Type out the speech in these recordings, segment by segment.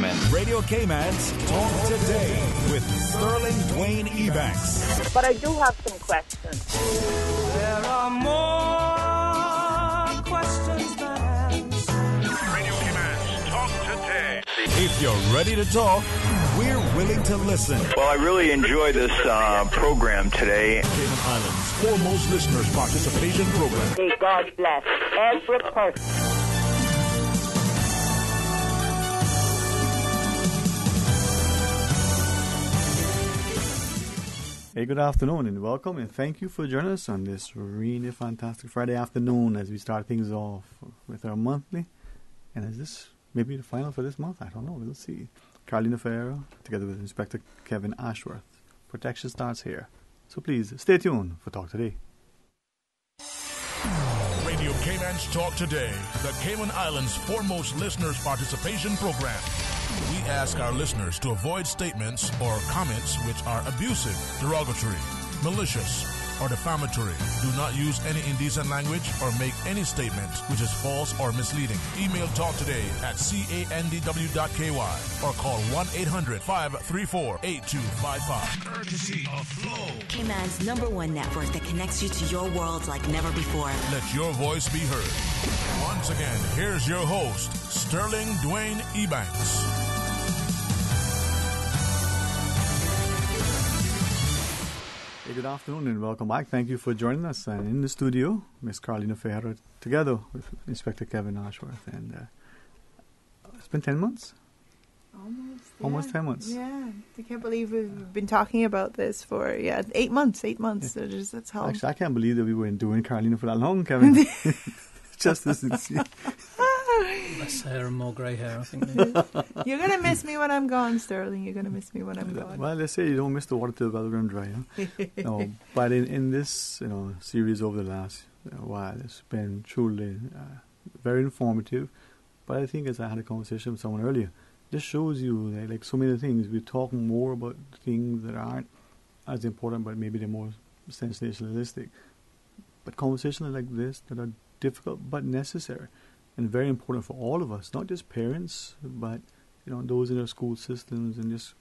Cayman. Radio Cayman's Talk Today with Sterling Dwayne Ebanks. But I do have some questions. There are more questions than answers. Radio Cayman's Talk Today. If you're ready to talk, we're willing to listen. Well, I really enjoy this program today. Cayman Islands' foremost listeners participation program. May God bless every person. Hey, good afternoon and welcome and thank you for joining us on this really fantastic Friday afternoon as we start things off with our monthly. And is this maybe the final for this month? I don't know. We'll see. Carolina Ferreira together with Inspector Kevin Ashworth. Protection starts here. So please stay tuned for Talk Today. Radio Cayman's Talk Today, the Cayman Islands' foremost listeners participation program. We ask our listeners to avoid statements or comments which are abusive, derogatory, malicious, or defamatory. Do not use any indecent language or make any statement which is false or misleading. Email talktoday@candw.ky or call 1-800-534-8255. Courtesy of Flow. Cayman's #1 network that connects you to your world like never before. Let your voice be heard. Once again, here's your host, Sterling Dwayne Ebanks. Hey, good afternoon and welcome back. Thank you for joining us. And in the studio, Miss Carolina Ferreira together with Inspector Kevin Ashworth. And it's been 10 months? Almost 10 months. Yeah, I can't believe we've been talking about this for 8 months. 8 months. Yeah. That's how. Actually, I can't believe that we weren't doing Carolina for that long, Kevin. Just as it's. Less hair and more grey hair, I think. You're going to miss me when I'm gone, Sterling. You're going to miss me when I'm gone. Well, they say you don't miss the water till the well run dry. Huh? No, but in this series over the last while, it's been truly very informative. But I think as I had a conversation with someone earlier, this shows you that, like so many things, we talk more about things that aren't as important, but maybe they're more sensationalistic. But conversations like this that are difficult but necessary and very important for all of us, not just parents, but those in our school systems and just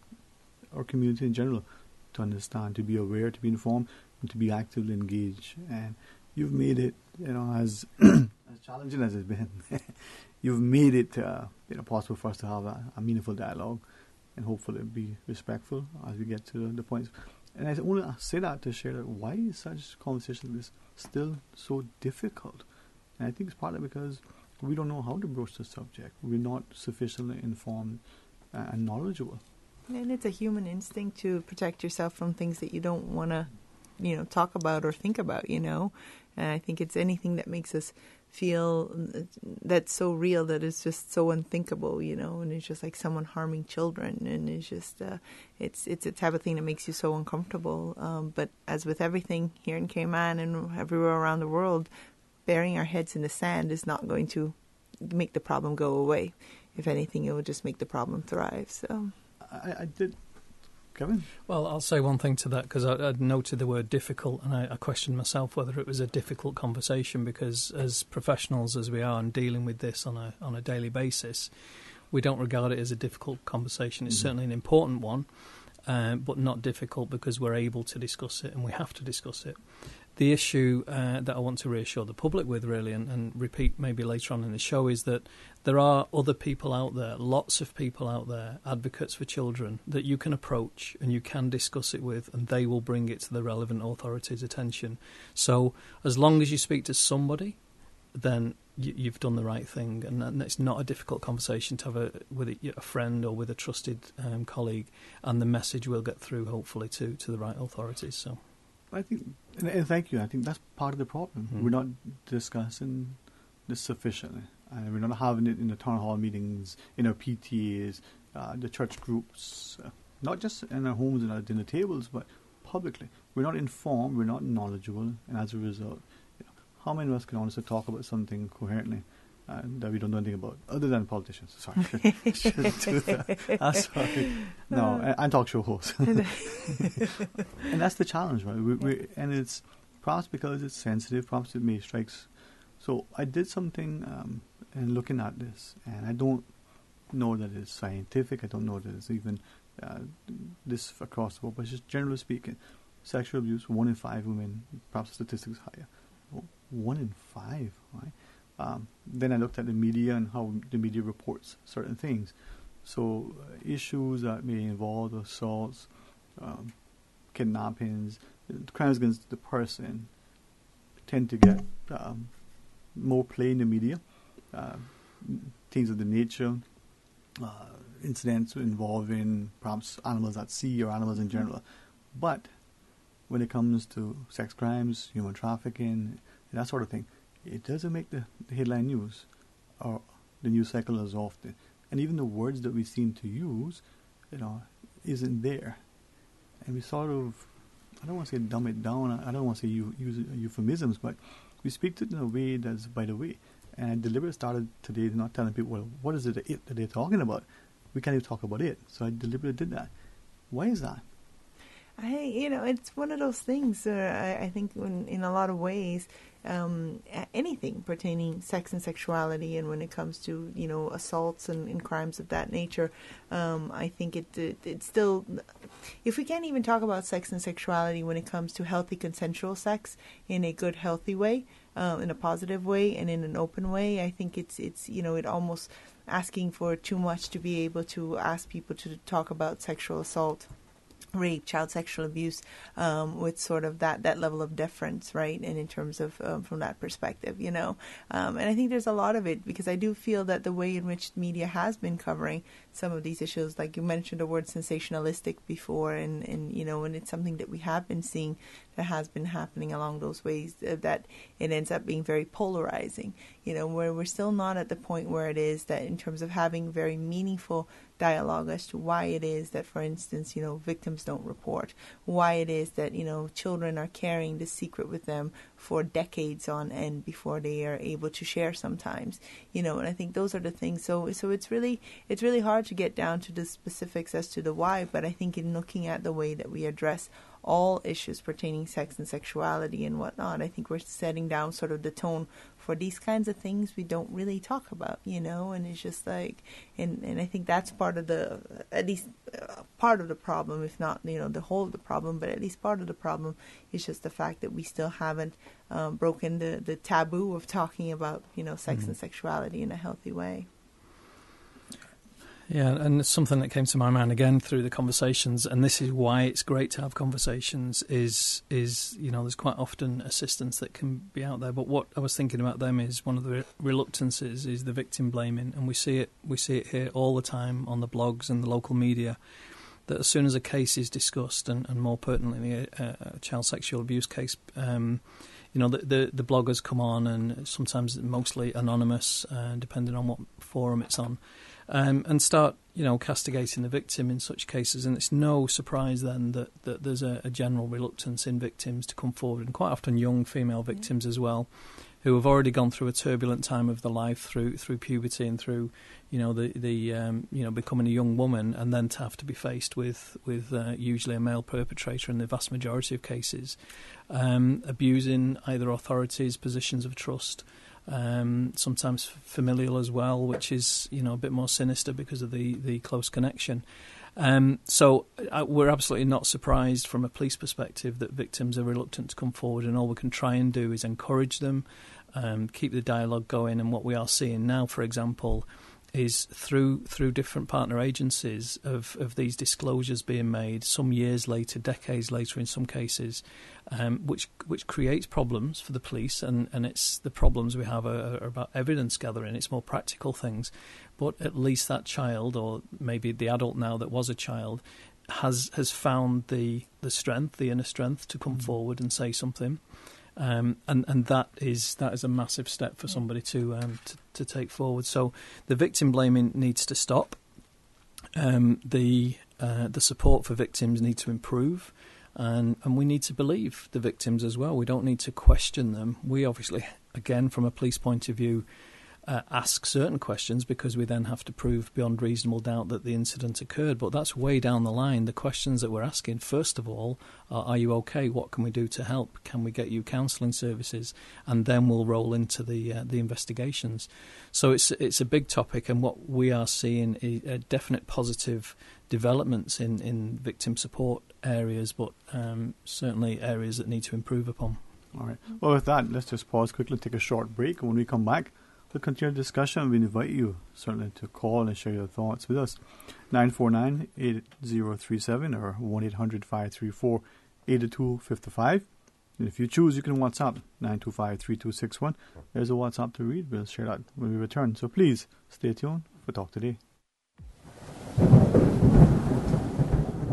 our community in general, to understand, to be aware, to be informed, and to be actively engaged. And you've made it, as as challenging as it's been, you've made it possible for us to have a meaningful dialogue and hopefully be respectful as we get to the points. And I only say that to share that why is such conversation like this still so difficult? And I think it's partly because we don't know how to broach the subject. We're not sufficiently informed and knowledgeable. And it's a human instinct to protect yourself from things that you don't want to, talk about or think about, And I think it's anything that makes us feel that's so real that it's just so unthinkable, and it's just like someone harming children, and it's just it's a type of thing that makes you so uncomfortable. But as with everything here in Cayman and everywhere around the world, burying our heads in the sand is not going to make the problem go away. If anything, it will just make the problem thrive. So, I did, Kevin? Well, I'll say one thing to that, because I noted the word difficult, and I questioned myself whether it was a difficult conversation, because as professionals as we are and dealing with this on a daily basis, we don't regard it as a difficult conversation. It's certainly an important one, but not difficult because we're able to discuss it and we have to discuss it. The issue that I want to reassure the public with, really, and repeat maybe later on in the show, is that there are other people out there, lots of people out there, advocates for children, that you can approach and you can discuss it with, and they will bring it to the relevant authorities' attention. So as long as you speak to somebody, then you've done the right thing, and it's not a difficult conversation to have with a friend or with a trusted colleague, and the message will get through, hopefully, to the right authorities. So. I think, and thank you, I think that's part of the problem. We're not discussing this sufficiently. We're not having it in the town hall meetings, in our PTAs, the church groups, not just in our homes and at dinner tables, but publicly. We're not informed, we're not knowledgeable, and as a result, how many of us can honestly talk about something coherently that we don't know anything about, other than politicians? Sorry, shouldn't do that. I'm sorry. No, and talk show hosts. And that's the challenge, right? And it's perhaps because it's sensitive, perhaps it may strike. So I did something in looking at this, and I don't know that it's scientific. I don't know that it's even this across the board. But just generally speaking, sexual abuse, 1 in 5 women, perhaps statistics higher. 1 in 5, right? Then I looked at the media and how the media reports certain things. So issues that may involve assaults, kidnappings, crimes against the person tend to get more play in the media. Things of the nature, incidents involving perhaps animals at sea or animals in general. But when it comes to sex crimes, human trafficking, that sort of thing, it doesn't make the headline news or the news cycle as often. And even the words that we seem to use, isn't there. And we sort of, I don't want to say dumb it down, I don't want to say use euphemisms, but we speak to it in a way that's by the way. And I deliberately started today not telling people, well, what is it that they're talking about? We can't even talk about it. So I deliberately did that. Why is that? It's one of those things. I think in a lot of ways, anything pertaining sex and sexuality, and when it comes to assaults and crimes of that nature, I think it's still. If we can't even talk about sex and sexuality when it comes to healthy consensual sex in a good, healthy way, in a positive way, and in an open way, I think it's it almost asking for too much to be able to ask people to talk about sexual assault, rape, child sexual abuse, with sort of that level of deference, right? And in terms of from that perspective, and I think there's a lot of it, because I do feel that the way in which media has been covering some of these issues, like you mentioned the word sensationalistic before, and it's something that we have been seeing that has been happening along those ways, that it ends up being very polarizing, where we're still not at the point where it is that in terms of having very meaningful dialogue as to why it is that, for instance, victims don't report, why it is that, children are carrying this secret with them for decades on end before they are able to share sometimes, and I think those are the things. So it's really hard to get down to the specifics as to the why, but I think in looking at the way that we address all issues pertaining sex and sexuality and whatnot, I think we're setting down sort of the tone for these kinds of things we don't really talk about, and it's just like, and I think that's part of at least part of the problem, if not, the whole of the problem, but at least part of the problem is just the fact that we still haven't broken the taboo of talking about, sex and sexuality in a healthy way. Yeah, and it's something that came to my mind again through the conversations, and this is why it's great to have conversations, is there's quite often assistance that can be out there, but what I was thinking about them is one of the reluctances is the victim blaming, and we see it here all the time on the blogs and the local media, that as soon as a case is discussed, and more pertinently a child sexual abuse case, the bloggers come on, and sometimes mostly anonymous, depending on what forum it's on, and start, castigating the victim in such cases. And it's no surprise then that there's a general reluctance in victims to come forward, and quite often young female victims as well, who have already gone through a turbulent time of their life through puberty and through, becoming a young woman, and then to have to be faced with usually a male perpetrator in the vast majority of cases, abusing either authorities, positions of trust, sometimes familial as well, which is a bit more sinister because of the close connection. So we're absolutely not surprised from a police perspective that victims are reluctant to come forward, and all we can try and do is encourage them, keep the dialogue going. And what we are seeing now, for example, is through different partner agencies of these disclosures being made some years later, decades later in some cases, which creates problems for the police, and it's the problems we have are about evidence gathering. It's more practical things, but at least that child, or maybe the adult now that was a child, has found the strength, the inner strength to come forward and say something. And that is a massive step for somebody to take forward. So the victim blaming needs to stop. The support for victims needs to improve, and we need to believe the victims as well. We don't need to question them. We obviously, again, from a police point of view, ask certain questions because we then have to prove beyond reasonable doubt that the incident occurred. But that's way down the line. The questions that we're asking, first of all, are you okay? What can we do to help? Can we get you counselling services? And then we'll roll into the investigations. So it's a big topic, and what we are seeing is definite positive developments in victim support areas, but certainly areas that need to improve upon. All right. Well, with that, let's just pause quickly, take a short break. And when we come back, we'll continue the discussion. We invite you certainly to call and share your thoughts with us. 949-8037 or 1-800-534-8255. And if you choose, you can WhatsApp 925-3261. There's a WhatsApp to read. We'll share that when we return. So please stay tuned for Talk Today.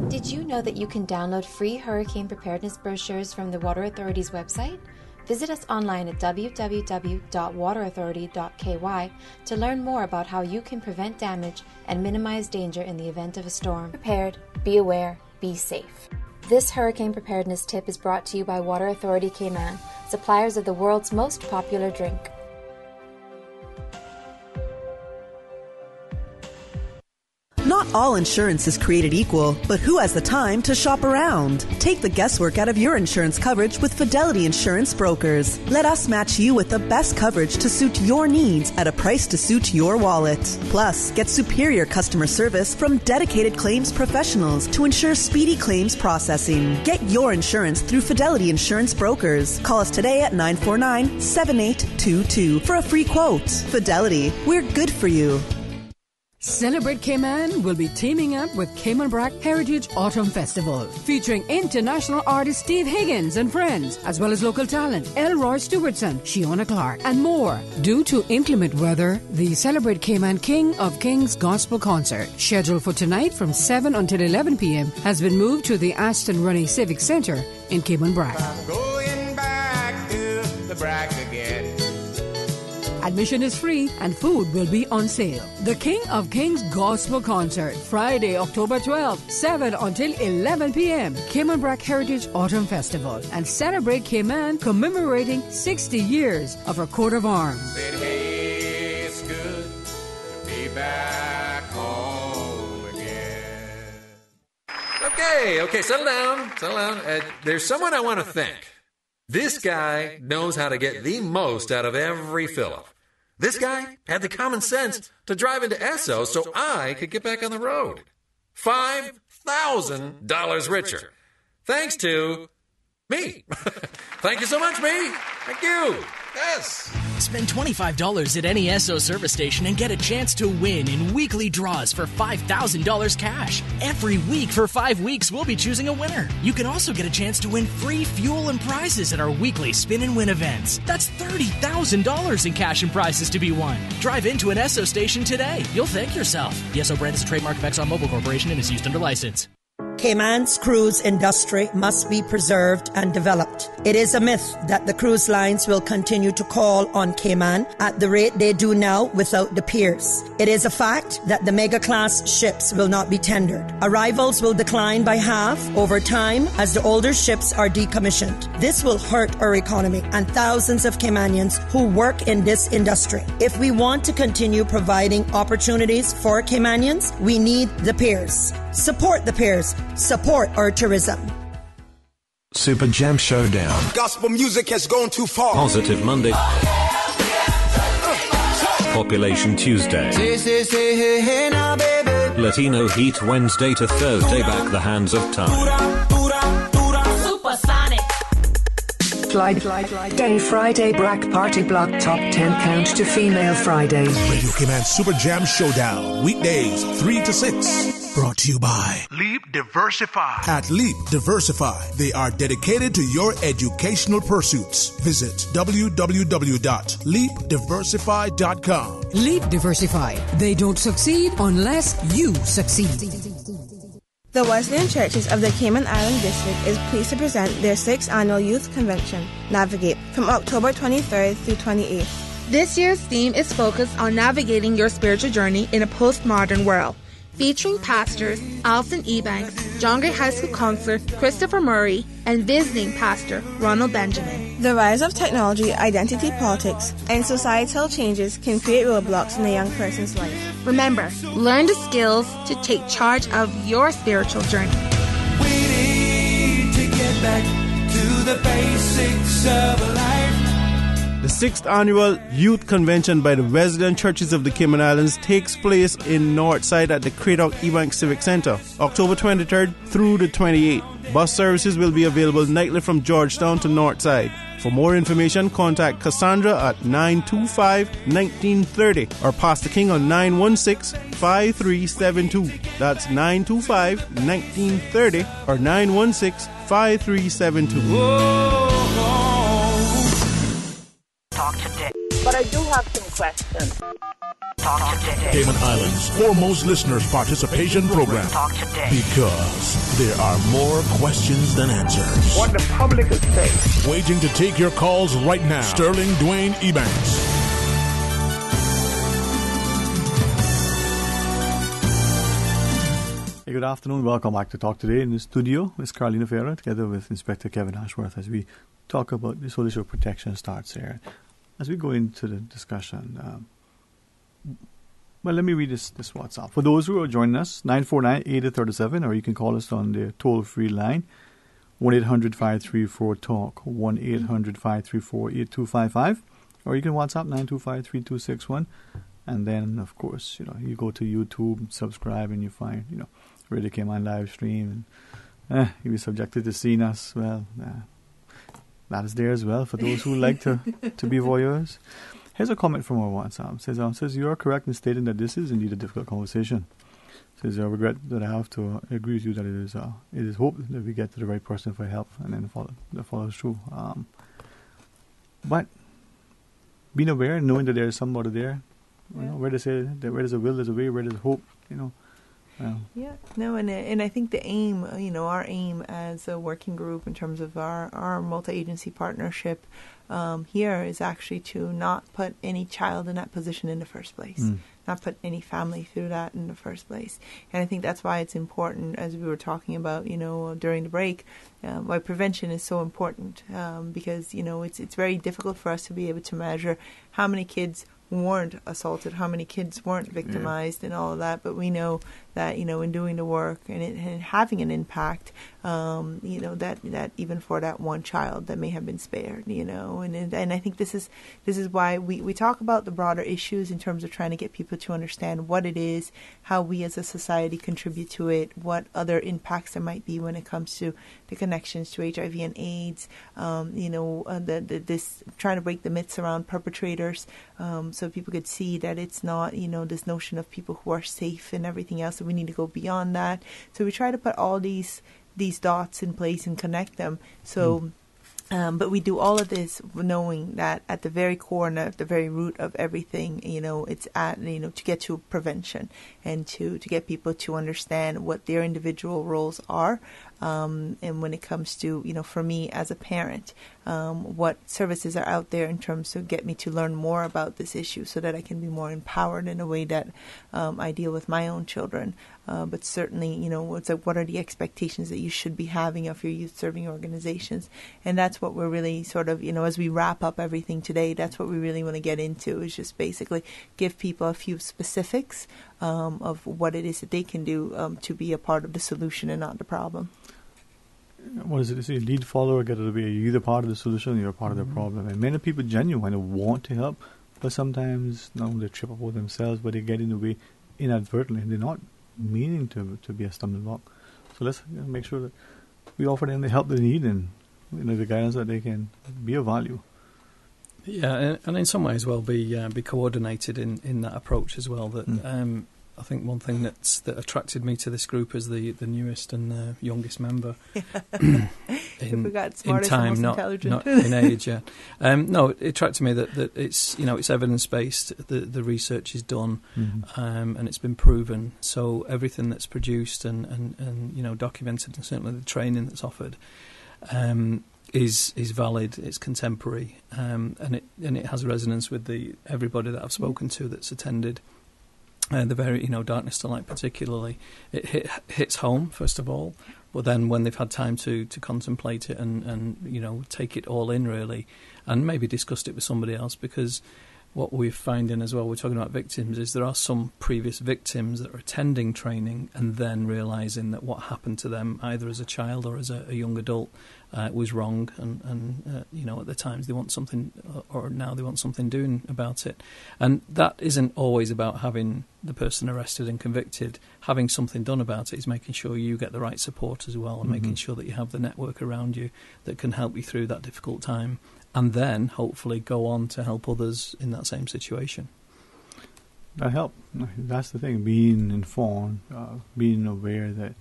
Did you know that you can download free hurricane preparedness brochures from the Water Authority's website? Visit us online at www.waterauthority.ky to learn more about how you can prevent damage and minimize danger in the event of a storm. Prepared, be aware, be safe. This hurricane preparedness tip is brought to you by Water Authority Cayman, suppliers of the world's most popular drink. Not all insurance is created equal, but who has the time to shop around? Take the guesswork out of your insurance coverage with Fidelity Insurance Brokers. Let us match you with the best coverage to suit your needs at a price to suit your wallet. Plus, get superior customer service from dedicated claims professionals to ensure speedy claims processing. Get your insurance through Fidelity Insurance Brokers. Call us today at 949-7822 for a free quote. Fidelity, we're good for you. Celebrate Cayman will be teaming up with Cayman Brack Heritage Autumn Festival, featuring international artist Steve Higgins and friends, as well as local talent Elroy Stewartson, Shiona Clark, and more. Due to inclement weather, the Celebrate Cayman King of Kings Gospel Concert, scheduled for tonight from 7 until 11 p.m., has been moved to the Aston Runny Civic Center in Cayman Brack. I'm going back to the Brack again. Admission is free and food will be on sale. The King of Kings Gospel Concert, Friday, October 12th, 7 until 11 p.m. Cayman Brack Heritage Autumn Festival, and Celebrate Cayman commemorating 60 years of our coat of arms. Said, hey, it's good to be back home again. Okay, settle down. There's someone I want to thank. This guy knows how to get the most out of every fill-up. This guy had the common sense to drive into Esso so I could get back on the road. $5,000 richer. Thanks to me. Thank you so much, me. Thank you. Yes. Spend $25 at any Esso service station and get a chance to win in weekly draws for $5,000 cash. Every week for 5 weeks, we'll be choosing a winner. You can also get a chance to win free fuel and prizes at our weekly Spin and Win events. That's $30,000 in cash and prizes to be won. Drive into an Esso station today. You'll thank yourself. The Esso brand is a trademark of Exxon Mobil Corporation and is used under license. Cayman's cruise industry must be preserved and developed. It is a myth that the cruise lines will continue to call on Cayman at the rate they do now without the piers. It is a fact that the mega-class ships will not be tendered. Arrivals will decline by half over time as the older ships are decommissioned. This will hurt our economy and thousands of Caymanians who work in this industry. If we want to continue providing opportunities for Caymanians, we need the piers. Support the piers. Support our tourism. Super Jam Showdown. Gospel music has gone too far. Positive Monday. Population Tuesday. Hey, now, baby. Latino Heat Wednesday to Thursday. Back the hands of time. Supersonic. Slide. Day Friday Brack Party Block Top 10 Count to Female Friday. Radio Cayman Super Jam Showdown. Weekdays 3 to 6. Brought to you by Leap Diversify. At Leap Diversify, they are dedicated to your educational pursuits. Visit www.leapdiversify.com. Leap Diversify. They don't succeed unless you succeed. The Wesleyan Churches of the Cayman Island District is pleased to present their 6th annual Youth Convention, Navigate, from October 23rd through 28th. This year's theme is focused on navigating your spiritual journey in a postmodern world. featuring pastors Alton Ebanks, John Gray High School counselor Christopher Murray, and visiting pastor Ronald Benjamin. The rise of technology, identity politics, and societal changes can create roadblocks in a young person's life. Remember, learn the skills to take charge of your spiritual journey. We need to get back to the basics of life. The 6th Annual Youth Convention by the resident churches of the Cayman Islands takes place in Northside at the Craddock Ebanks Civic Center, October 23rd through the 28th. Bus services will be available nightly from Georgetown to Northside. For more information, contact Cassandra at 925-1930 or Pastor King on 916-5372. That's 925-1930 or 916-5372. Talk today. But I do have some questions. Talk today. Cayman Islands' foremost listeners participation program. Talk today. Because there are more questions than answers. What the public is saying. Waiting to take your calls right now. Sterling Dwayne Ebanks. Hey, good afternoon. Welcome back to Talk Today. In the studio is Carolina Ferreira together with Inspector Kevin Ashworth as we talk about this whole issue of protection starts here. As we go into the discussion, well, let me read this WhatsApp. For those who are joining us, 949-8037, or you can call us on the toll-free line, 1-800-534-TALK, 1-800-534-8255, or you can WhatsApp 925-3261, and then, of course, you go to YouTube, subscribe, and you find, Radio Cayman live stream, and you'll be subjected to seeing us. Well, that is there as well for those who like to be voyeurs. Here's a comment from our WhatsApp. Says you are correct in stating that this is indeed a difficult conversation. Says I regret that I have to agree with you that it is hope that we get to the right person for help and then follows through. But being aware, knowing that there is somebody there, where they say that where there's a will, there's a way. Where there's hope, and I think the aim, our aim as a working group in terms of our multi-agency partnership here is actually to not put any child in that position in the first place, not put any family through that in the first place. And I think that's why it's important, as we were talking about, during the break, why prevention is so important, because, it's very difficult for us to be able to measure how many kids weren't assaulted, how many kids weren't victimized and all of that, but we know that, in doing the work and having an impact, that even for that one child that may have been spared, and I think this is why we talk about the broader issues in terms of trying to get people to understand what it is, how we as a society contribute to it, what other impacts there might be when it comes to the connections to HIV and AIDS, this trying to break the myths around perpetrators, so people could see that it's not, this notion of people who are safe and everything else. So we need to go beyond that. So we try to put all these dots in place and connect them. So, but we do all of this knowing that at the very core and at the very root of everything, it's at, to get to prevention and to get people to understand what their individual roles are. And when it comes to, for me as a parent, what services are out there in terms of get me to learn more about this issue so that I can be more empowered in a way that I deal with my own children. But certainly, it's like, what are the expectations that you should be having of your youth serving organizations? And that's what we're really sort of, as we wrap up everything today, that's what we really want to get into, is just basically give people a few specifics of what it is that they can do to be a part of the solution and not the problem. What is it? It's a lead follower, get it to be you're either part of the solution or you're part of the problem. And many people genuinely want to help, but sometimes they trip up over themselves, but they get in the way inadvertently, and they're not meaning to be a stumbling block. So let's make sure that we offer them the help they need and the guidance that they can be of value. Yeah, and in some ways, be coordinated in that approach as well. That I think one thing that attracted me to this group as the newest and youngest member in time, not in age. Yeah, no, it attracted me that it's it's evidence based. The research is done, and it's been proven. So everything that's produced and documented, and certainly the training that's offered, is valid. It's contemporary, and it has resonance with everybody that I've spoken to that's attended. the very, darkness to light particularly, it hits home, first of all, but then when they've had time to contemplate it and take it all in, really, and maybe discussed it with somebody else, because what we're finding as well, we're talking about victims, is there are some previous victims that are attending training and then realising that what happened to them, either as a child or as a young adult, was wrong, and at the times they want something, or now they want something doing about it. And that isn't always about having the person arrested and convicted. Having something done about it is making sure you get the right support as well, and making sure that you have the network around you that can help you through that difficult time, and then hopefully go on to help others in that same situation. That help. That's the thing, being informed, being aware that,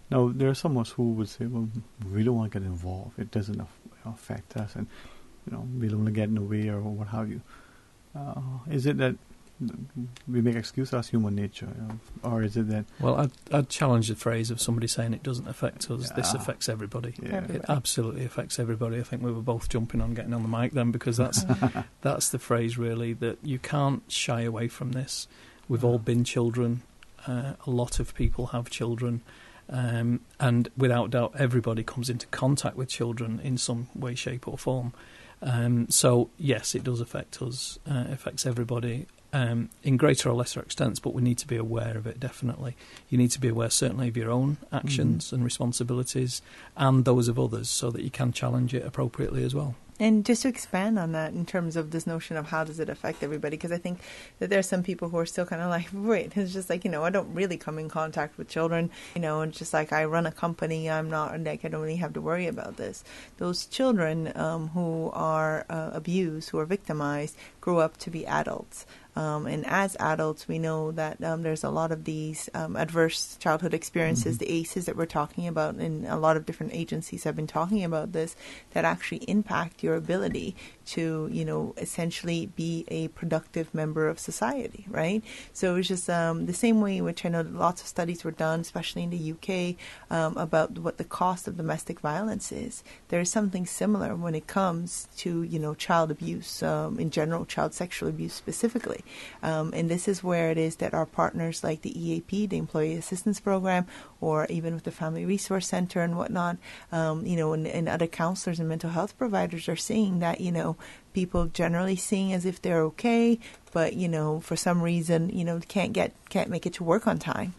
now there are some of us who would say, well, we don't want to get involved, it doesn't affect us, and we don't want to get in the way or what have you. Is it that we make excuses as human nature, or is it that... Well, I'd challenge the phrase of somebody saying it doesn't affect us. This affects everybody. Yeah. It absolutely affects everybody. I think we were both jumping on getting on the mic then, because that's the phrase, really, that you can't shy away from this. We've all been children. A lot of people have children. And without doubt, everybody comes into contact with children in some way, shape or form. So, yes, it does affect us. It affects everybody. In greater or lesser extents, but we need to be aware of it, definitely. You need to be aware, certainly, of your own actions and responsibilities and those of others, so that you can challenge it appropriately as well. And just to expand on that in terms of this notion of how does it affect everybody, because I think that there are some people who are still kind of like, wait, it's just like, I don't really come in contact with children, and just like I run a company, I'm not, like, I don't really have to worry about this. Those children who are abused, who are victimized, grow up to be adults. And as adults, we know that there's a lot of these adverse childhood experiences, the ACEs that we're talking about, and a lot of different agencies have been talking about this, that actually impact your ability to, essentially be a productive member of society, right? So it's just the same way in which I know lots of studies were done, especially in the UK, about what the cost of domestic violence is. There is something similar when it comes to, child abuse, in general, child sexual abuse specifically. And this is where it is that our partners like the EAP, the Employee Assistance Program, or even with the Family Resource Center and whatnot, and other counselors and mental health providers are seeing that, people generally seeing as if they're okay, but, for some reason, can't make it to work on time,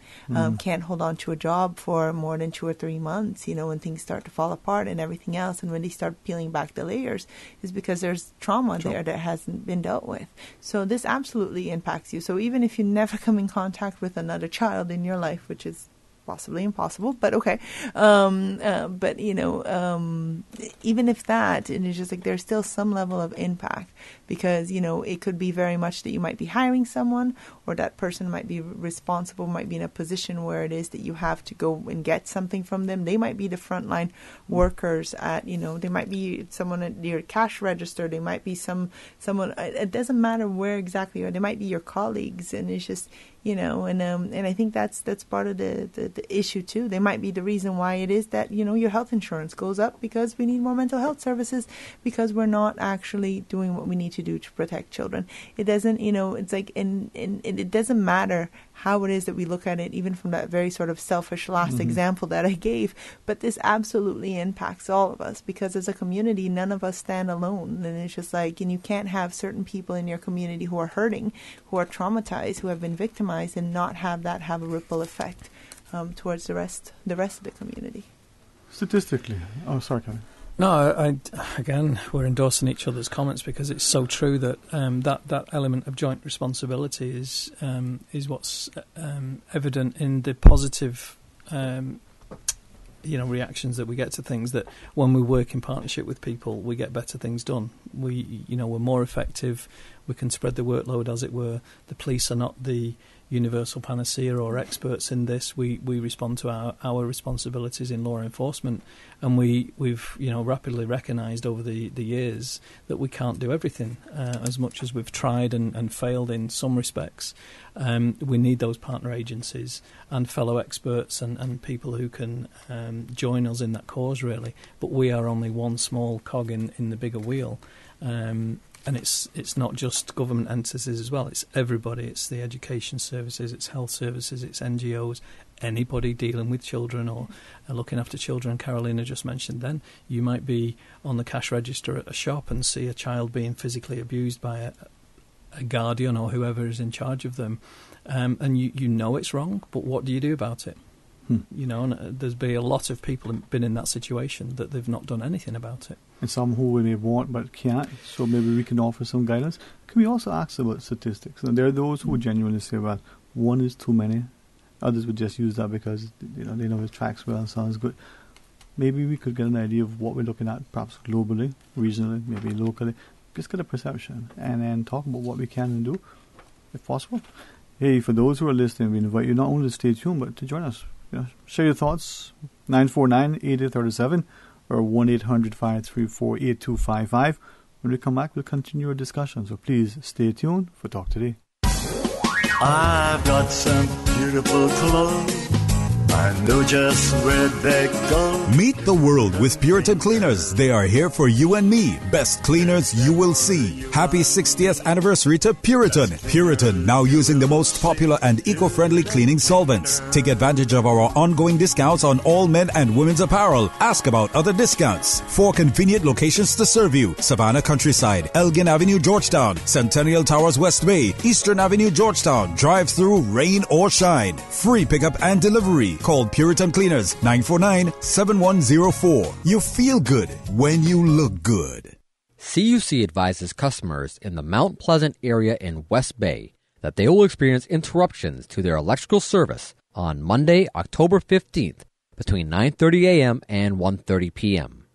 can't hold on to a job for more than 2 or 3 months, when things start to fall apart and everything else. And when they start peeling back the layers is because there's trauma there that hasn't been dealt with. So this absolutely impacts you. So even if you never come in contact with another child in your life, which is possibly impossible, but okay. But even if that, and it's just like there's still some level of impact, because it could be very much that you might be hiring someone, or that person might be responsible, might be in a position where it is that you have to go and get something from them. They might be the frontline workers at, they might be someone at your cash register. They might be someone. It doesn't matter where exactly, or they might be your colleagues, and it's just. And I think that's part of the issue too. They might be the reason why it is that, your health insurance goes up, because we need more mental health services, because we're not actually doing what we need to do to protect children. It doesn't, it's like, and it doesn't matter how it is that we look at it, even from that very sort of selfish last example that I gave, but this absolutely impacts all of us, because as a community, none of us stand alone. And it's just like, and you can't have certain people in your community who are hurting, who are traumatized, who have been victimized, and not have that have a ripple effect towards the rest of the community. Statistically, sorry, Kevin. No, again, we're endorsing each other's comments, because it's so true that that element of joint responsibility is what's evident in the positive reactions that we get to things, that when we work in partnership with people, we get better things done. We're more effective. We can spread the workload, as it were. The police are not the universal panacea or experts in this. We respond to our responsibilities in law enforcement, and we've rapidly recognised over the years that we can't do everything, as much as we've tried and failed in some respects. We need those partner agencies and fellow experts and people who can join us in that cause, really. But we are only one small cog in the bigger wheel. And it's not just government entities as well. It's everybody. It's the education services, it's health services, it's NGOs, anybody dealing with children or looking after children. Carolina just mentioned then, you might be on the cash register at a shop and see a child being physically abused by a guardian or whoever is in charge of them. And you know it's wrong, but what do you do about it? You know, and there's been a lot of people been in that situation that they've not done anything about it. And some who may want but can't, so maybe we can offer some guidance. Can we also ask about statistics? And there are those who genuinely say, well, one is too many. Others would just use that because they know it tracks well and sounds good. Maybe we could get an idea of what we're looking at, perhaps globally, regionally, maybe locally. Just get a perception and then talk about what we can and do, if possible. Hey, for those who are listening, we invite you not only to stay tuned, but to join us. Share your thoughts, 949-8837 or 1-800-534-8255. When we come back, we'll continue our discussion. So please stay tuned for Talk Today. I've got some beautiful clothes. I know just where they go. Meet the world with Puritan Cleaners. They are here for you and me. Best cleaners you will see. Happy 60th anniversary to Puritan. Puritan, now using the most popular and eco-friendly cleaning solvents. Take advantage of our ongoing discounts on all men and women's apparel. Ask about other discounts. 4 convenient locations to serve you. Savannah Countryside, Elgin Avenue, Georgetown, Centennial Towers, West Bay, Eastern Avenue, Georgetown. Drive through, rain or shine. Free pickup and delivery. Call Puritan Cleaners 949-7104. You feel good when you look good. CUC advises customers in the Mount Pleasant area in West Bay that they will experience interruptions to their electrical service on Monday, October 15th between 9:30 a.m. and 1:30 p.m.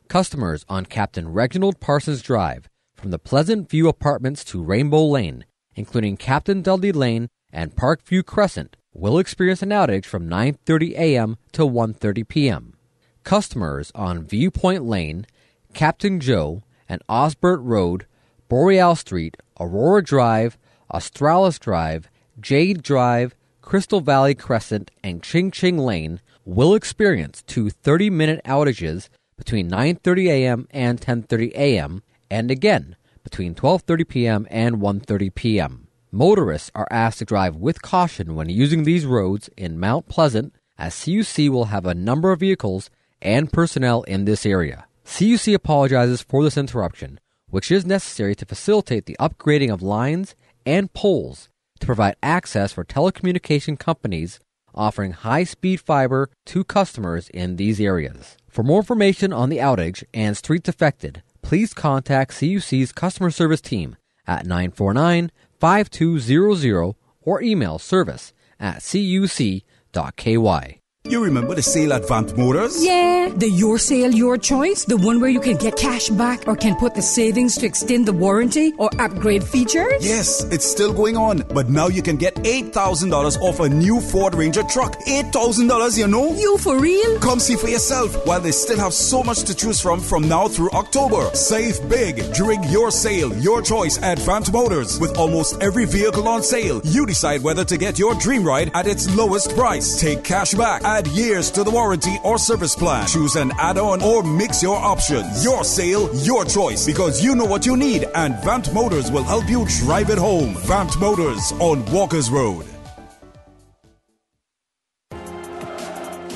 Customers on Captain Reginald Parsons Drive from the Pleasant View Apartments to Rainbow Lane, including Captain Dudley Lane and Parkview Crescent, will experience an outage from 9:30 a.m. to 1:30 p.m. Customers on Viewpoint Lane, Captain Joe, and Osbert Road, Boreal Street, Aurora Drive, Australis Drive, Jade Drive, Crystal Valley Crescent, and Ching Ching Lane will experience 2 30-minute outages between 9:30 a.m. and 10:30 a.m. and again between 12:30 p.m. and 1:30 p.m. Motorists are asked to drive with caution when using these roads in Mount Pleasant, as CUC will have a number of vehicles and personnel in this area. CUC apologizes for this interruption, which is necessary to facilitate the upgrading of lines and poles to provide access for telecommunication companies offering high-speed fiber to customers in these areas. For more information on the outage and streets affected, please contact CUC's customer service team at 949-5200 or email service@cuc.ky. You remember the sale at Vant Motors? Yeah, the Your Sale, Your Choice, the one where you can get cash back or can put the savings to extend the warranty or upgrade features? Yes, it's still going on, but now you can get $8,000 off a new Ford Ranger truck. $8,000, you know? You for real? Come see for yourself while they still have so much to choose from now through October. Save big during Your Sale, Your Choice at Vant Motors. With almost every vehicle on sale, you decide whether to get your dream ride at its lowest price. Take cash back. Add years to the warranty or service plan. Choose an add-on or mix your options. Your sale, your choice, because you know what you need, and Vant Motors will help you drive it home. Vant Motors on Walker's Road.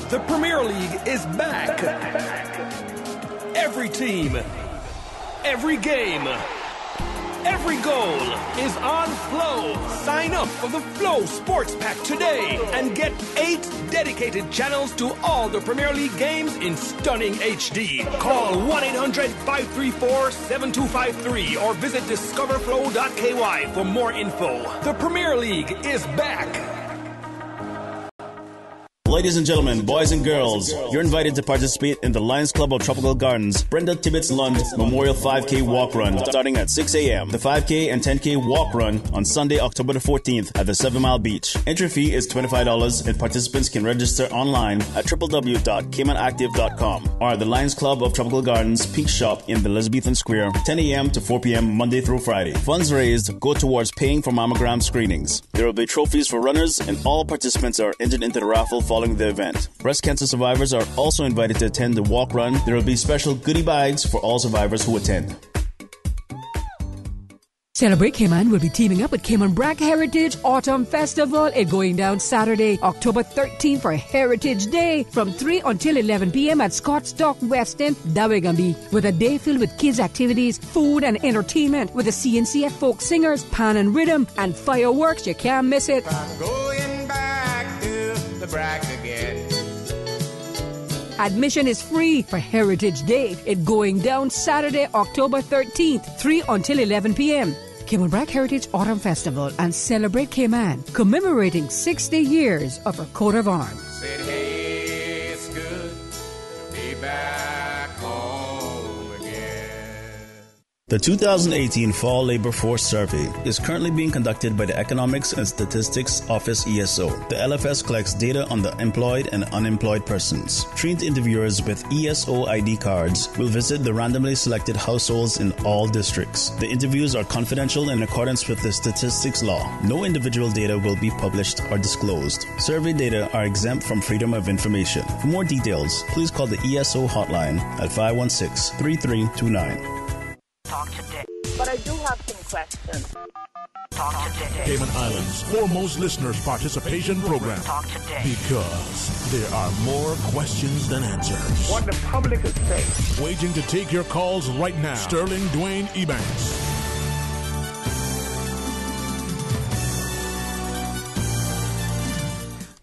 The Premier League is back. Every team, every game, every goal is on Flow. Sign up for the Flow Sports Pack today and get 8 dedicated channels to all the Premier League games in stunning HD. Call 1-800-534-7253 or visit discoverflow.ky for more info. The Premier League is back. Ladies and gentlemen, boys and girls, you're invited to participate in the Lions Club of Tropical Gardens Brenda Tibbetts Lund Memorial 5K Walk Run starting at 6 a.m. The 5K and 10K Walk Run on Sunday, October the 14th at the 7 Mile Beach. Entry fee is $25 and participants can register online at www.caymanactive.com or the Lions Club of Tropical Gardens Peak Shop in the Elizabethan Square, 10 a.m. to 4 p.m. Monday through Friday. Funds raised go towards paying for mammogram screenings. There will be trophies for runners and all participants are entered into the raffle following the event. Breast cancer survivors are also invited to attend the walk run. There will be special goodie bags for all survivors who attend. Celebrate Cayman will be teaming up with Cayman Brack Heritage Autumn Festival. It's going down Saturday, October 13th for Heritage Day from 3 until 11 p.m. at Scott's Dock Weston. That we're going to be with a day filled with kids' activities, food and entertainment with the CNCF folk singers, pan and rhythm, and fireworks. You can't miss it. I'm going back to the Brack again. Admission is free for Heritage Day. It's going down Saturday, October 13th, 3 until 11 p.m. Cayman Brack Heritage Autumn Festival and Celebrate Cayman, commemorating 60 years of our coat of arms. Said, hey, it's good to be back home again. The 2018 Fall Labor Force Survey is currently being conducted by the Economics and Statistics Office ESO. The LFS collects data on the employed and unemployed persons. Trained interviewers with ESO ID cards will visit the randomly selected households in all districts. The interviews are confidential in accordance with the statistics law. No individual data will be published or disclosed. Survey data are exempt from freedom of information. For more details, please call the ESO hotline at 516-3329. Talk today. But I do have some questions. Talk today. Cayman Islands' foremost listeners' participation program. Talk today. Because there are more questions than answers. What the public is saying. Waiting to take your calls right now. Sterling Dwayne Ebanks.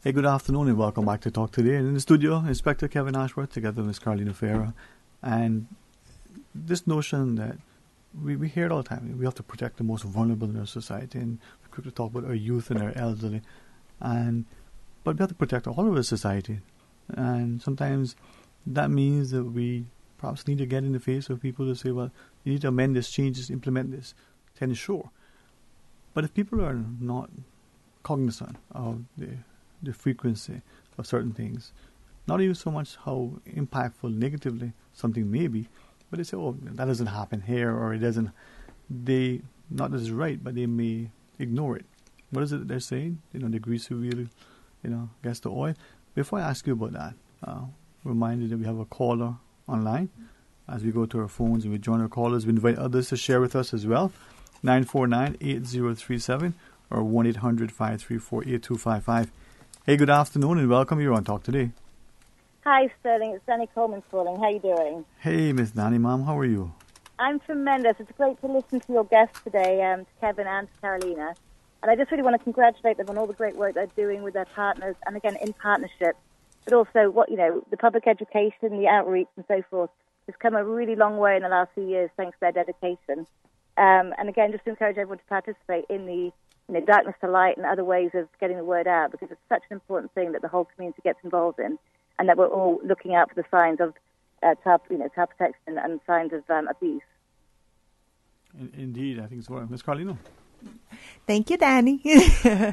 Hey, good afternoon and welcome back to Talk Today. And in the studio, Inspector Kevin Ashworth together with Ms. Carolina Farah. And this notion that we hear it all the time. We have to protect the most vulnerable in our society, and we're quick to talk about our youth and our elderly, but we have to protect all of our society. And sometimes that means that we perhaps need to get in the face of people to say, well, you need to amend this, change this, implement this. Then sure. But if people are not cognizant of the frequency of certain things, not even so much how impactful negatively something may be, but they say, oh, that doesn't happen here, or it doesn't. They, not that it's right, but they may ignore it. What is it that they're saying? The grease wheel, gets the oil. Before I ask you about that, remind you that we have a caller online. As we go to our phones and we join our callers, we invite others to share with us as well. 949-8037 or 1-800-534-8255. Hey, good afternoon and welcome. You're on Talk Today. Hi, Sterling. It's Danny Coleman calling. How are you doing? Hey, Miss Danny, Ma'am. How are you? I'm tremendous. It's great to listen to your guests today, to Kevin and to Carolina. And I just really want to congratulate them on all the great work they're doing with their partners, and again, in partnership. But also, the public education, the outreach, and so forth has come a really long way in the last few years thanks to their dedication. And again, just to encourage everyone to participate in the darkness to light and other ways of getting the word out, because it's such an important thing that the whole community gets involved in, and that we're all looking out for the signs of child protection and signs of abuse. Indeed, I think so. Ms. Carlino. Thank you, Danny. I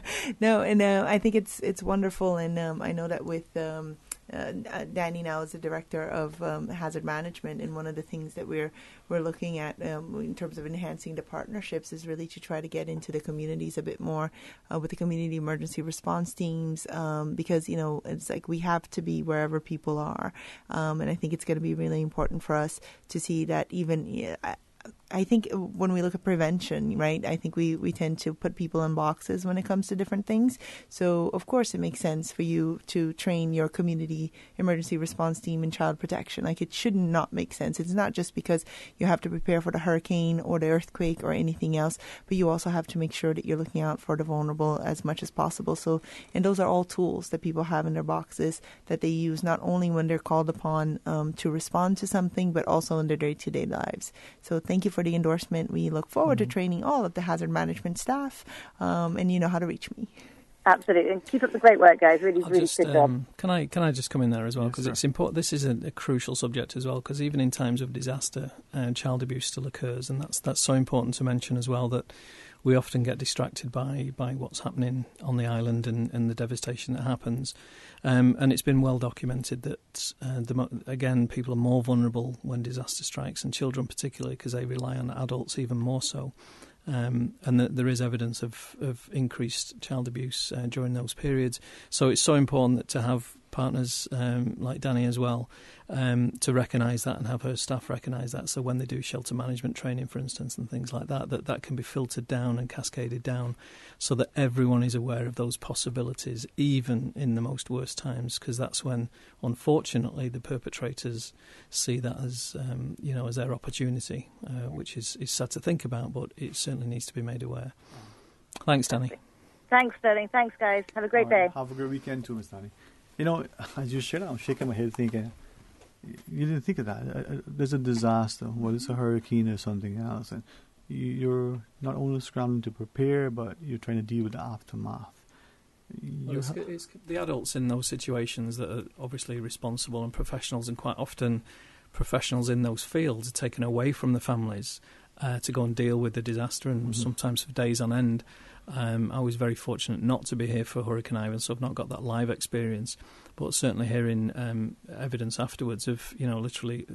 think it's wonderful, and I know that with Danny now is the director of hazard management, and one of the things that we're looking at in terms of enhancing the partnerships is really to try to get into the communities a bit more with the community emergency response teams, because it's like we have to be wherever people are, and I think it's going to be really important for us to see that even. I think when we look at prevention, right, I think we tend to put people in boxes when it comes to different things. So, of course, it makes sense for you to train your community emergency response team in child protection. Like, it should not make sense. It's not just because you have to prepare for the hurricane or the earthquake or anything else, but you also have to make sure that you're looking out for the vulnerable as much as possible. So, and those are all tools that people have in their boxes that they use not only when they're called upon to respond to something, but also in their day-to-day lives. So thank you for the endorsement. We look forward to training all of the hazard management staff, and you know how to reach me. Absolutely, and keep up the great work, guys. Really good job. Can I just come in there as well, because it's important. This is a crucial subject as well, because even in times of disaster, child abuse still occurs, and that's so important to mention as well, that we often get distracted by what's happening on the island and the devastation that happens. And it's been well documented that, again, people are more vulnerable when disaster strikes, and children particularly, because they rely on adults even more so. And that there is evidence of increased child abuse during those periods. So it's so important that to have partners like Danny as well, to recognise that and have her staff recognise that. So when they do shelter management training, for instance, and things like that, that can be filtered down and cascaded down so that everyone is aware of those possibilities, even in the most worst times, because that's when, unfortunately, the perpetrators see that as, as their opportunity, which is sad to think about, but it certainly needs to be made aware. Thanks, Danny. Thanks, Sterling. Thanks, guys. Have a great day. Have a great weekend too, Miss Danny. As you share, I'm shaking my head thinking, you didn't think of that. There's a disaster, whether it's a hurricane or something else, and you're not only scrambling to prepare, but you're trying to deal with the aftermath. Well, it's the adults in those situations that are obviously responsible and professionals, and quite often professionals in those fields are taken away from the families to go and deal with the disaster, and sometimes for days on end. I was very fortunate not to be here for Hurricane Ivan, so I've not got that live experience, but certainly hearing evidence afterwards of, literally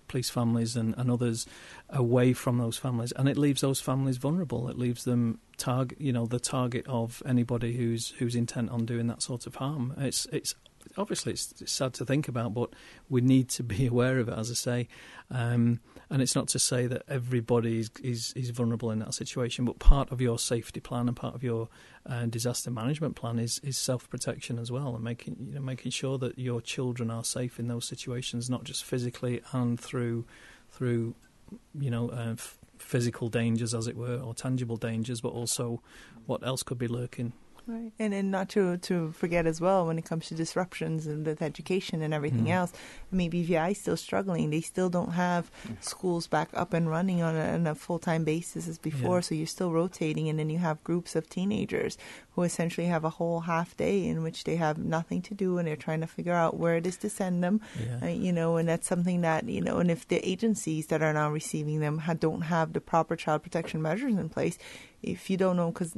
police families and others away from those families, and it leaves those families vulnerable. It leaves them the target of anybody who's intent on doing that sort of harm. It's obviously it's sad to think about, but we need to be aware of it, as I say. And it's not to say that everybody is vulnerable in that situation, but part of your safety plan and part of your disaster management plan is self-protection as well, and making sure that your children are safe in those situations, not just physically and through physical dangers, as it were, or tangible dangers, but also what else could be lurking. Right, and not to forget as well, when it comes to disruptions and with education and everything else, BVI is still struggling. They still don't have schools back up and running on a full-time basis as before, so you're still rotating, and then you have groups of teenagers who essentially have a whole half day in which they have nothing to do, and they're trying to figure out where it is to send them, and that's something that, and if the agencies that are now receiving them don't have the proper child protection measures in place, if you don't know, because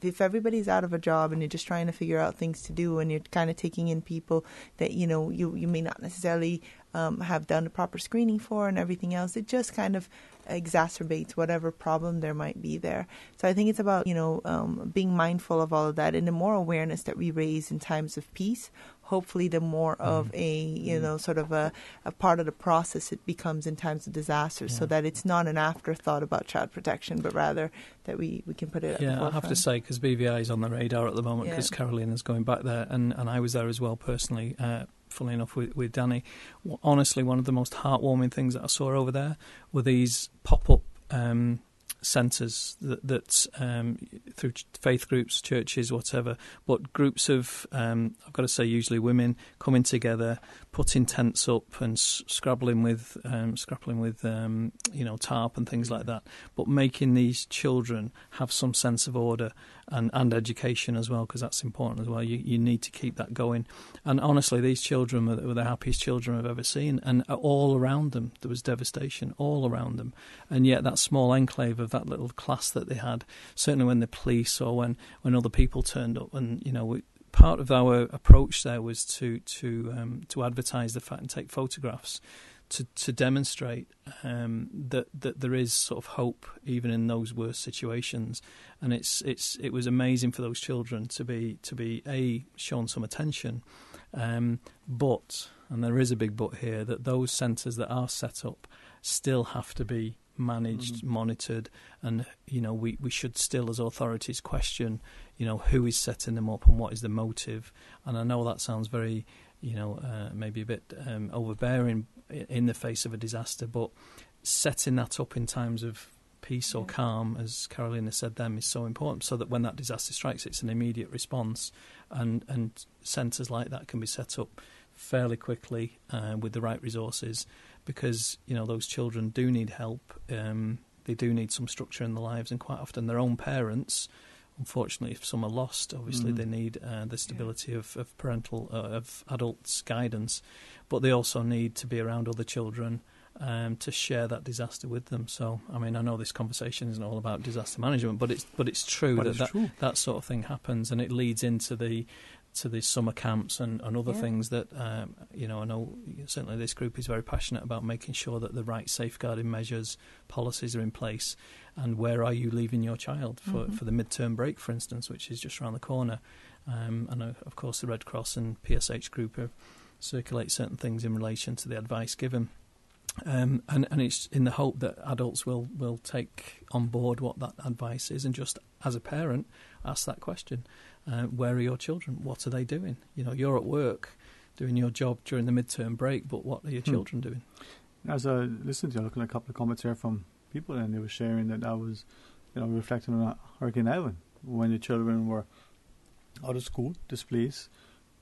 if everybody's out of a job and you're just trying to figure out things to do, and you're kind of taking in people that you may not necessarily have done the proper screening for and everything else, it just kind of exacerbates whatever problem there might be there. So I think it's about being mindful of all of that, and the more awareness that we raise in times of peace, hopefully the more of a sort of a part of the process it becomes in times of disaster, so that it's not an afterthought about child protection, but rather that we can put it at the forefront. I have to say, because BVI is on the radar at the moment, because Carolina's going back there, and I was there as well personally, funnily enough, with Danny. Honestly, one of the most heartwarming things that I saw over there were these pop-up centres that through faith groups, churches, whatever, but groups of, I've got to say, usually women coming together, putting tents up and scrapping with tarp and things like that, but making these children have some sense of order and education as well, because that's important as well. You need to keep that going. And honestly, these children were the happiest children I've ever seen, and all around them there was devastation all around them, and yet that small enclave of that little class that they had, certainly when the police or when other people turned up, and part of our approach there was to advertise the fact and take photographs to demonstrate that there is sort of hope even in those worst situations, and it was amazing for those children to be shown some attention, but, and there is a big but here, that those centres that are set up still have to be managed, monitored, and we should still, as authorities, question who is setting them up and what is the motive. And I know that sounds very maybe a bit overbearing in the face of a disaster, but setting that up in times of peace or calm, as Carolina said then, is so important, so that when that disaster strikes, it's an immediate response, and centres like that can be set up fairly quickly with the right resources, because those children do need help. They do need some structure in their lives, and quite often their own parents, unfortunately, if some are lost, obviously they need the stability of parental, of adults' guidance, but they also need to be around other children to share that disaster with them. So, I mean, I know this conversation isn't all about disaster management, but it's true that sort of thing happens, and it leads into the summer camps and other things that, I know certainly this group is very passionate about making sure that the right safeguarding measures, policies are in place. And where are you leaving your child for the midterm break, for instance, which is just around the corner? And of course the Red Cross and PSH group circulate certain things in relation to the advice given. And it's in the hope that adults will take on board what that advice is, and just as a parent ask that question: where are your children? What are they doing? You're at work doing your job during the midterm break, but what are your children doing? As I listened to you, looking at a couple of comments here from people, and they were sharing that was, reflecting on Hurricane Ivan, when the children were out of school, displaced,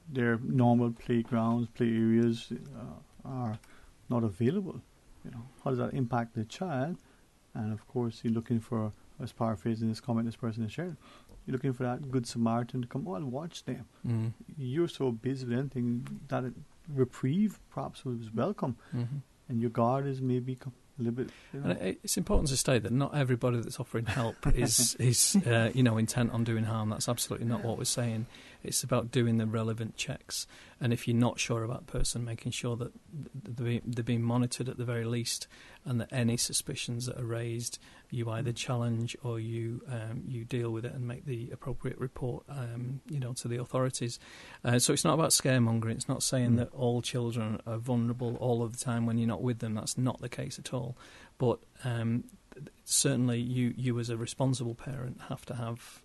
their normal playgrounds, play areas are not available. How does that impact the child? And of course, you're looking for, as paraphrasing this comment this person has shared, you're looking for that good Samaritan to come and watch them. Mm-hmm. You're so busy with anything that a reprieve perhaps was welcome, and your guard is maybe a little bit. And it's important to state that not everybody that's offering help is intent on doing harm. That's absolutely not what we're saying. It's about doing the relevant checks, and if you're not sure about the person, making sure that they're being monitored at the very least, and that any suspicions that are raised, you either challenge or you deal with it and make the appropriate report, to the authorities. So it's not about scaremongering. It's not saying that all children are vulnerable all of the time when you're not with them. That's not the case at all. But certainly, you as a responsible parent have to have,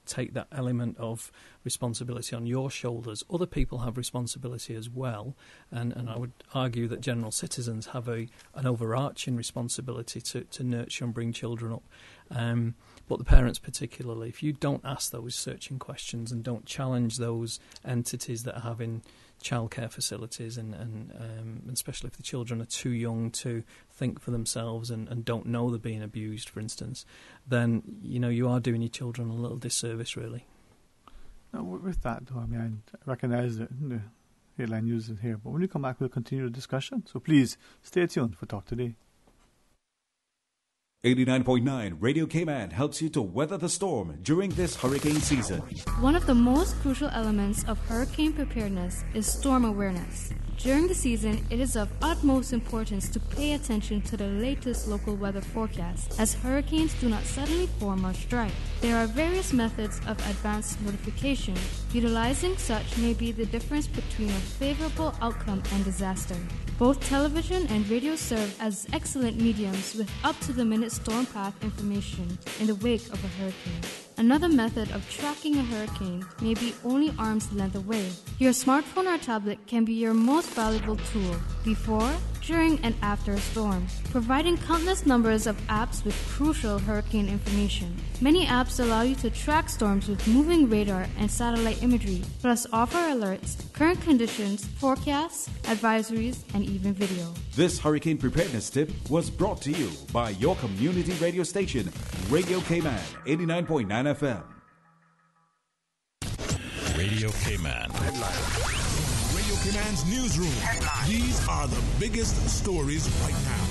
take that element of responsibility on your shoulders. Other people have responsibility as well, and I would argue that general citizens have an overarching responsibility to nurture and bring children up. But the parents particularly, if you don't ask those searching questions and don't challenge those entities that are having childcare facilities, and especially if the children are too young to think for themselves and don't know they're being abused, for instance, then you are doing your children a little disservice, really. Now, with that, though, I recognise that the headline news is here, but when we come back, we'll continue the discussion. So please stay tuned for Talk Today. 89.9 Radio Cayman helps you to weather the storm during this hurricane season. One of the most crucial elements of hurricane preparedness is storm awareness. During the season, it is of utmost importance to pay attention to the latest local weather forecast, as hurricanes do not suddenly form or strike. There are various methods of advanced notification. Utilizing such may be the difference between a favorable outcome and disaster. Both television and radio serve as excellent mediums with up-to-the-minute storm path information in the wake of a hurricane. Another method of tracking a hurricane may be only arm's length away. Your smartphone or tablet can be your most valuable tool before, during, and after a storm, providing countless numbers of apps with crucial hurricane information. Many apps allow you to track storms with moving radar and satellite imagery, plus offer alerts, current conditions, forecasts, advisories, and even video. This hurricane preparedness tip was brought to you by your community radio station, Radio Cayman, 89.9 FM. Radio Cayman. Radio Cayman's newsroom. Headline. These are the biggest stories right now.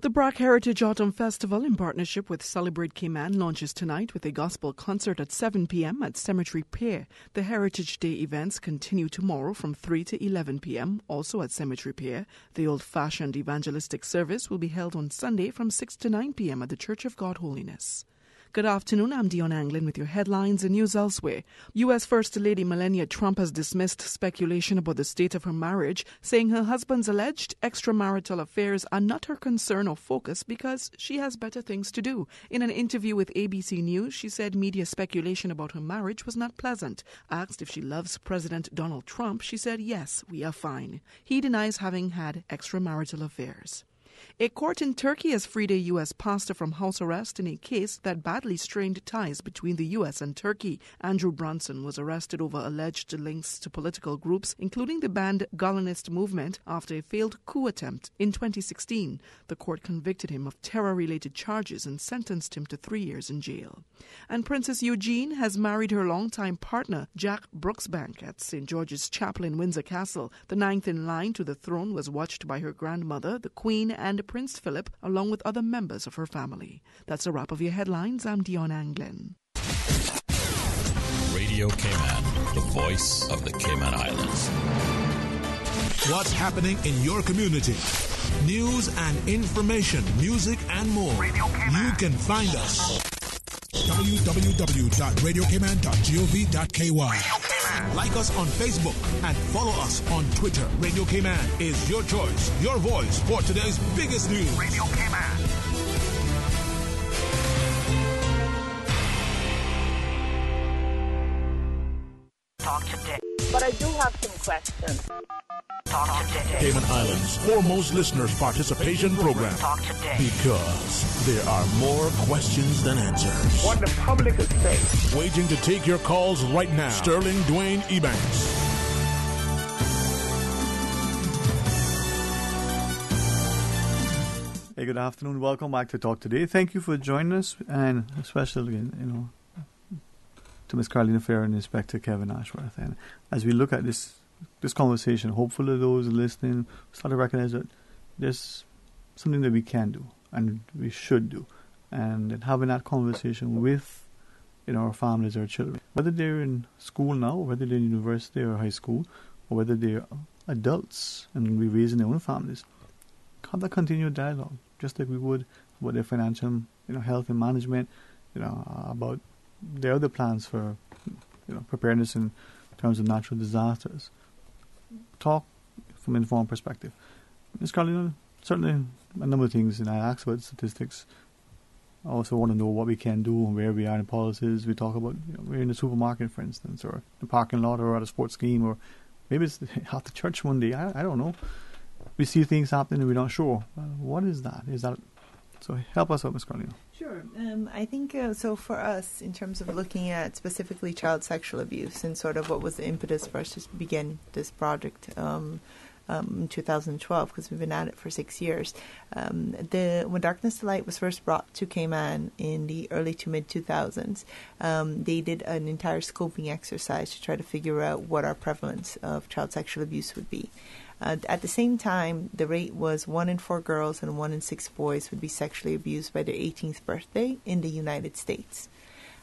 The Brack Heritage Autumn Festival, in partnership with Celebrate Cayman, launches tonight with a gospel concert at 7 p.m. at Cemetery Pier. The Heritage Day events continue tomorrow from 3 to 11 p.m., also at Cemetery Pier. The old-fashioned evangelistic service will be held on Sunday from 6 to 9 p.m. at the Church of God Holiness. Good afternoon, I'm Dion Anglin with your headlines and news elsewhere. U.S. First Lady Melania Trump has dismissed speculation about the state of her marriage, saying her husband's alleged extramarital affairs are not her concern or focus because she has better things to do. In an interview with ABC News, she said media speculation about her marriage was not pleasant. Asked if she loves President Donald Trump, she said, "Yes, we are fine." He denies having had extramarital affairs. A court in Turkey has freed a U.S. pastor from house arrest in a case that badly strained ties between the U.S. and Turkey. Andrew Brunson was arrested over alleged links to political groups, including the banned Gulenist movement, after a failed coup attempt in 2016. The court convicted him of terror-related charges and sentenced him to 3 years in jail. And Princess Eugenie has married her longtime partner, Jack Brooksbank, at St. George's Chapel in Windsor Castle. The ninth in line to the throne was watched by her grandmother, the Queen, and Prince Philip, along with other members of her family. That's a wrap of your headlines. I'm Dion Anglin. Radio Cayman, the voice of the Cayman Islands. What's happening in your community? News and information, music and more. You can find us. www.radiocayman.gov.ky. Like us on Facebook and follow us on Twitter. Radio Cayman is your choice, your voice for today's biggest news. Radio Cayman. Talk today. But I do have some questions. Talk today. Cayman Islands' foremost listeners participation program. Talk today. Because there are more questions than answers. What the public is saying. Waiting to take your calls right now. Sterling Dwayne Ebanks. Hey, good afternoon. Welcome back to Talk Today. Thank you for joining us, and especially, to Ms. Carolina Fair and Inspector Kevin Ashworth. And as we look at this conversation, hopefully those listening start to recognize that there's something that we can do and we should do, and that having that conversation with our families, our children, whether they're in school now, whether they're in university or high school, or whether they're adults and we're raising their own families, have that continued dialogue, just like we would about their financial, health and management, about their other plans for, preparedness in terms of natural disasters. Talk from an informed perspective. Ms. Carolina, certainly a number of things, and I asked about statistics. I also want to know what we can do and where we are in policies. We talk about, we're in the supermarket, for instance, or the parking lot, or at a sports game, or maybe it's at the church one day. I don't know. We see things happening and we're not sure. What is that? So help us out, Ms. Carolina. Sure. I think so for us, in terms of looking at specifically child sexual abuse and sort of what was the impetus for us to begin this project in 2012, because we've been at it for 6 years. When Darkness to Light was first brought to Cayman in the early to mid 2000s, they did an entire scoping exercise to try to figure out what our prevalence of child sexual abuse would be. At the same time, the rate was 1 in 4 girls and 1 in 6 boys would be sexually abused by their 18th birthday in the United States.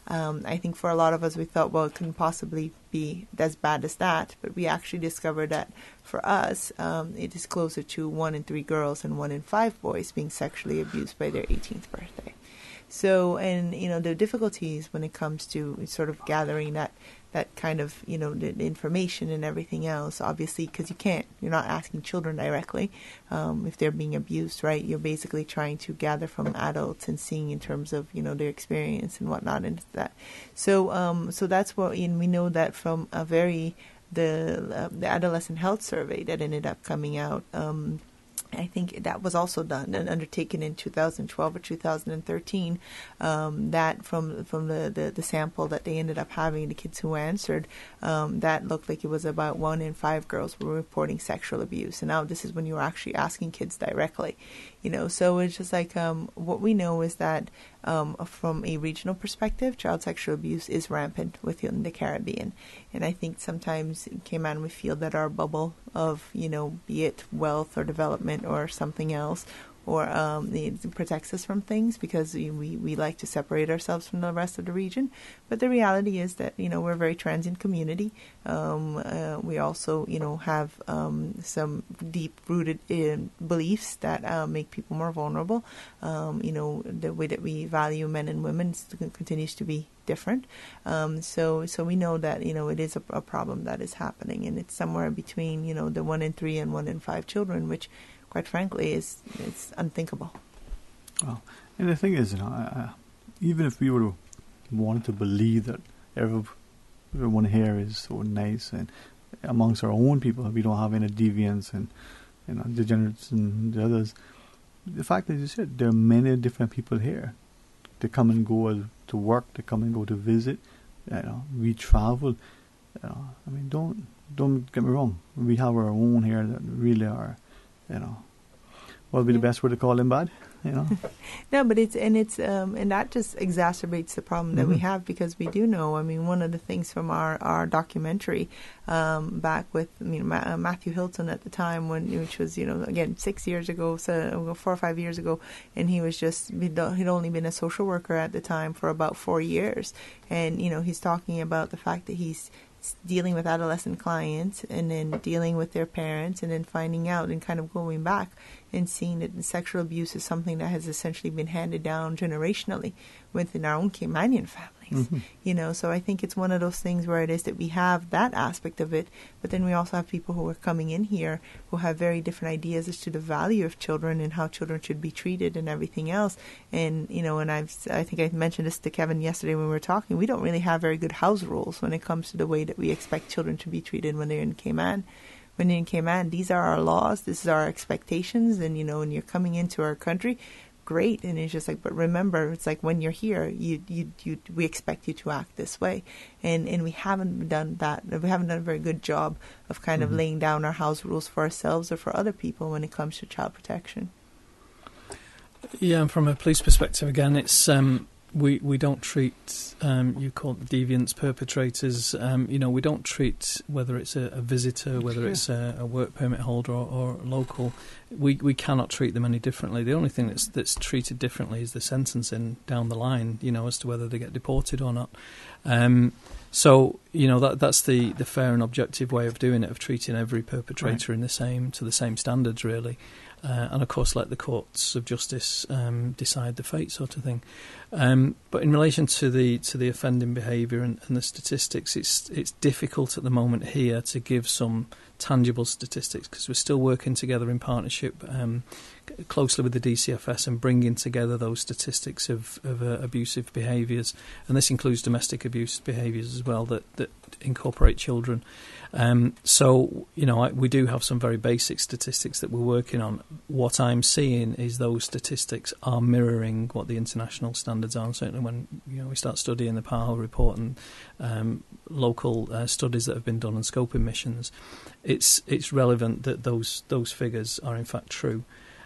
I think for a lot of us, we thought, well, it couldn't possibly be as bad as that. But we actually discovered that for us, it is closer to 1 in 3 girls and 1 in 5 boys being sexually abused by their 18th birthday. So, and, the difficulties when it comes to sort of gathering that kind of, the information and everything else, obviously, because you're not asking children directly if they're being abused, right? You're basically trying to gather from adults and seeing in terms of, their experience and whatnot and that. So that's what, and we know that from the adolescent health survey that ended up coming out, I think that was also done and undertaken in 2012 or 2013. That from the sample that they ended up having, the kids who answered, that looked like it was about 1 in 5 girls were reporting sexual abuse. And now this is when you're actually asking kids directly, So it's just like what we know is that from a regional perspective, child sexual abuse is rampant within the Caribbean. And I think sometimes in Cayman we feel that our bubble of, be it wealth or development or something else, or it protects us from things because we like to separate ourselves from the rest of the region. But the reality is that, we're a very transient community. We also, have some deep-rooted beliefs that make people more vulnerable. The way that we value men and women continues to be different. So we know that, it is a problem that is happening, and it's somewhere between, the 1 in 3 and 1 in 5 children, which quite frankly, it's unthinkable. Well, and the thing is, even if we were wanted to believe that everyone here is so nice, and amongst our own people, we don't have any deviants and degenerates and the others, the fact that you said there are many different people here. They come and go to work. They come and go to visit. We travel. Don't get me wrong. We have our own here that really are. What would be the best word to call them bad? No, but and that just exacerbates the problem that we have, because we do know. I mean, one of the things from our documentary back with Matthew Hilton at the time, which was again 6 years ago, so 4 or 5 years ago, and he'd only been a social worker at the time for about 4 years, and he's talking about the fact that he's dealing with adolescent clients and then dealing with their parents and then finding out and kind of going back and seeing that the sexual abuse is something that has essentially been handed down generationally within our own Caymanian families. So I think it's one of those things where it is that we have that aspect of it, but then we also have people who are coming in here who have very different ideas as to the value of children and how children should be treated and everything else. And and I think I mentioned this to Kevin yesterday when we were talking, we don't really have very good house rules when it comes to the way that we expect children to be treated when they're in Cayman. When you're in Cayman, these are our laws, this is our expectations, and when you're coming into our country, great. And it's just like, but remember, it's like when you're here, we expect you to act this way, and we haven't done that. We haven't done a very good job of kind of laying down our house rules for ourselves or for other people when it comes to child protection. Yeah, and from a police perspective, again, it's we don't treat you call it deviants, perpetrators. We don't treat whether it's a visitor, whether it's a work permit holder or local. We cannot treat them any differently. The only thing that's treated differently is the sentencing down the line. As to whether they get deported or not. So that's the fair and objective way of doing it, of treating every perpetrator to the same standards, really. And of course let the courts of justice decide the fate, sort of thing. But in relation to the offending behaviour and the statistics, it's difficult at the moment here to give some tangible statistics, because we're still working together in partnership closely with the DCFS and bringing together those statistics of abusive behaviours, and this includes domestic abuse behaviours as well that incorporate children. So we do have some very basic statistics that we're working on. What I'm seeing is those statistics are mirroring what the international standards are, and certainly when we start studying the PAHO report and local studies that have been done on scoping missions, it's relevant that those figures are in fact true.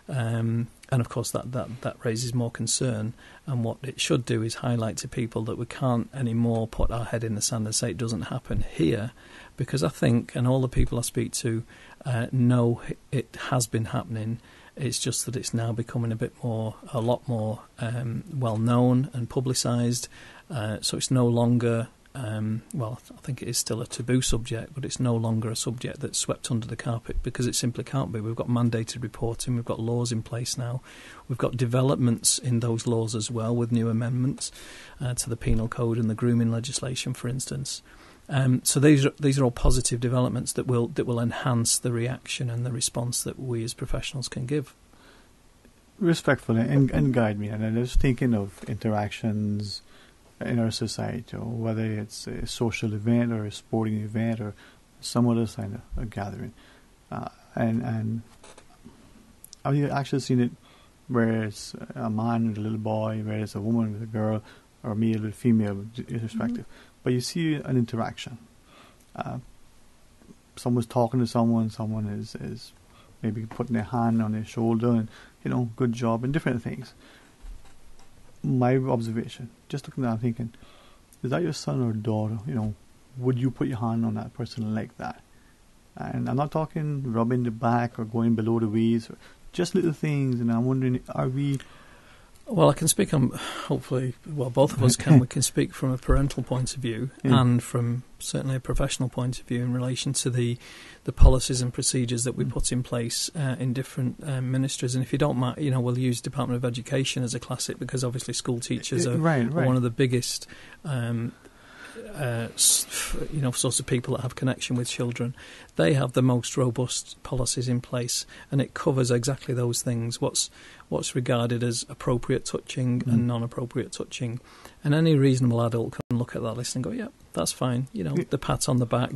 And of course that raises more concern, and what it should do is highlight to people that we can't anymore put our head in the sand and say it doesn't happen here, because I think, and all the people I speak to know it has been happening. It's just that it's now becoming a lot more well known and publicised, so it's no longer I think it is still a taboo subject, but it's no longer a subject that's swept under the carpet, because it simply can't be. We've got mandated reporting, we've got laws in place now, we've got developments in those laws as well, with new amendments to the penal code and the grooming legislation, for instance. So these are all positive developments that will enhance the reaction and the response that we as professionals can give. Respectfully and guide me. And I was thinking of interactions in our society, or whether it's a social event or a sporting event or some other kind of a gathering, and have you actually seen it where it's a man with a little boy, where it's a woman with a girl, or a male with a female, irrespective, but you see an interaction. Someone's talking to someone is maybe putting their hand on their shoulder, and good job, and different things. My observation, just looking at that, thinking, is that your son or daughter? Would you put your hand on that person like that? And I'm not talking rubbing the back or going below the waist, or just little things. And I'm wondering, are we... Well, I can speak on, hopefully, both of us can. We can speak from a parental point of view and from certainly a professional point of view in relation to the policies and procedures that we put in place in different ministries. And if you don't mind, we'll use Department of Education as a classic, because obviously school teachers are one of the biggest sorts of people that have connection with children. They have the most robust policies in place, and it covers exactly those things. What's regarded as appropriate touching and non-appropriate touching, and any reasonable adult can look at that list and go, yeah, that's fine. The pat on the back,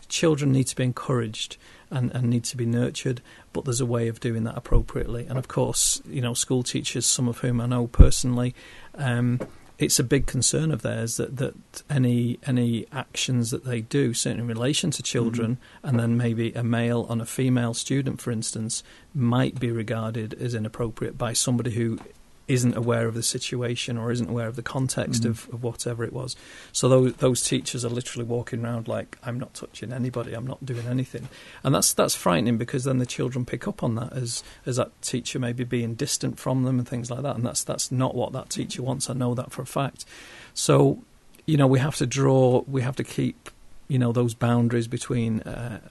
children need to be encouraged and need to be nurtured, but there's a way of doing that appropriately. And of course, school teachers, some of whom I know personally, it's a big concern of theirs that any actions that they do, certainly in relation to children, and then maybe a male on a female student, for instance, might be regarded as inappropriate by somebody who isn't aware of the situation or isn't aware of the context of whatever it was. So those teachers are literally walking around like, I'm not touching anybody, I'm not doing anything. And that's frightening, because then the children pick up on that as that teacher maybe being distant from them and things like that. And that's not what that teacher wants. I know that for a fact. So, we have to keep, those boundaries between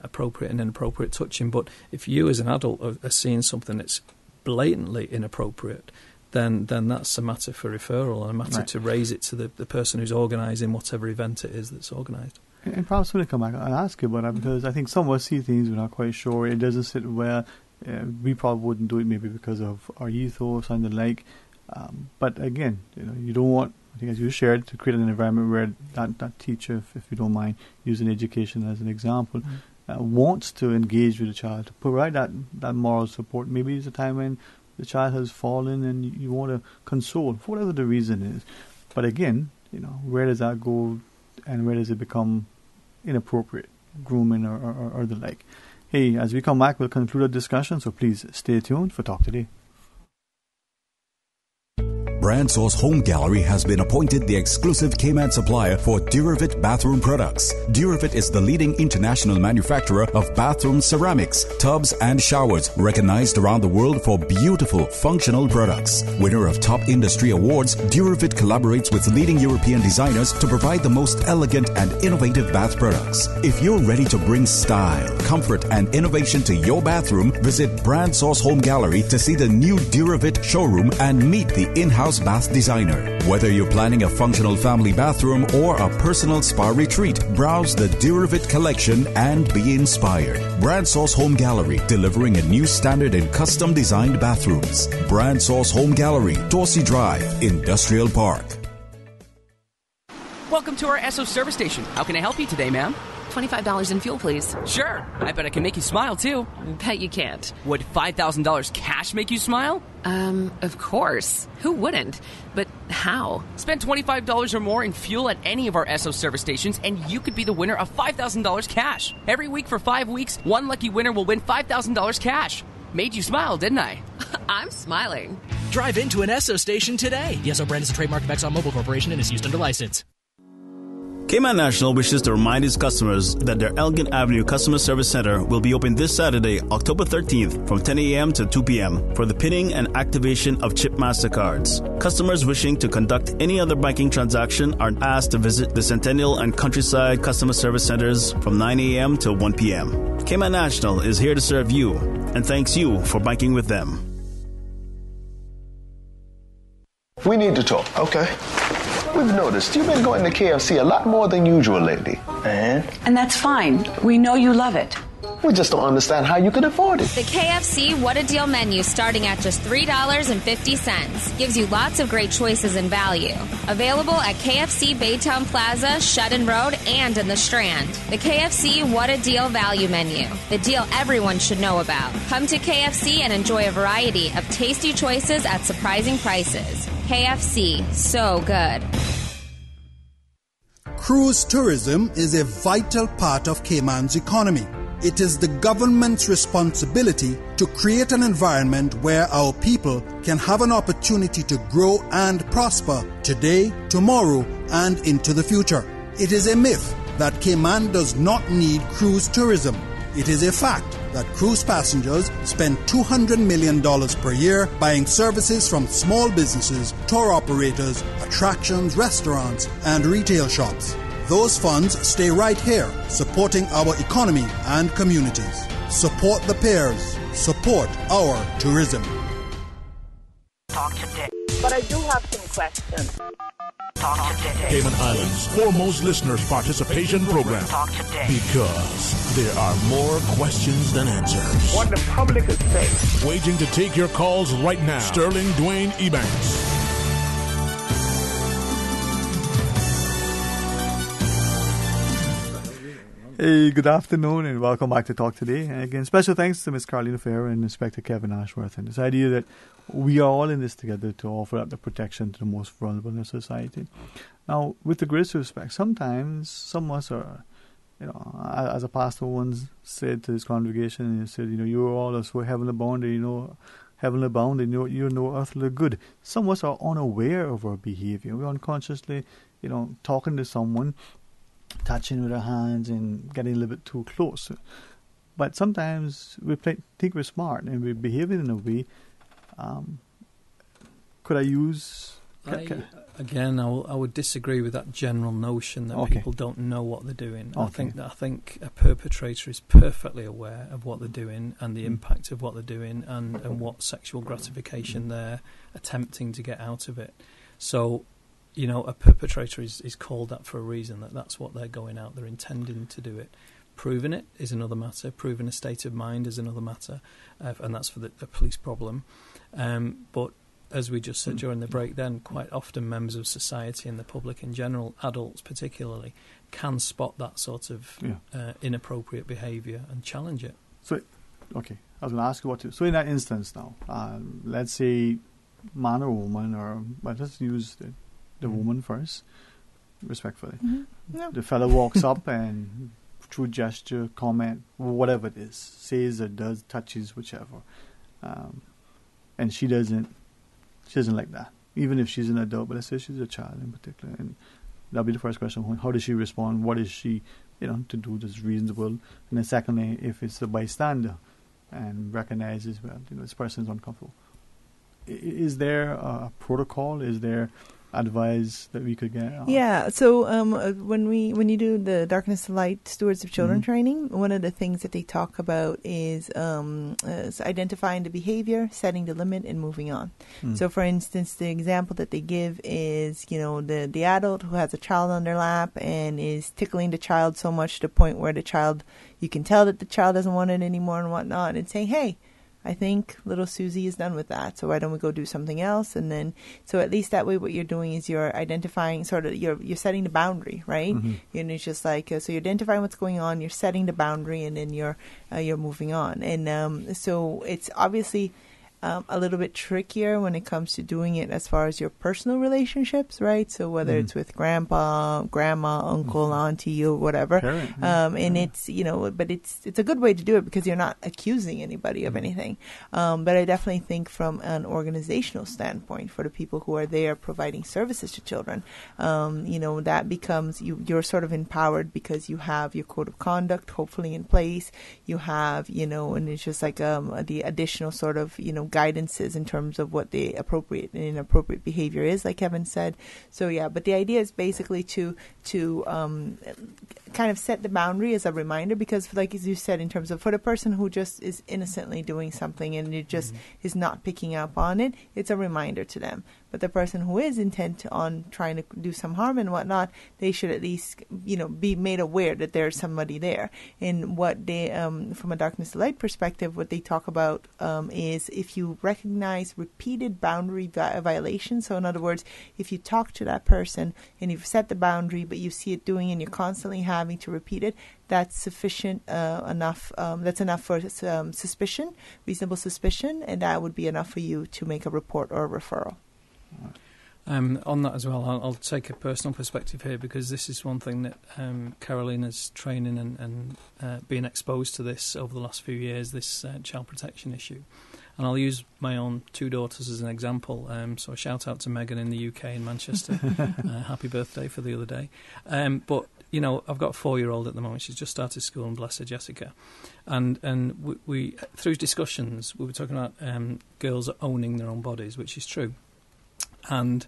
appropriate and inappropriate touching. But if you as an adult are seeing something that's blatantly inappropriate, then that's a matter for referral and a matter to raise it to the person who's organising whatever event it is that's organised. And perhaps when I come back, I'll ask you about that, because I think some of us see things we're not quite sure. It doesn't sit well. We probably wouldn't do it maybe because of our ethos and the like. But again, you don't want, I think as you shared, to create an environment where that teacher, if you don't mind using education as an example, wants to engage with the child, to provide that moral support. Maybe it's a time when the child has fallen and you want to console, for whatever the reason is. But again, where does that go, and where does it become inappropriate, grooming or the like? Hey, as we come back, we'll conclude our discussion, so please stay tuned for Talk Today. Brand Source Home Gallery has been appointed the exclusive Cayman supplier for Duravit bathroom products. Duravit is the leading international manufacturer of bathroom ceramics, tubs and showers, recognized around the world for beautiful, functional products. Winner of top industry awards, Duravit collaborates with leading European designers to provide the most elegant and innovative bath products. If you're ready to bring style, comfort and innovation to your bathroom, visit Brand Source Home Gallery to see the new Duravit showroom and meet the in-house bath designer. Whether you're planning a functional family bathroom or a personal spa retreat, browse the Duravit collection and be inspired. Brand Source Home Gallery, delivering a new standard in custom designed bathrooms. Brand Source Home Gallery, Dorsey Drive, Industrial Park. Welcome to our Esso service station. How can I help you today, ma'am? $25 in fuel, please. Sure. I bet I can make you smile, too. Bet you can't. Would $5,000 cash make you smile? Of course. Who wouldn't? But how? Spend $25 or more in fuel at any of our Esso service stations, and you could be the winner of $5,000 cash. Every week for 5 weeks, one lucky winner will win $5,000 cash. Made you smile, didn't I? I'm smiling. Drive into an Esso station today. The Esso brand is a trademark of ExxonMobil Corporation and is used under license. Cayman National wishes to remind its customers that their Elgin Avenue Customer Service Center will be open this Saturday, October 13th from 10 a.m. to 2 p.m. for the pinning and activation of chip MasterCards. Customers wishing to conduct any other banking transaction are asked to visit the Centennial and Countryside Customer Service Centers from 9 a.m. to 1 p.m. Cayman National is here to serve you and thanks you for banking with them. We need to talk. Okay. We've noticed you've been going to KFC a lot more than usual lately. And that's fine. We know you love it. We just don't understand how you can afford it. The KFC What a Deal menu, starting at just $3.50, gives you lots of great choices and value. Available at KFC Baytown Plaza, Shudden Road, and in the Strand. The KFC What a Deal value menu, the deal everyone should know about. Come to KFC and enjoy a variety of tasty choices at surprising prices. KFC, so good. Cruise tourism is a vital part of Cayman's economy. It is the government's responsibility to create an environment where our people can have an opportunity to grow and prosper today, tomorrow, and into the future. It is a myth that Cayman does not need cruise tourism. It is a fact that cruise passengers spend $200 million per year buying services from small businesses, tour operators, attractions, restaurants, and retail shops. Those funds stay right here, supporting our economy and communities. Support the pairs. Support our tourism. Talk today. But I do have some questions. Talk today. Cayman Islands' foremost listeners' participation program. Talk today. Because there are more questions than answers. What the public is saying. Waiting to take your calls right now. Sterling Dwayne Ebanks. Hey, good afternoon and welcome back to Talk Today. And again, special thanks to Ms. Carolina Ferrer and Inspector Kevin Ashworth, and this idea that we are all in this together to offer up the protection to the most vulnerable in society. Now, with the greatest respect, sometimes some of us are, as a pastor once said to his congregation, he said, you are all us who are heavenly bound, heavenly bound, and you're no earthly good. Some of us are unaware of our behavior. We're unconsciously, talking to someone, touching with our hands and getting a little bit too close. But sometimes we think we're smart and we're behaving in a way. Could I use... Again, I would disagree with that general notion that people don't know what they're doing. Okay. I think a perpetrator is perfectly aware of what they're doing and the impact of what they're doing and what sexual gratification they're attempting to get out of it. So, a perpetrator is called that for a reason, that's what they're going out, they're intending to do it. Proving it is another matter, proving a state of mind is another matter, and that's for the police problem. But as we just said during the break then, quite often members of society and the public in general, adults particularly, can spot that sort of inappropriate behaviour and challenge it. So, okay, I was going to ask you so in that instance now, let's say man or woman, let's use the woman first, respectfully. Mm-hmm. Yeah. The fellow walks up and through gesture, comment, whatever it is, says or does, touches, whichever, and she doesn't like that, even if she's an adult, but let's say she's a child in particular, and that'll be the first question: how does she respond? What is she, to do that's reasonable? And then secondly, if it's a bystander and recognizes, this person is uncomfortable, is there a protocol? Is there advice that we could get? Yeah, so when you do the Darkness to Light Stewards of Children training, one of the things that they talk about is identifying the behavior, setting the limit, and moving on. So for instance, the example that they give is, the adult who has a child on their lap and is tickling the child so much to the point where you can tell that the child doesn't want it anymore and whatnot, and saying, hey, I think little Susie is done with that, so why don't we go do something else? And then, so at least that way what you're doing is you're identifying you're setting the boundary, right? And it's just like, so you're identifying what's going on, you're setting the boundary, and then you're moving on. And so it's obviously a little bit trickier when it comes to doing it as far as your personal relationships, right? So whether it's with grandpa, grandma, uncle, auntie, or whatever, and it's but it's a good way to do it because you're not accusing anybody of anything. But I definitely think from an organizational standpoint, for the people who are there providing services to children, that becomes you're sort of empowered because you have your code of conduct hopefully in place. You have and it's just like the additional sort of guidances in terms of what the appropriate and inappropriate behavior is, like Kevin said. So yeah, but the idea is basically to kind of set the boundary as a reminder, because like as you said, in terms of for the person who just is innocently doing something and it just is not picking up on it, it's a reminder to them. But the person who is intent on trying to do some harm and whatnot, they should at least, be made aware that there's somebody there. And what they, from a Darkness to Light perspective, what they talk about is if you recognize repeated boundary violations. So in other words, if you talk to that person and you've set the boundary, but you see it doing and you're constantly having to repeat it, that's sufficient enough. That's enough for suspicion, reasonable suspicion, and that would be enough for you to make a report or a referral. On that as well, I'll take a personal perspective here, because this is one thing that Carolina's training and being exposed to this over the last few years, this child protection issue. And I'll use my own two daughters as an example. So a shout out to Megan in the UK in Manchester. Happy birthday for the other day. But I've got a 4-year-old at the moment. She's just started school, and bless her, Jessica. And we through discussions, we were talking about girls owning their own bodies, which is true. And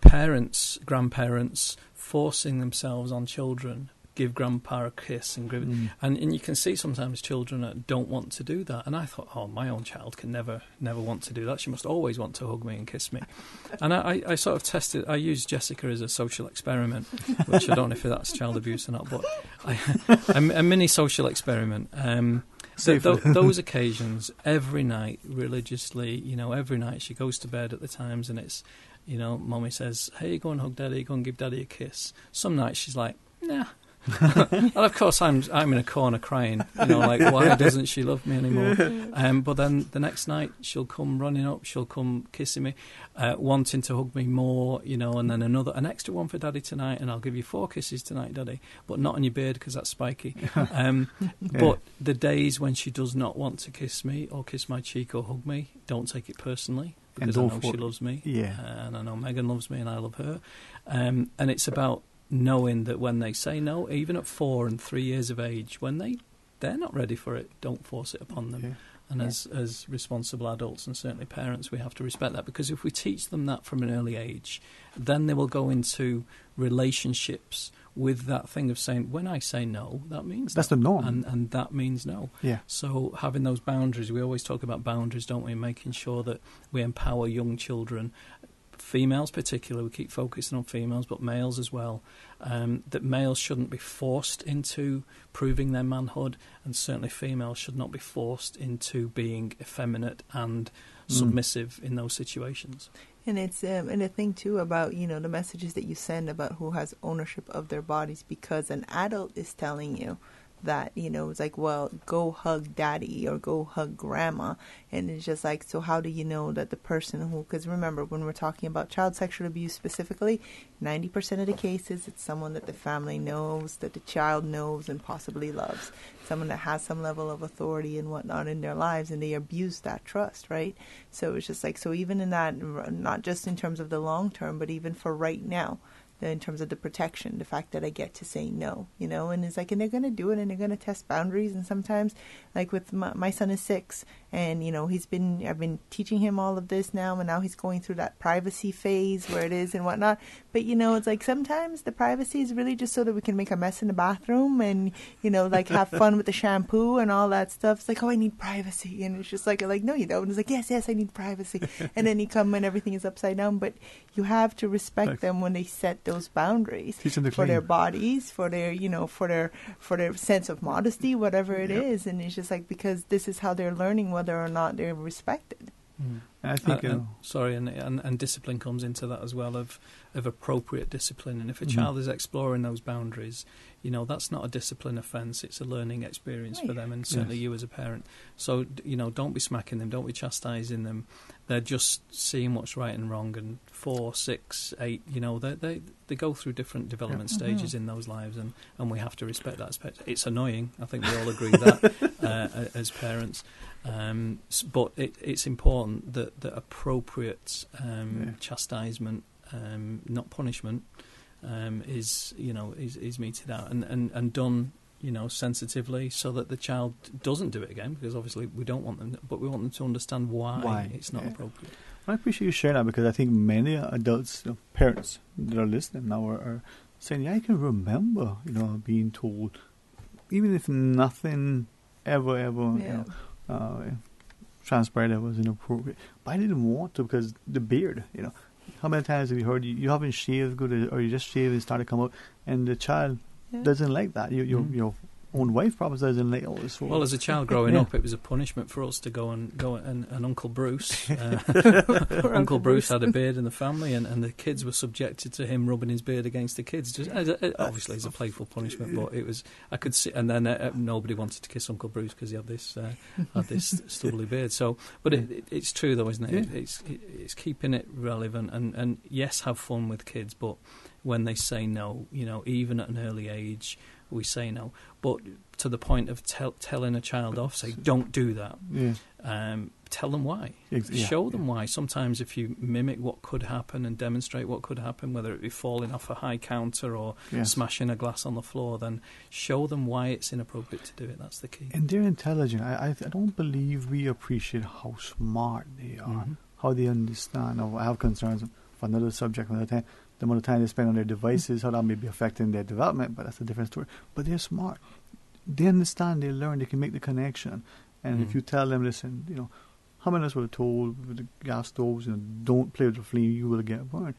parents, grandparents, forcing themselves on children, give grandpa a kiss, and you can see sometimes children that don't want to do that. And I thought, my own child can never want to do that. She must always want to hug me and kiss me. And I sort of tested. I used Jessica as a social experiment, which I don't know if that's child abuse or not, but a mini social experiment. So those occasions, every night, religiously, every night she goes to bed at the times, and it's, Mommy says, hey, go and hug Daddy, go and give Daddy a kiss. Some nights she's like, nah. And of course, I'm in a corner crying, like, why doesn't she love me anymore? But then the next night, she'll come running up, she'll come kissing me, wanting to hug me more, and then an extra one for Daddy tonight, and I'll give you 4 kisses tonight, Daddy, but not on your beard because that's spiky. But the days when she does not want to kiss me or kiss my cheek or hug me, don't take it personally, because I know she loves me, and I know Megan loves me and I love her. And it's about knowing that when they say no, even at 4 and 3 years of age, when they're not ready for it, don't force it upon them. And as responsible adults and certainly parents, we have to respect that, because if we teach them that from an early age, then they will go into relationships with that thing of saying, when I say no, that means that's the norm, and that means no. So having those boundaries, we always talk about boundaries, don't we? Making sure that we empower young children, females particularly, we keep focusing on females, but males as well, that males shouldn't be forced into proving their manhood, and certainly females should not be forced into being effeminate and submissive in those situations. And it's and the thing too about the messages that you send about who has ownership of their bodies, because an adult is telling you that it's like, well, go hug daddy or go hug grandma, and it's just like, so how do you know that the person who, because remember, when we're talking about child sexual abuse specifically, 90% of the cases it's someone that the family knows, that the child knows and possibly loves, someone that has some level of authority and whatnot in their lives, and they abuse that trust, right? So it's just like, so even in that, not just in terms of the long term, but even for right now, in terms of the protection, the fact that I get to say no, and it's like, and they're going to do it, and they're going to test boundaries. And sometimes, like with my son is 6, and I've been teaching him all of this now, and now he's going through that privacy phase where it is and whatnot. But it's like sometimes the privacy is really just so that we can make a mess in the bathroom and like have fun with the shampoo and all that stuff. It's like, oh, I need privacy, and it's just like no, you don't. And it's like, yes, I need privacy, and then you come and everything is upside down. But you have to respect them when they set those boundaries for their bodies, for their for their sense of modesty, whatever it is. And it's just like, because this is how they're learning whether or not they're respected. I think and discipline comes into that as well, of appropriate discipline. And if a child is exploring those boundaries, that's not a discipline offence, it's a learning experience for them, and certainly you as a parent. So don't be smacking them, don't be chastising them. They're just seeing what's right and wrong. And 4, 6, 8, they go through different development stages in those lives, and we have to respect that aspect. It's annoying, I think we all agree that as parents, but it's important that appropriate chastisement, not punishment, is meted out and done sensitively, so that the child doesn't do it again, because obviously we don't want them, but we want them to understand why it's not appropriate. I appreciate you sharing that, because I think many adults, parents that are listening now are saying, I can remember, being told, even if nothing ever transpired that was inappropriate, but I didn't want to, because the beard, how many times have you heard you haven't shaved good, or you just shaved and started to come out, and the child doesn't like that. Your own wife probably doesn't like all this. Well, as a child growing up, it was a punishment for us to go and Uncle Bruce. Uncle Bruce had a beard in the family, and the kids were subjected to him rubbing his beard against the kids. Just, obviously, it's a playful punishment, but it was. I could see, and then nobody wanted to kiss Uncle Bruce because he had this stubbly beard. So, but it's true though, isn't it? It's keeping it relevant, and yes, have fun with kids, but when they say no, even at an early age, we say no. But to the point of telling a child off, say, don't do that. Tell them why. Show them why. Sometimes if you mimic what could happen and demonstrate what could happen, whether it be falling off a high counter or smashing a glass on the floor, then show them why it's inappropriate to do it. That's the key. And they're intelligent. I don't believe we appreciate how smart they are, how they understand. I have concerns for another subject another time. The amount of time they spend on their devices, how that may be affecting their development, but that's a different story. But they're smart. They understand, they learn, they can make the connection. And if you tell them, listen, how many of us were told with the gas stoves, don't play with the flame, you will get burned.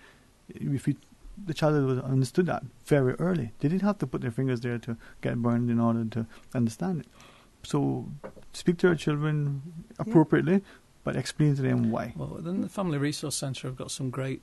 The child understood that very early. They didn't have to put their fingers there to get burned in order to understand it. So speak to our children appropriately, but explain to them why. Well, then the Family Resource Centre have got some great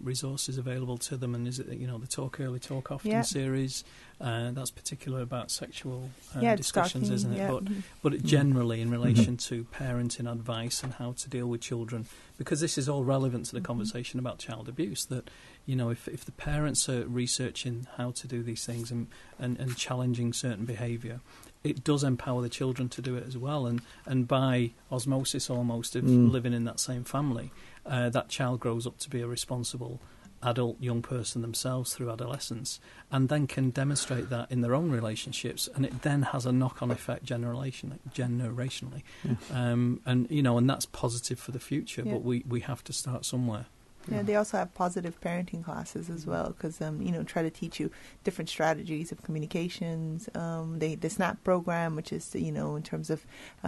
resources available to them, and is it the Talk Early, Talk Often series, That's particular about sexual discussions, stalking, isn't it? yeah. But generally in relation to parenting advice and how to deal with children, because this is all relevant to the conversation about child abuse, that, you know, if the parents are researching how to do these things and challenging certain behaviour, it does empower the children to do it as well. And by osmosis almost of living in that same family, that child grows up to be a responsible adult young person themselves through adolescence, and then can demonstrate that in their own relationships, and it then has a knock-on effect generationally. And you know, and that's positive for the future, but we have to start somewhere. Yeah, they also have positive parenting classes as well, because you know, try to teach you different strategies of communications. The SNAP program, which is, you know, in terms of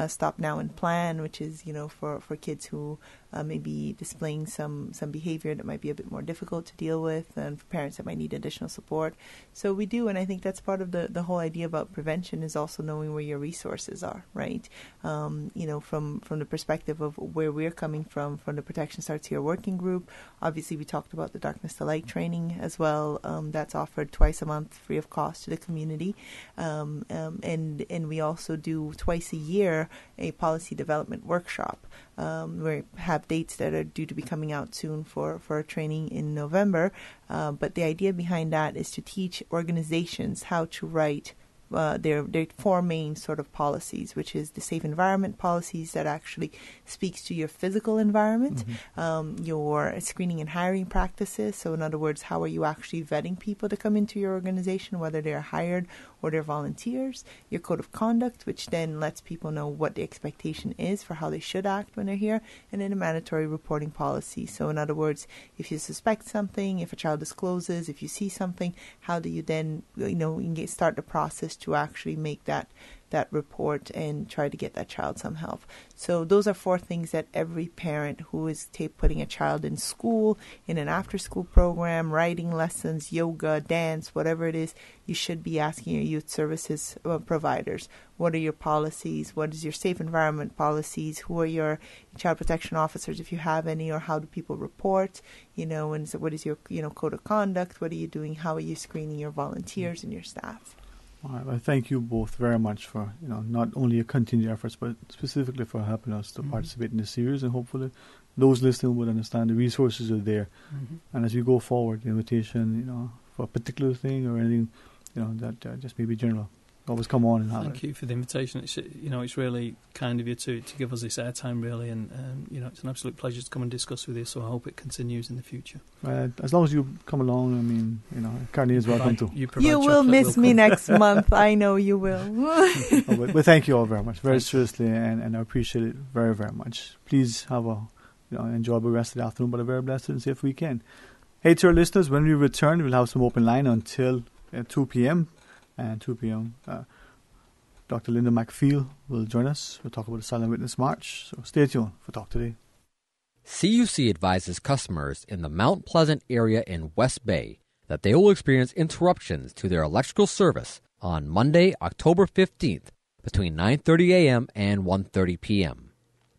Stop Now and Plan, which is, you know, for kids who may be displaying some behavior that might be a bit more difficult to deal with, and for parents that might need additional support. So we do, and I think that's part of the whole idea about prevention, is also knowing where your resources are, right? You know, from the perspective of where we're coming from the Protection Starts Here working group. Obviously, we talked about the Darkness to Light training as well. That's offered twice a month, free of cost to the community. And we also do twice a year a policy development workshop. We have dates that are due to be coming out soon for a training in November. But the idea behind that is to teach organizations how to write their four main sort of policies, which is the safe environment policies that actually speaks to your physical environment, your screening and hiring practices. So in other words, how are you actually vetting people to come into your organization, whether they're hired or they're volunteers, your code of conduct, which then lets people know what the expectation is for how they should act when they're here, and then a mandatory reporting policy. So in other words, if you suspect something, if a child discloses, if you see something, how do you then, you know, start the process to actually make that report and try to get that child some help. So those are four things that every parent who is putting a child in school, in an after-school program, writing lessons, yoga, dance, whatever it is, you should be asking your youth services providers. What are your policies? What is your safe environment policies? Who are your child protection officers, if you have any, or how do people report? You know, and so what is your, you know, code of conduct? What are you doing? How are you screening your volunteers and your staff? All right, well, thank you both very much for, you know, not only your continued efforts, but specifically for helping us to participate in this series, and hopefully those listening would understand the resources are there. And as we go forward, the invitation, you know, for a particular thing or anything, you know, that just maybe general, always come on and have Thank you for the invitation. It's, you know, it's really kind of you to give us this airtime, really, and you know, it's an absolute pleasure to come and discuss with you. So I hope it continues in the future. As long as you come along, I mean, you know, Carney is welcome too. You will miss me next month. I know you will. But thank you all very much, very seriously, and I appreciate it very, very much. Please have a, you know, enjoyable rest of the afternoon, but a very blessed and safe weekend. Hey, to our listeners, when we return, we'll have some open line until 2 p.m. And 2 p.m., Dr. Linda McFeel will join us. We'll talk about the Silent Witness March. So stay tuned for Talk Today. CUC advises customers in the Mount Pleasant area in West Bay that they will experience interruptions to their electrical service on Monday, October 15th, between 9:30 a.m. and 1:30 p.m.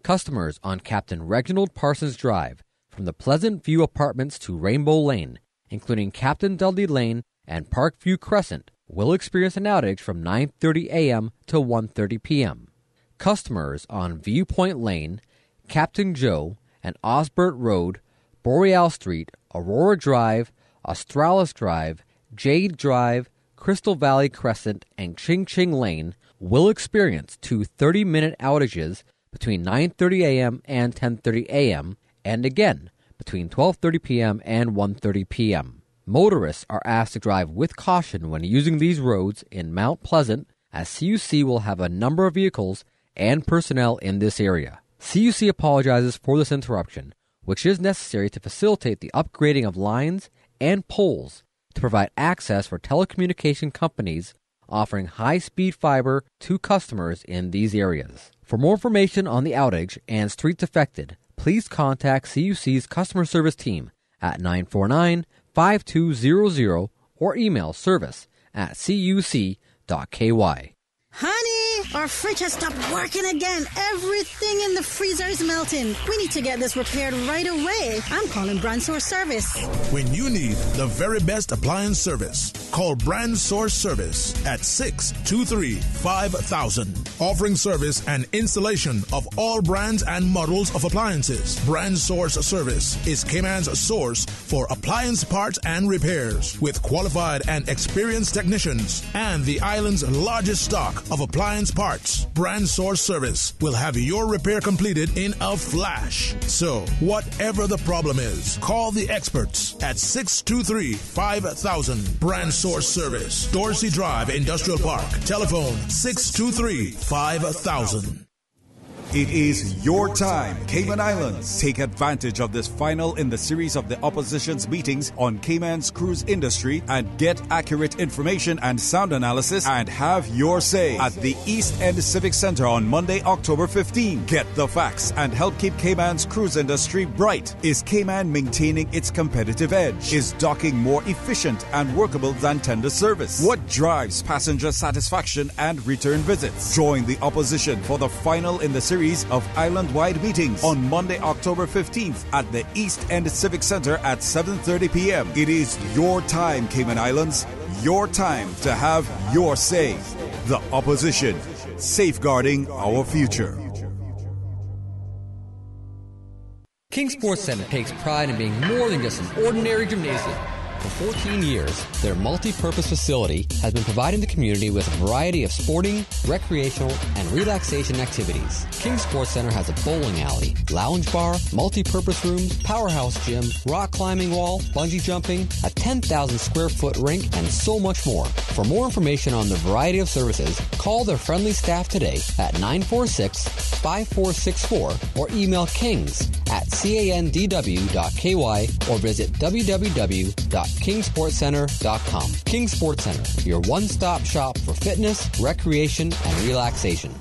Customers on Captain Reginald Parsons Drive from the Pleasant View Apartments to Rainbow Lane, including Captain Dudley Lane and Parkview Crescent, will experience an outage from 9:30 a.m. to 1:30 p.m. Customers on Viewpoint Lane, Captain Joe, and Osbert Road, Boreal Street, Aurora Drive, Australis Drive, Jade Drive, Crystal Valley Crescent, and Ching Ching Lane will experience two 30-minute outages between 9:30 a.m. and 10:30 a.m., and again between 12:30 p.m. and 1:30 p.m. Motorists are asked to drive with caution when using these roads in Mount Pleasant, as CUC will have a number of vehicles and personnel in this area. CUC apologizes for this interruption, which is necessary to facilitate the upgrading of lines and poles to provide access for telecommunication companies offering high-speed fiber to customers in these areas. For more information on the outage and streets affected, please contact CUC's customer service team at 949-5200 or email service@cuc.ky. Honey, Our fridge has stopped working again. Everything in the freezer is melting. We need to get this repaired right away. I'm calling Brand Source Service. When you need the very best appliance service, call Brand Source Service at 623-5000. Offering service and installation of all brands and models of appliances. Brand Source Service is Cayman's source for appliance parts and repairs with qualified and experienced technicians and the island's largest stock of appliance parts. Brand Source Service will have your repair completed in a flash. So, whatever the problem is, call the experts at 623-5000. Brand Source Service, Dorsey Drive, Industrial Park. Telephone 623-5000. It is your time, Cayman Islands. Take advantage of this final in the series of the opposition's meetings on Cayman's cruise industry and get accurate information and sound analysis and have your say at the East End Civic Center on Monday, October 15. Get the facts and help keep Cayman's cruise industry bright. Is Cayman maintaining its competitive edge? Is docking more efficient and workable than tender service? What drives passenger satisfaction and return visits? Join the opposition for the final in the series of island-wide meetings on Monday, October 15th at the East End Civic Center at 7:30 p.m. It is your time, Cayman Islands. Your time to have your say. The opposition, safeguarding our future. King Sports Center takes pride in being more than just an ordinary gymnasium. For 14 years, their multi-purpose facility has been providing the community with a variety of sporting, recreational, and relaxation activities. King Sports Center has a bowling alley, lounge bar, multi-purpose rooms, powerhouse gym, rock climbing wall, bungee jumping, a 10,000 square foot rink, and so much more. For more information on the variety of services, call their friendly staff today at 946-5464 or email kings@candw.ky or visit www.kingsportscenter.com. King Sports Center, your one-stop shop for fitness, recreation, and relaxation.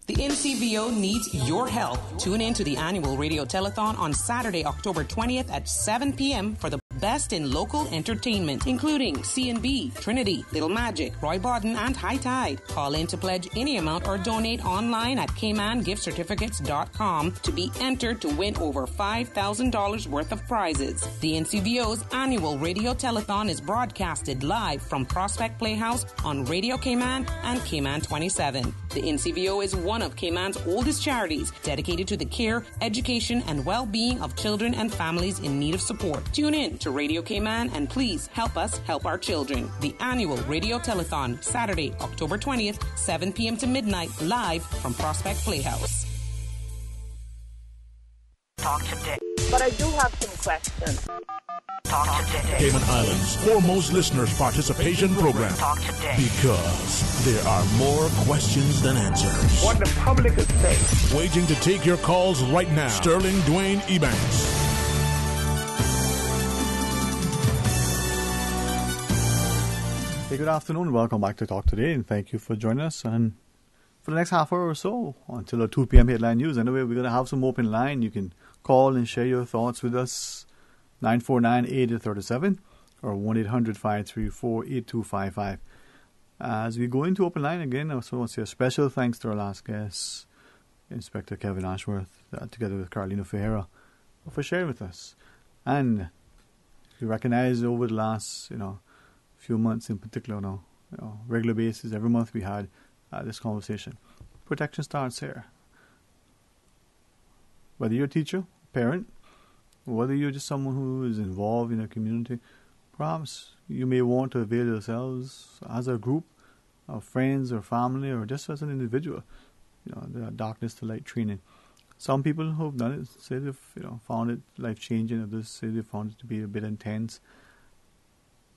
The NCVO needs your help. Tune in to the annual radio telethon on Saturday, October 20th at 7 p.m. for the best in local entertainment, including C&B, Trinity, Little Magic, Roy Bodden, and High Tide. Call in to pledge any amount or donate online at CaymanGiftCertificates.com to be entered to win over $5,000 worth of prizes. The NCVO's annual radio telethon is broadcasted live from Prospect Playhouse on Radio Cayman and Cayman 27. The NCVO is one of Cayman's oldest charities dedicated to the care, education, and well-being of children and families in need of support. Tune in to Radio Cayman and please help us help our children. The annual radio telethon, Saturday, October 20th, 7 p.m. to midnight, live from Prospect Playhouse. Talk today. But I do have some questions. Talk today. Cayman Islands' foremost listeners participation program. Talk today. Because there are more questions than answers. What the public is saying. Waiting to take your calls right now. Sterling Dwayne Ebanks. Hey, good afternoon. Welcome back to Talk Today, and thank you for joining us. And for the next half hour or so, until the 2 p.m. headline news, anyway, we're going to have some open line. You can call and share your thoughts with us, 949-8037 or 1-800-534-8255. As we go into open line again, I also want to say a special thanks to our last guest, Inspector Kevin Ashworth, together with Carolina Ferreira, for sharing with us. And we recognize over the last, few months in particular, regular basis, every month we had this conversation. Protection starts here. Whether you're a teacher, parent, whether you're just someone who is involved in a community, perhaps you may want to avail yourselves as a group of friends or family or just as an individual, the darkness to light training. Some people who have done it say they've found it life-changing, others say they found it to be a bit intense.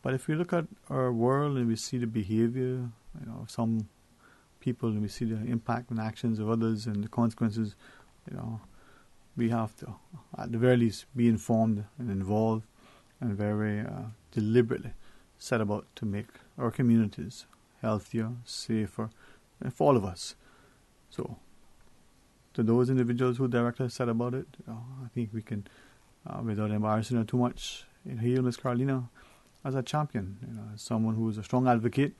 But if we look at our world and we see the behavior, of some people, and we see the impact and actions of others and the consequences, we have to, at the very least, be informed and involved and very deliberately set about to make our communities healthier, safer, and for all of us. So, to those individuals who directly said about it, I think we can, without embarrassing her too much, hail Ms. Carolina as a champion, as someone who is a strong advocate,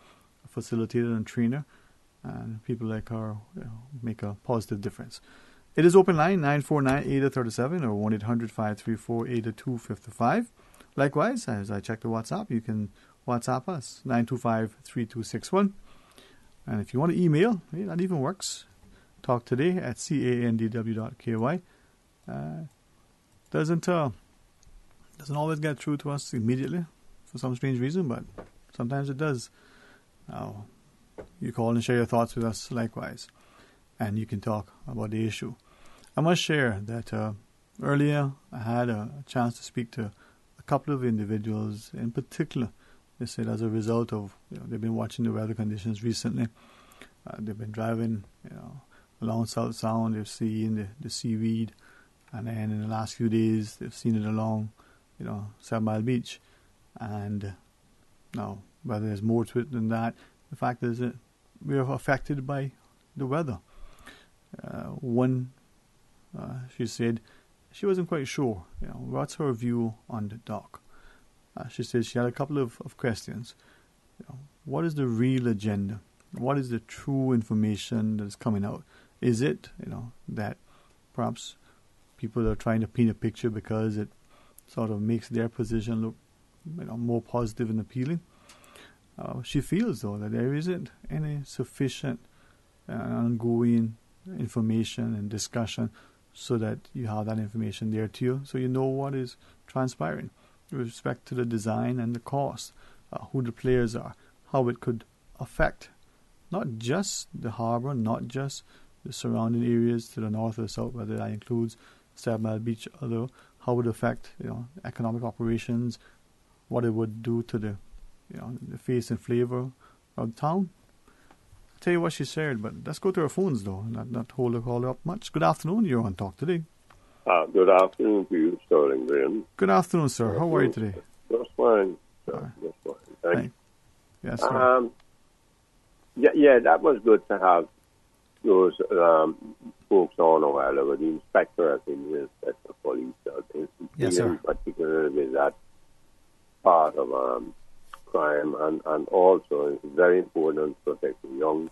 a facilitator and trainer, and people like her make a positive difference. It is open line 949-8037 or 1-800-534-8255. Likewise, as I check the WhatsApp, you can WhatsApp us 925-3261. And if you want to email, that even works. Talk today at candw.ky. Doesn't always get through to us immediately for some strange reason, but sometimes it does. You call and share your thoughts with us likewise, and you can talk about the issue. I must share that earlier I had a chance to speak to a couple of individuals in particular. They said as a result of they've been watching the weather conditions recently. They've been driving along South Sound. They've seen the seaweed, and then in the last few days they've seen it along 7 Mile Beach. And now, whether there's more to it than that, the fact is that we are affected by the weather. She said she wasn't quite sure, what's her view on the dock. She said she had a couple of questions. What is the real agenda? What is the true information that is coming out? Is it, that perhaps people are trying to paint a picture because it sort of makes their position look, more positive and appealing? She feels, though, that there isn't any sufficient ongoing information and discussion so that you have that information there to you, so you know what is transpiring with respect to the design and the cost, who the players are, how it could affect not just the harbour, not just the surrounding areas to the north or south, whether that includes 7 Mile Beach, although how it would affect economic operations, what it would do to the the face and flavour of the town. I'll tell you what she shared, but let's go to our phones though, not hold the call up much. Good afternoon, you're on Talk Today. Good afternoon to you, Sterling Graham. Good afternoon, sir. How are you today? Just fine. Right. Just fine. Thank you. Yes, sir. Yeah, that was good to have those folks on a while ago. The inspector, I think, the inspector of police, yes, sir. Particularly with that part of crime, and also it's very important protecting young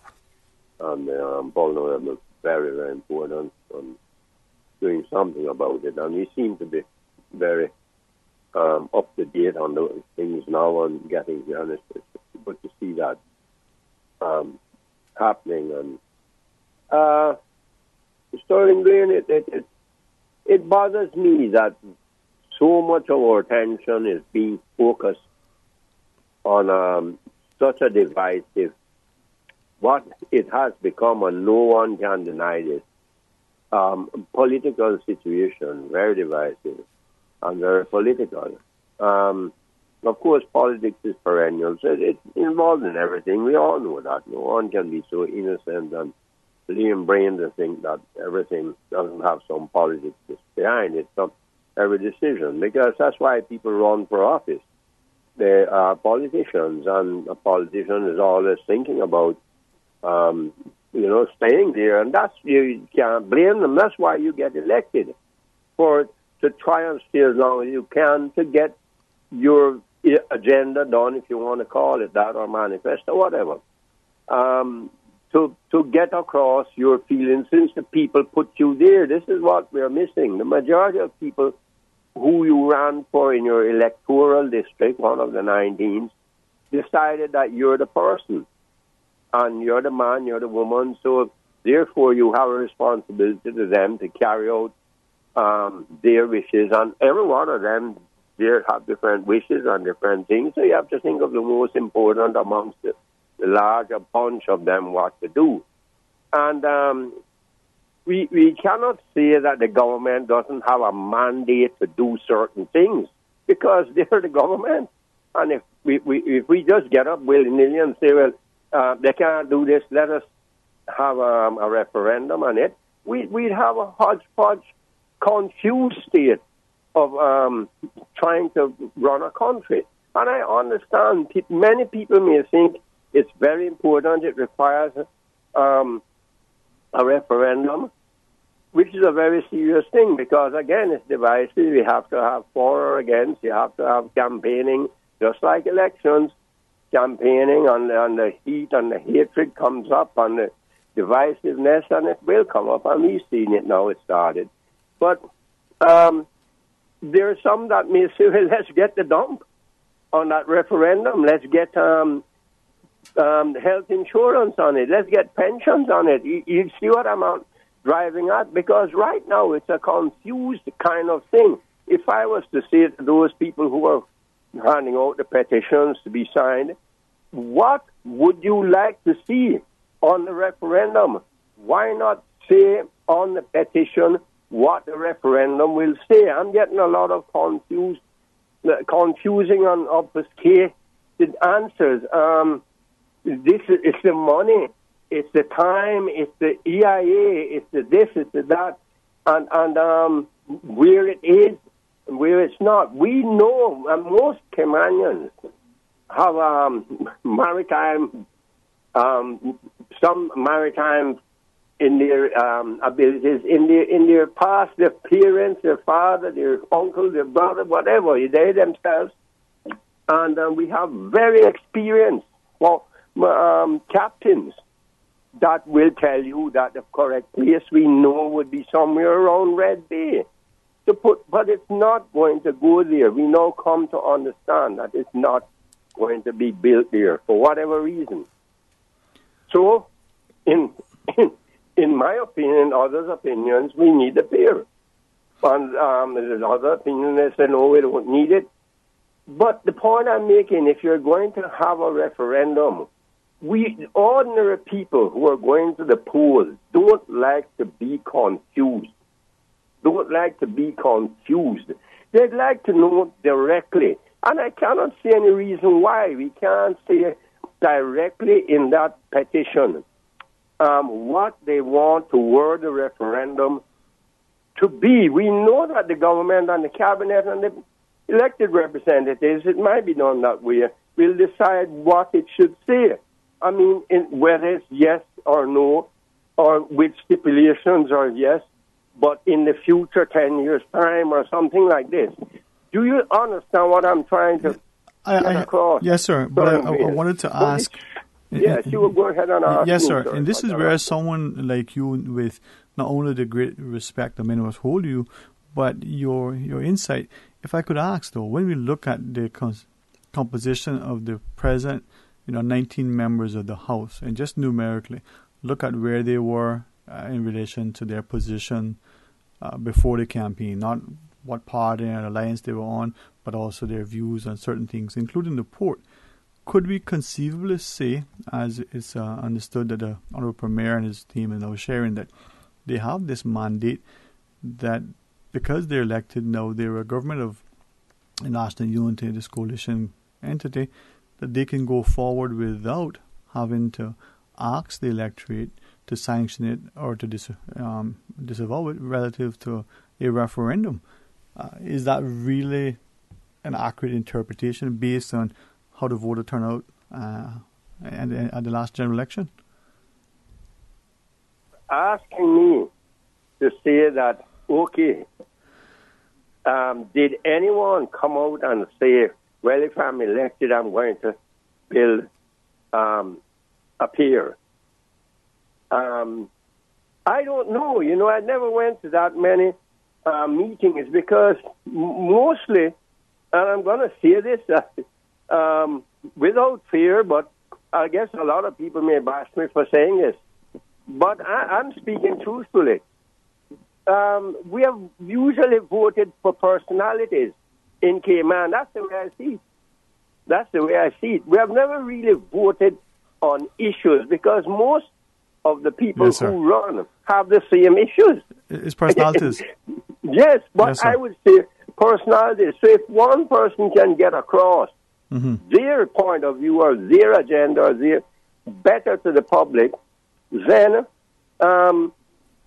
and vulnerable. Very, very important. Doing something about it, and we seem to be very up to date on those things now and getting the honest. But to see that happening, and Sterling Green, it bothers me that so much of our attention is being focused on such a divisive, what it has become, and no one can deny this. Political situation, very divisive and very political. Of course, politics is perennial, so it's involved in everything. We all know that. No one can be so innocent and lame-brained to think that everything doesn't have some politics behind it, every decision, because that's why people run for office. They are politicians, and a politician is always thinking about staying there, and you can't blame them. That's why you get elected, to try and stay as long as you can to get your agenda done, if you want to call it that, or manifesto, whatever. To get across your feelings, since the people put you there. This is what we're missing. The majority of people who you ran for in your electoral district, one of the 19s, decided that you're the person. And you're the man, you're the woman, so therefore you have a responsibility to them to carry out their wishes. And every one of them, they have different wishes and different things, so you have to think of the most important amongst the larger bunch of them what to do. And we cannot say that the government doesn't have a mandate to do certain things, because they're the government. And if we just get up willy-nilly and say, well, they can't do this, let us have a referendum on it, we'd have a hodgepodge, confused state of trying to run a country. And I understand many people may think it's very important, it requires a referendum, which is a very serious thing, because, again, it's divisive. We have to have for or against. You have to have campaigning, just like elections. campaigning and the heat and the hatred comes up and the divisiveness, and it will come up, and we've seen it now. It started. But there are some that may say, well, let's get the dump on that referendum. Let's get health insurance on it. Let's get pensions on it. You see what I'm driving at? Because right now it's a confused kind of thing. If I was to say to those people who are handing out the petitions to be signed, what would you like to see on the referendum? Why not say on the petition what the referendum will say? I'm getting a lot of confusing and obfuscated answers. This is the money, it's the time, it's the EIA, it's the this, it's the that, and where it is and where it's not. We know most Caymanians have maritime, some maritime in their abilities, in their past, their parents, their father, their uncle, their brother, whatever, they themselves. And we have very experienced captains that will tell you that the correct place we know would be somewhere around Red Bay. But it's not going to go there. We now come to understand that it's not going to be built there for whatever reason. So, in my opinion, others' opinions, we need a pier. And there's other opinions that say, no, we don't need it. But the point I'm making, if you're going to have a referendum, we ordinary people who are going to the polls don't like to be confused. Don't like to be confused. They'd like to know directly. And I cannot see any reason why we can't say directly in that petition what they want to word the referendum to be. We know that the government and the cabinet and the elected representatives, it might be done that way, will decide what it should say. I mean, whether it's yes or no, or with stipulations or yes, but in the future, 10 years' time or something like this. Do you understand what I'm trying to get across? Yes, sir. But I wanted to ask... Yes, you will go ahead and ask. Yes, sir. And this is where someone like you, with not only the great respect that many of us hold you, but your insight. If I could ask, though, when we look at the composition of the present, 19 members of the House, and just numerically, look at where they were in relation to their position before the campaign, not what party and alliance they were on, but also their views on certain things, including the port. Could we conceivably say, as it's understood that the Honorable Premier and his team are now sharing, that they have this mandate that because they're elected now, they're a government of national unity, this coalition entity, that they can go forward without having to ask the electorate to sanction it or to disavow it relative to a referendum? Is that really an accurate interpretation based on how the voter turned out at the last general election? Asking me to say that, okay, did anyone come out and say, well, if I'm elected, I'm going to build a pier? I don't know. I never went to that many meetings because mostly, and I'm going to say this without fear, but I guess a lot of people may bash me for saying this, but I'm speaking truthfully. We have usually voted for personalities in Cayman. That's the way I see it. We have never really voted on issues because most of the people who run have the same issues. It's personalities. Yes, but I would say personalities. So if one person can get across their point of view or their agenda or their better to the public, then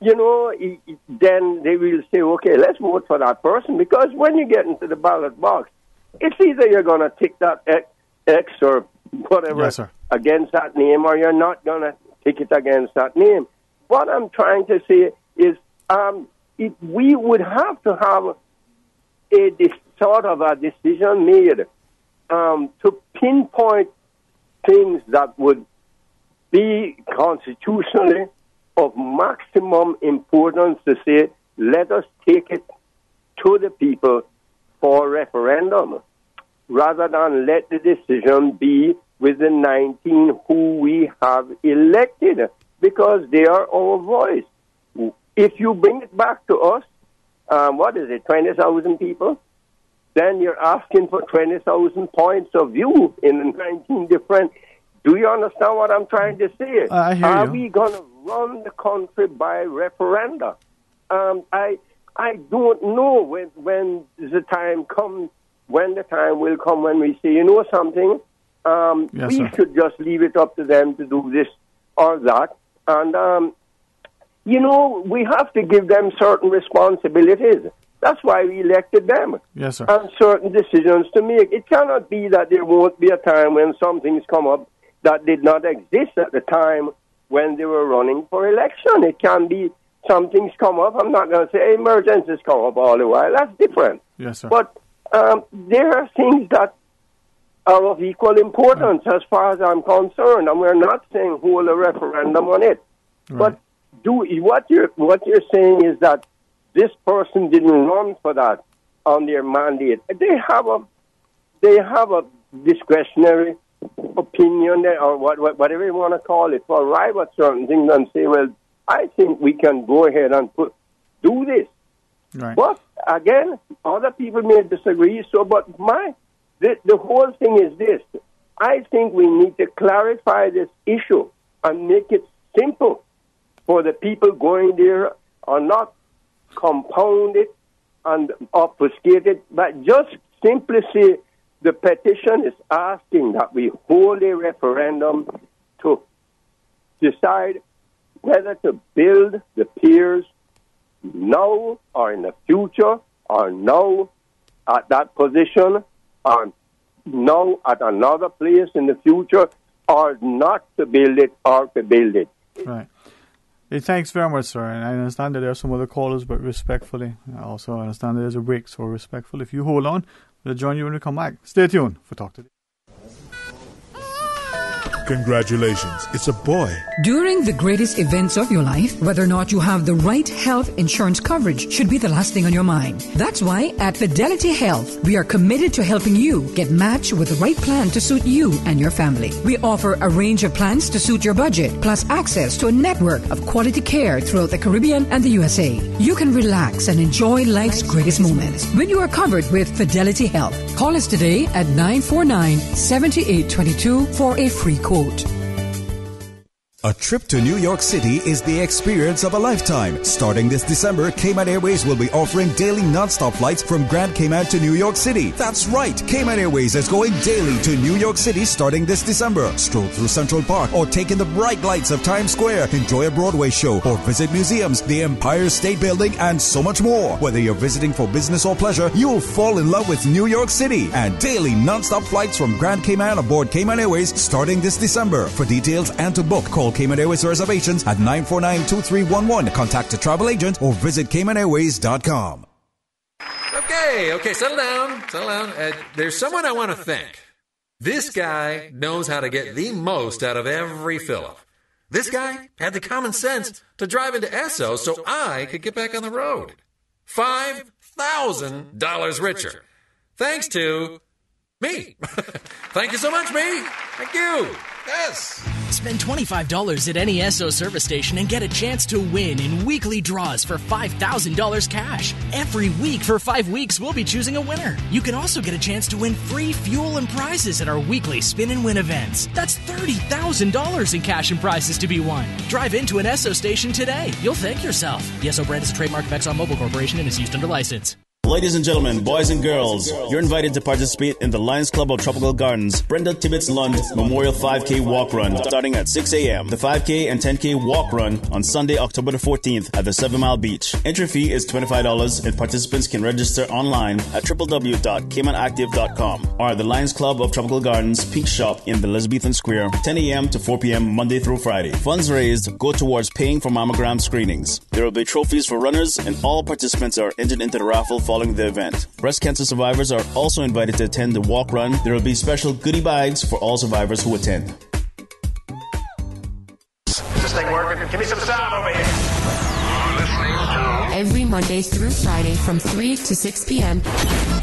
then they will say, okay, let's vote for that person. Because when you get into the ballot box, it's either you're going to tick that X or whatever against that name, or you're not going to tick it against that name. What I'm trying to say is we would have to have this sort of a decision made to pinpoint things that would be constitutionally of maximum importance to say, let us take it to the people for referendum, rather than let the decision be with the 19 who we have elected, because they are our voice. If you bring it back to us, 20,000 people? Then you're asking for 20,000 points of view in 19 different. Do you understand what I'm trying to say? I hear Are you. we going to run the country by referenda? I don't know when the time comes, when the time will come when we say, you know something, Yes, we sir. should just leave it up to them to do this or that. And, we have to give them certain responsibilities. That's why we elected them. Yes, sir. And certain decisions to make. It cannot be that there won't be a time when some things come up that did not exist at the time when they were running for election. It can be some things come up. I'm not going to say emergencies come up all the while. That's different. Yes, sir. But there are things that are of equal importance as far as I'm concerned, and we're not saying hold a referendum on it. Right. But what you're saying is that this person didn't run for that on their mandate. They have a discretionary opinion or whatever you want to call it, to arrive at certain things and say, well, I think we can go ahead and do this. Right. But again, other people may disagree. So, but the whole thing is this: I think we need to clarify this issue and make it simple for the people going there, or not compound it and obfuscate it, but just simply say the petition is asking that we hold a referendum to decide whether to build the piers now or in the future, or now at that position, or now at another place in the future, or not to build it or to build it. Right. Hey, thanks very much, sir. And I understand that there are some other callers, but respectfully. I also understand that there's a break, so respectful. If you hold on, we'll join you when we come back. Stay tuned for Talk Today. Congratulations, it's a boy. During the greatest events of your life, whether or not you have the right health insurance coverage should be the last thing on your mind. That's why at Fidelity Health, we are committed to helping you get matched with the right plan to suit you and your family. We offer a range of plans to suit your budget, plus access to a network of quality care throughout the Caribbean and the USA. You can relax and enjoy life's greatest moments when you are covered with Fidelity Health. Call us today at 949-7822 for a free quote. A trip to New York City is the experience of a lifetime. Starting this December, Cayman Airways will be offering daily non-stop flights from Grand Cayman to New York City. That's right, Cayman Airways is going daily to New York City starting this December. Stroll through Central Park or take in the bright lights of Times Square, enjoy a Broadway show, or visit museums, the Empire State Building, and so much more. Whether you're visiting for business or pleasure, you'll fall in love with New York City. And daily non-stop flights from Grand Cayman aboard Cayman Airways starting this December. For details and to book, call Cayman Airways reservations at 949-2311. Contact a travel agent or visit CaymanAirways.com. Okay, settle down. There's someone I want to thank. This guy knows how to get the most out of every fill-up. This guy had the common sense to drive into Esso so I could get back on the road. $5,000 richer. Thanks to me. Thank you so much, me. Thank you. Yes. Spend $25 at any Esso service station and get a chance to win in weekly draws for $5,000 cash. Every week for 5 weeks, we'll be choosing a winner. You can also get a chance to win free fuel and prizes at our weekly Spin and Win events. That's $30,000 in cash and prizes to be won. Drive into an Esso station today. You'll thank yourself. The Esso brand is a trademark of ExxonMobil Corporation and is used under license. Ladies and gentlemen, boys and girls, you're invited to participate in the Lions Club of Tropical Gardens Brenda Tibbetts Lund Memorial 5K Walk Run starting at 6 a.m. The 5K and 10K walk run on Sunday, October the 14th at the 7 Mile Beach. Entry fee is $25 and participants can register online at www.caymanactive.com or the Lions Club of Tropical Gardens Peak Shop in the Elizabethan Square, 10 a.m. to 4 p.m. Monday through Friday. Funds raised go towards paying for mammogram screenings. There will be trophies for runners and all participants are entered into the raffle for following the event. Breast cancer survivors are also invited to attend the walk run. There will be special goodie bags for all survivors who attend. Is this thing working? Give me some sound over here. Every Monday through Friday from 3 to 6 p.m.,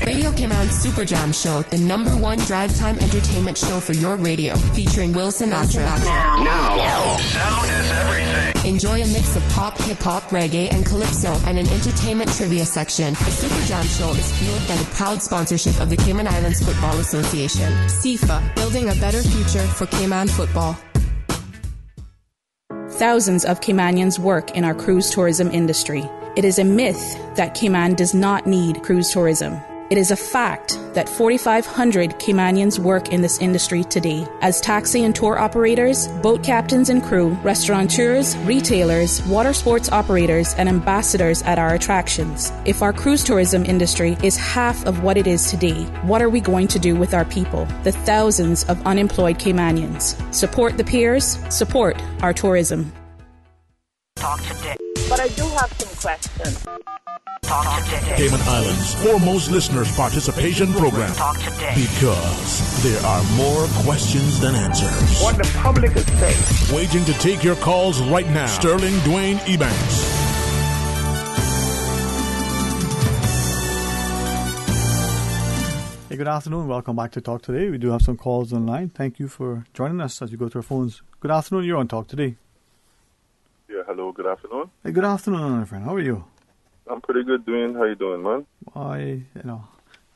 Radio Cayman Super Jam Show, the #1 drive time entertainment show for your radio, featuring Will Sinatra. Now, sound is everything. Enjoy a mix of pop, hip-hop, reggae, and calypso, and an entertainment trivia section. The Super Jam Show is fueled by the proud sponsorship of the Cayman Islands Football Association. CIFA, building a better future for Cayman football. Thousands of Caymanians work in our cruise tourism industry. It is a myth that Cayman does not need cruise tourism. It is a fact that 4,500 Caymanians work in this industry today as taxi and tour operators, boat captains and crew, restaurateurs, retailers, water sports operators, and ambassadors at our attractions. If our cruise tourism industry is half of what it is today, what are we going to do with our people, the thousands of unemployed Caymanians? Support the peers, support our tourism. Talk today. But I do have some questions. Talk today. Cayman Islands' foremost listeners' participation program. Talk today. Because there are more questions than answers. What the public is saying. Waging to take your calls right now. Sterling Dwayne Ebanks. Hey, good afternoon. Welcome back to Talk Today. We do have some calls online. Thank you for joining us as you go to our phones. Good afternoon. You're on Talk Today. Yeah, hello, good afternoon. Hey, good afternoon, my friend. How are you? I'm pretty good, Dwayne. How you doing, man? I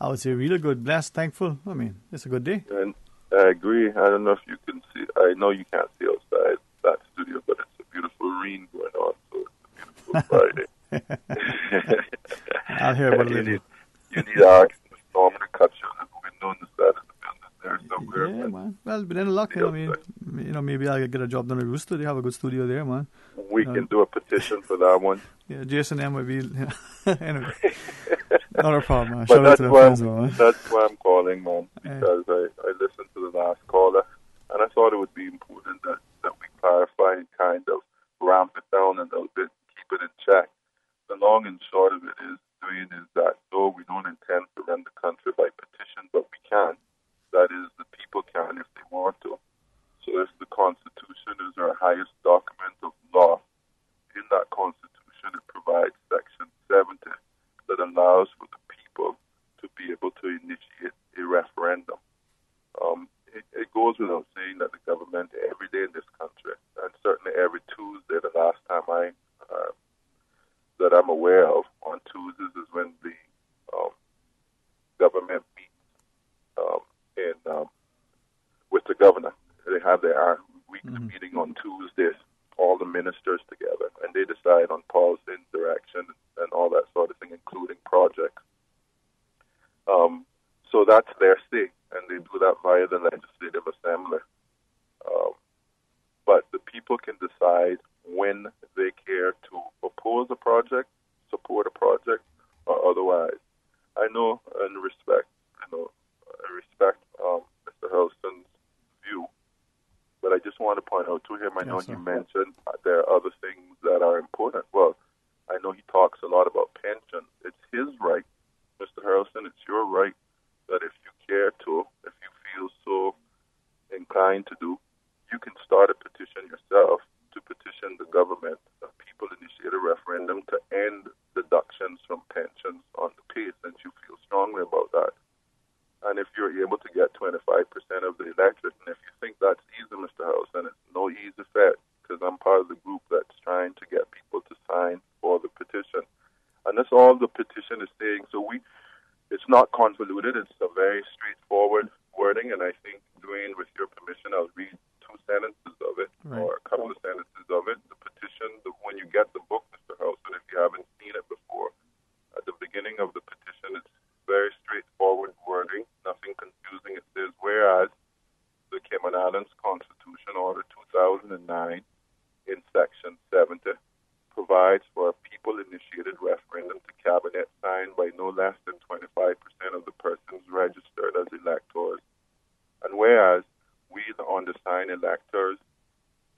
would say really good, blessed, thankful. I mean, it's a good day. And I agree. I don't know if you can see. I know you can't see outside that studio, but it's a beautiful rain going on, so it's a beautiful Friday. I'll hear about it later. You need to ask Norman to cut you the window on the side of the building there somewhere. Yeah, man. Well, but then luck, I mean, maybe I'll get a job done at Rooster. They have a good studio there, man. We can do a petition for that one. Yeah, Jason M would be. Anyway, not a problem. But that's why I'm calling, man, because I listened to the last caller, and I thought it would be important that we clarify and kind of ramp it down a little bit, keep it in check. The long and short of it is, Dwayne, is that though we don't intend to run the country by petition, but we can. That is, the people can if they want to. So if the Constitution is our highest document of law, in that Constitution it provides Section 70 that allows for the people to be able to initiate a referendum. It goes without saying that the government every day in this country, and certainly every Tuesday, the last time that I'm aware of, on Tuesdays is when the government meets with the governor. They have their weekly meeting on Tuesdays, all the ministers together, and they decide on policy, direction, and all that sort of thing, including projects. So that's their say, and they do that via the Legislative Assembly. But the people can decide when they care to oppose a project, support a project, or otherwise. I know and respect, Mr. Helston's view, but I just want to point out to him, I know he mentioned there are other things that are important. Well, I know he talks a lot about pensions. It's his right, Mr. Helston, it's your right that if you care to, if you feel so inclined to do, you can start a petition yourself to petition the government that people initiate a referendum to end deductions from pensions on the pay, since you feel strongly about that. And if you're able to get 25% of the electorate, and if you think that's easy, Mr. House, then it's no easy feat, because I'm part of the group that's trying to get people to sign for the petition. And that's all the petition is saying. So it's not convoluted. It's a very straightforward wording, and I think, Dwayne, with your permission, I'll read 2 sentences of it, or a couple of sentences of it. The petition, when you get the book, Mr. House, and if you haven't seen it before, at the beginning of the petition, it's very straightforward wording, nothing confusing. It says, whereas the Cayman Islands Constitution Order 2009 in Section 70 provides for a people-initiated referendum to cabinet signed by no less than 25% of the persons registered as electors. And whereas we, the undersigned electors,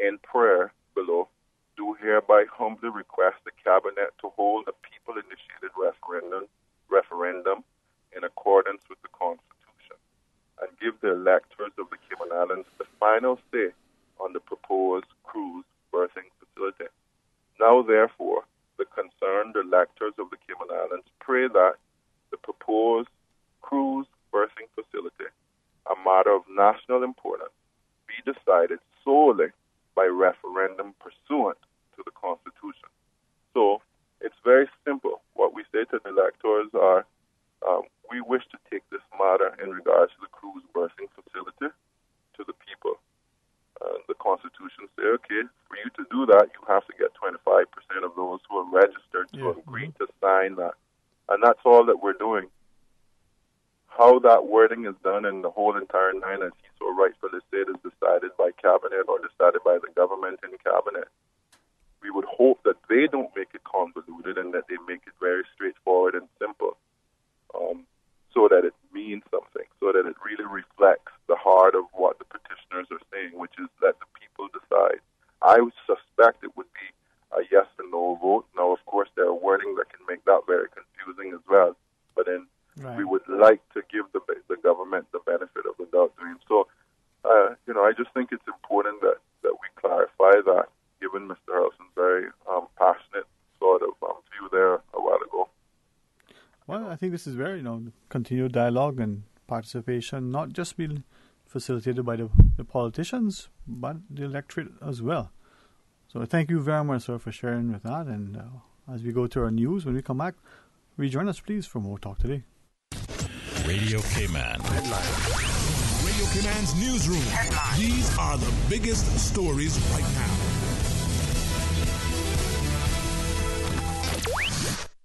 in prayer below, do hereby humbly request the cabinet to hold a people-initiated referendum final say on the proposed cruise berthing facility. Now, therefore, the concerned electors of the Cayman Islands pray that the proposed cruise berthing facility, a matter of national importance, be decided solely by referendum pursuant to the Constitution. So it's very simple. What we say to the electors are, we wish to take this matter in regards to the cruise berthing facility to the people. The Constitution says, okay, for you to do that, you have to get 25% of those who are registered to agree to sign that. And that's all that we're doing. How that wording is done in the whole entire nine, as he so rightfully said, is decided by Cabinet or decided by the government in Cabinet. We would hope that they don't make it convoluted and that they make it very straightforward and simple, so that it means something, so that it really reflects the heart of what the petitioners are saying, which is let the people decide. I would suspect it would be a yes or no vote. Now, of course, there are wording that can make that very confusing as well, but then we would like to give the government the benefit of the doubt doing so. I just think it's important that we clarify that, given Mr. Harrelson's very passionate sort of view there a while ago. Well, I think this is where, continued dialogue and participation not just being facilitated by the politicians, but the electorate as well. So thank you very much, sir, for sharing with that. And as we go to our news, when we come back, rejoin us, please, for more Talk Today. Radio Cayman. Radio Cayman's newsroom. These are the biggest stories right now.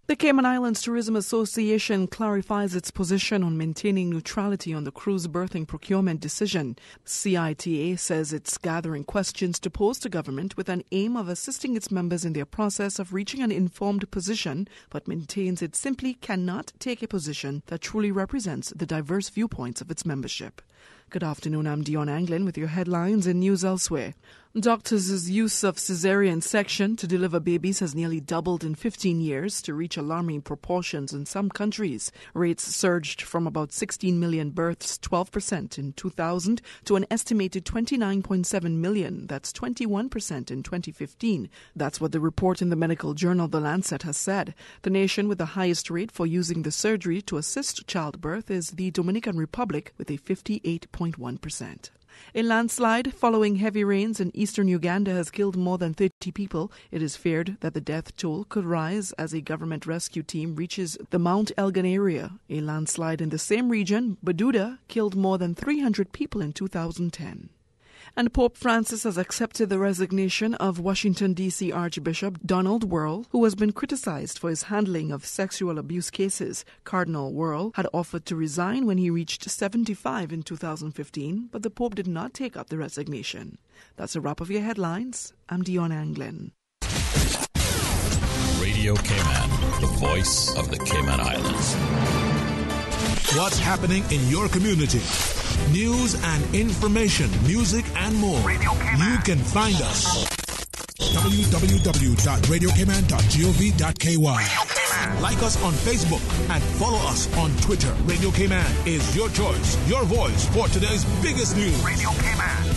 The Cayman Islands Tourism Association clarifies its position on maintaining neutrality on the cruise berthing procurement decision. CITA says it's gathering questions to pose to government with an aim of assisting its members in their process of reaching an informed position, but maintains it simply cannot take a position that truly represents the diverse viewpoints of its membership. Good afternoon, I'm Dion Anglin with your headlines and news elsewhere. Doctors' use of cesarean section to deliver babies has nearly doubled in 15 years to reach alarming proportions in some countries. Rates surged from about 16 million births, 12% in 2000, to an estimated 29.7 million, that's 21% in 2015. That's what the report in the medical journal The Lancet has said. The nation with the highest rate for using the surgery to assist childbirth is the Dominican Republic with a 58.1%. A landslide following heavy rains in eastern Uganda has killed more than 30 people. It is feared that the death toll could rise as a government rescue team reaches the Mount Elgon area. A landslide in the same region, Baduda, killed more than 300 people in 2010. And Pope Francis has accepted the resignation of Washington, D.C. Archbishop Donald Wuerl, who has been criticized for his handling of sexual abuse cases. Cardinal Wuerl had offered to resign when he reached 75 in 2015, but the Pope did not take up the resignation. That's a wrap of your headlines. I'm Dion Anglin. Radio Cayman, the voice of the Cayman Islands. What's happening in your community? News and information, music and more. You can find us. www.radiocayman.gov.ky. Like us on Facebook and follow us on Twitter. Radio Cayman is your choice, your voice for today's biggest news. Radio Cayman.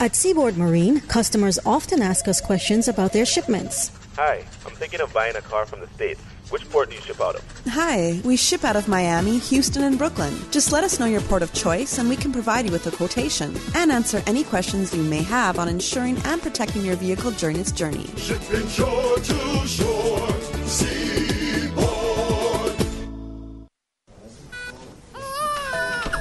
At Seaboard Marine, customers often ask us questions about their shipments. Hi, I'm thinking of buying a car from the States. Which port do you ship out of? Hi, we ship out of Miami, Houston, and Brooklyn. Just let us know your port of choice and we can provide you with a quotation and answer any questions you may have on insuring and protecting your vehicle during its journey. Shipping shore to shore, Seaboard.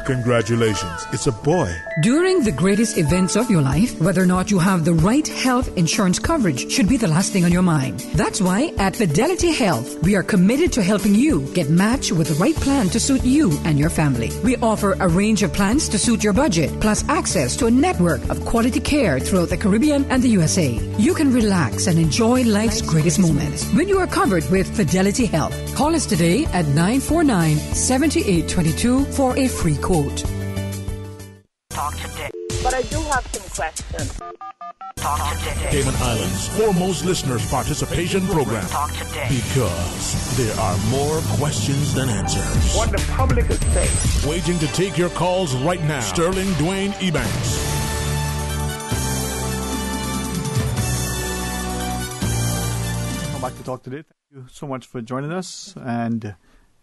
Congratulations, it's a boy. During the greatest events of your life, whether or not you have the right health insurance coverage should be the last thing on your mind. That's why at Fidelity Health, we are committed to helping you get matched with the right plan to suit you and your family. We offer a range of plans to suit your budget, plus access to a network of quality care throughout the Caribbean and the USA. You can relax and enjoy life's greatest moments when you are covered with Fidelity Health. Call us today at 949-7822 for a free quote. Talk today. But I do have some questions. Talk today. Cayman Islands' foremost listeners participation program. Talk today. Because there are more questions than answers. What the public is saying. Waiting to take your calls right now. Sterling Dwayne Ebanks. Welcome back to Talk Today. Thank you so much for joining us. And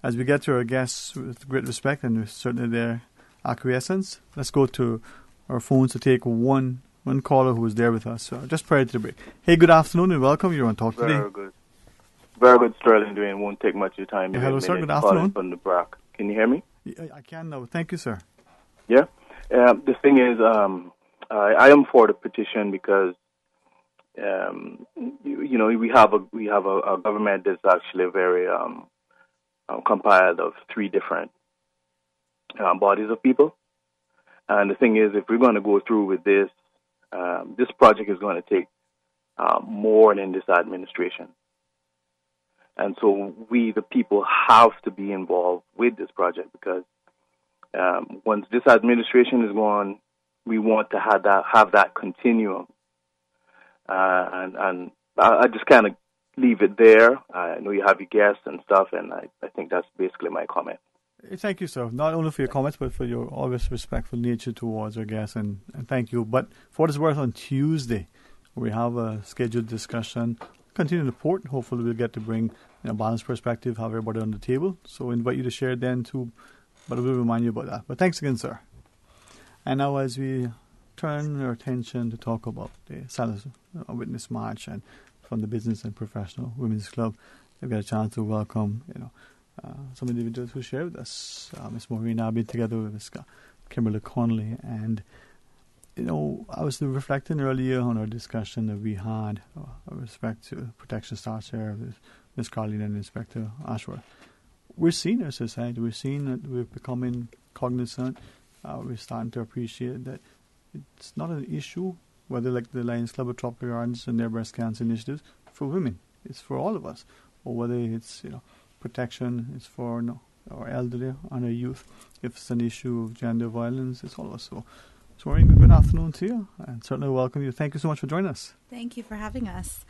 as we get to our guests with great respect and certainly their acquiescence, let's go to our phones to take one caller who is there with us just prior to the break. Hey, good afternoon and welcome. You're on Talk Today. Very good. Very good, Sterling Dwayne. Won't take much of your time. Hello, sir. Good afternoon. From the BRAC. Can you hear me? I can now. Thank you, sir. Yeah. The thing is, I am for the petition because, we have a government that's actually very compiled of three different bodies of people. And the thing is, if we're going to go through with this, this project is going to take more than this administration. And so we, the people, have to be involved with this project because once this administration is gone, we want to have that continuum. And I just kind of leave it there. I know you have your guests and stuff, and I think that's basically my comment. Thank you, sir. Not only for your comments, but for your always respectful nature towards our guests, and thank you. But for what it's worth, on Tuesday, we have a scheduled discussion, continue to report. Hopefully we'll get to bring a balanced perspective, have everybody on the table. So I invite you to share it then too, but I will remind you about that. But thanks again, sir. And now as we turn our attention to talk about the Silent Witness March and from the Business and Professional Women's Club, we've got a chance to welcome, some individuals who share with us. Ms. Maureen Abbey together with Ms. Kimberly Connolly. And, I was reflecting earlier on our discussion that we had with respect to Protection Star Sheriff, Ms. Carlene and Inspector Ashworth. We're seeing our society. We're seeing that we're becoming cognizant. We're starting to appreciate that it's not an issue, whether like the Lions Club of Tropical Gardens and their breast cancer initiatives, for women. It's for all of us. Or whether it's, protection is for our elderly and our youth. If it's an issue of gender violence, it's all of us. So Maureen, good afternoon to you, and certainly welcome you. Thank you so much for joining us. Thank you for having us.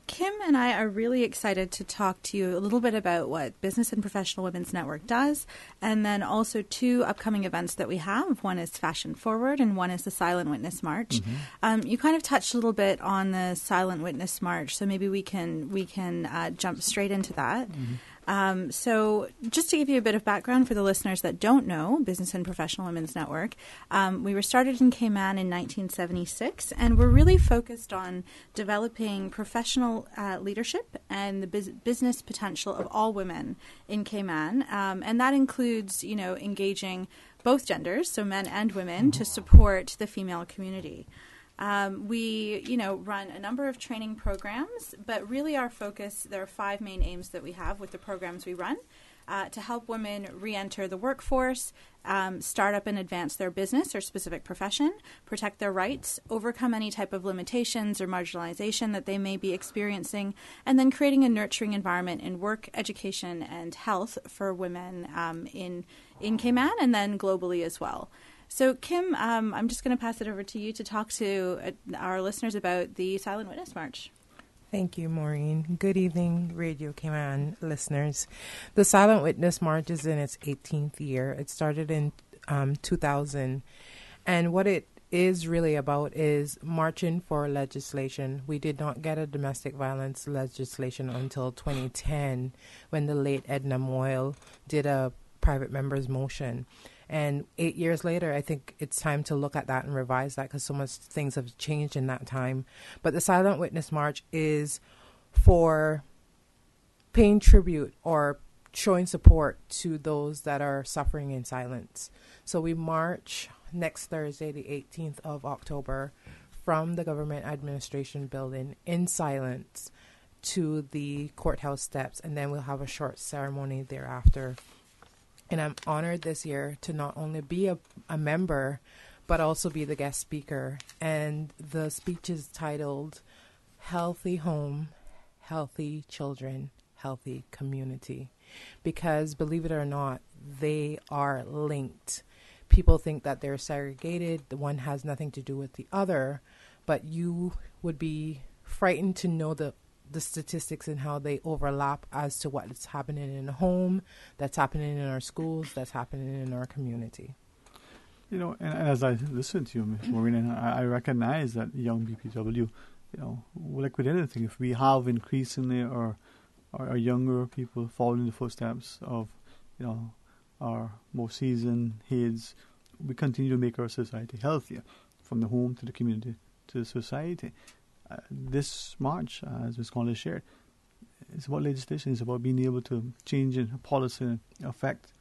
Kim and I are really excited to talk to you a little bit about what Business and Professional Women's Network does, and then also two upcoming events that we have. One is Fashion Forward, and one is the Silent Witness March. Mm-hmm. You kind of touched a little bit on the Silent Witness March, so maybe we can jump straight into that. Mm-hmm. So just to give you a bit of background for the listeners that don't know Business and Professional Women's Network, we were started in Cayman in 1976, and we're really focused on developing professional leadership and the business potential of all women in Cayman. And that includes, engaging both genders, so men and women, to support the female community. We, run a number of training programs, but really our focus, there are 5 main aims that we have with the programs we run. To help women re-enter the workforce, start up and advance their business or specific profession, protect their rights, overcome any type of limitations or marginalization that they may be experiencing, and then creating a nurturing environment in work, education, and health for women in Cayman and then globally as well. So, Kim, I'm just going to pass it over to you to talk to our listeners about the Silent Witness March. Thank you, Maureen. Good evening, Radio Cayman listeners. The Silent Witness March is in its 18th year. It started in 2000. And what it is really about is marching for legislation. We did not get a domestic violence legislation until 2010 when the late Edna Moyle did a private member's motion. And 8 years later, I think it's time to look at that and revise that because so much things have changed in that time. But the Silent Witness March is for paying tribute or showing support to those that are suffering in silence. So we march next Thursday, the 18th of October, from the Government Administration Building in silence to the courthouse steps, and then we'll have a short ceremony thereafter. And I'm honored this year to not only be a member, but also be the guest speaker. And the speech is titled, Healthy Home, Healthy Children, Healthy Community. Because believe it or not, they are linked. people think that they're segregated. The one has nothing to do with the other, but you would be frightened to know the statistics and how they overlap as to what's happening in the home, that's happening in our schools, that's happening in our community. You know, and as I listen to you, Maureen, I recognize that young BPW, you know, like with anything, if we have increasingly our younger people following the footsteps of, you know, our more seasoned heads, we continue to make our society healthier, from the home to the community to the society. This March, as Ms. Conley shared, it's about legislation. It's about being able to change a policy and affect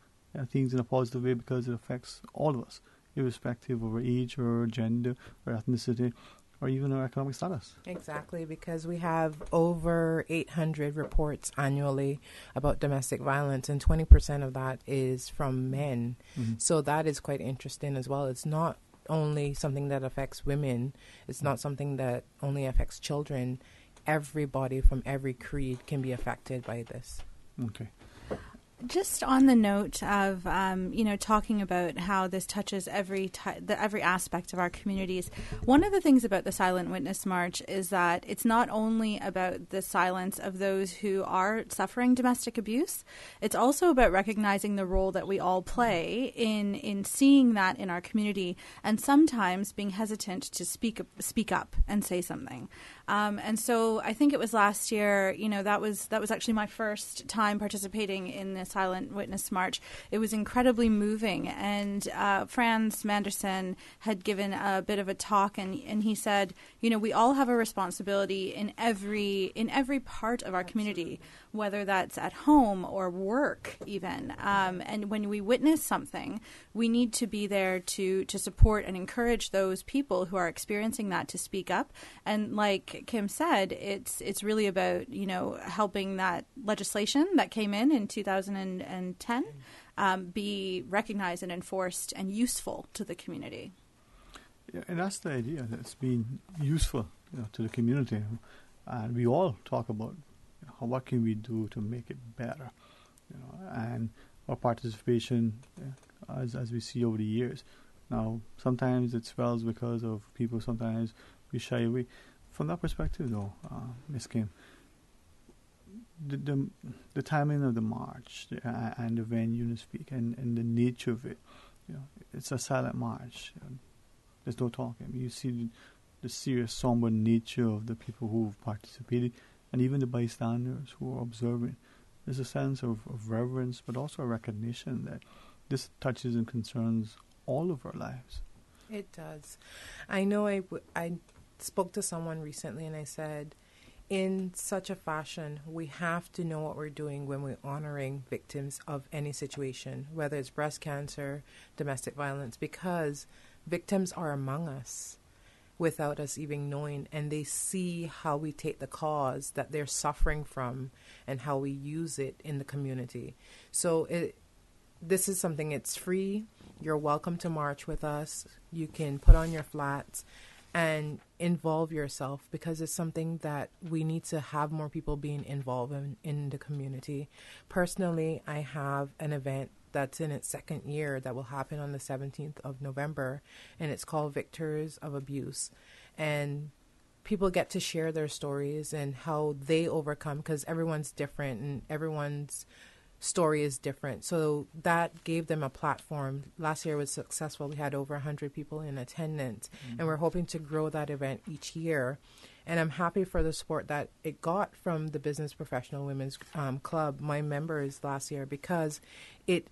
things in a positive way, because it affects all of us, irrespective of our age or gender or ethnicity or even our economic status. Exactly, because we have over 800 reports annually about domestic violence, and 20% of that is from men. Mm-hmm. So that is quite interesting as well. It's not only something that affects women. It's not something that only affects children. Everybody from every creed can be affected by this. Okay. Just on the note of, talking about how this touches every aspect of our communities, one of the things about the Silent Witness March is that it's not only about the silence of those who are suffering domestic abuse, it's also about recognizing the role that we all play in seeing that in our community, and sometimes being hesitant to speak up and say something. And so I think it was last year, that was actually my first time participating in the Silent Witness March. It was incredibly moving, and Franz Manderson had given a bit of a talk, and he said, we all have a responsibility in every part of our community, whether that's at home or work even. And when we witness something, we need to be there to support and encourage those people who are experiencing that to speak up. And like Kim said, it's really about, helping that legislation that came in 2010 be recognized and enforced and useful to the community. Yeah, and that's the idea, that it's being useful to the community. And we all talk about what can we do to make it better, and our participation as we see over the years. Now, sometimes it swells because of people, sometimes we shy away. From that perspective, though, Ms. Kim, the timing of the march and the venue, to speak, and the nature of it, it's a silent march. There's no talking. You see the serious, somber nature of the people who've participated, and even the bystanders who are observing. There's a sense of reverence, but also a recognition that this touches and concerns all of our lives. It does. I know I spoke to someone recently, and I said, in such a fashion, we have to know what we're doing when we're honoring victims of any situation, whether it's breast cancer, domestic violence, because victims are among us without us even knowing, and they see how we take the cause that they're suffering from and how we use it in the community. So this is something, it's free. You're welcome to march with us. You can put on your flats and involve yourself, because it's something that we need to have more people being involved in the community. Personally, I have an event that's in its second year that will happen on the 17th of November, and it's called Victors of Abuse. And people get to share their stories and how they overcome, because everyone's different and everyone's story is different. So that gave them a platform. Last year was successful. We had over 100 people in attendance, and we're hoping to grow that event each year. And I'm happy for the support that it got from the Business Professional Women's Club, my members last year, because it,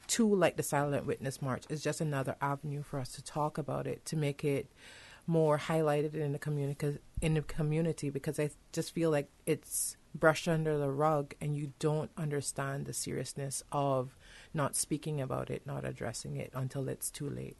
too, like the Silent Witness March, is just another avenue for us to talk about it, to make it more highlighted in the community, because I just feel like it's brushed under the rug and you don't understand the seriousness of not speaking about it, not addressing it until it's too late.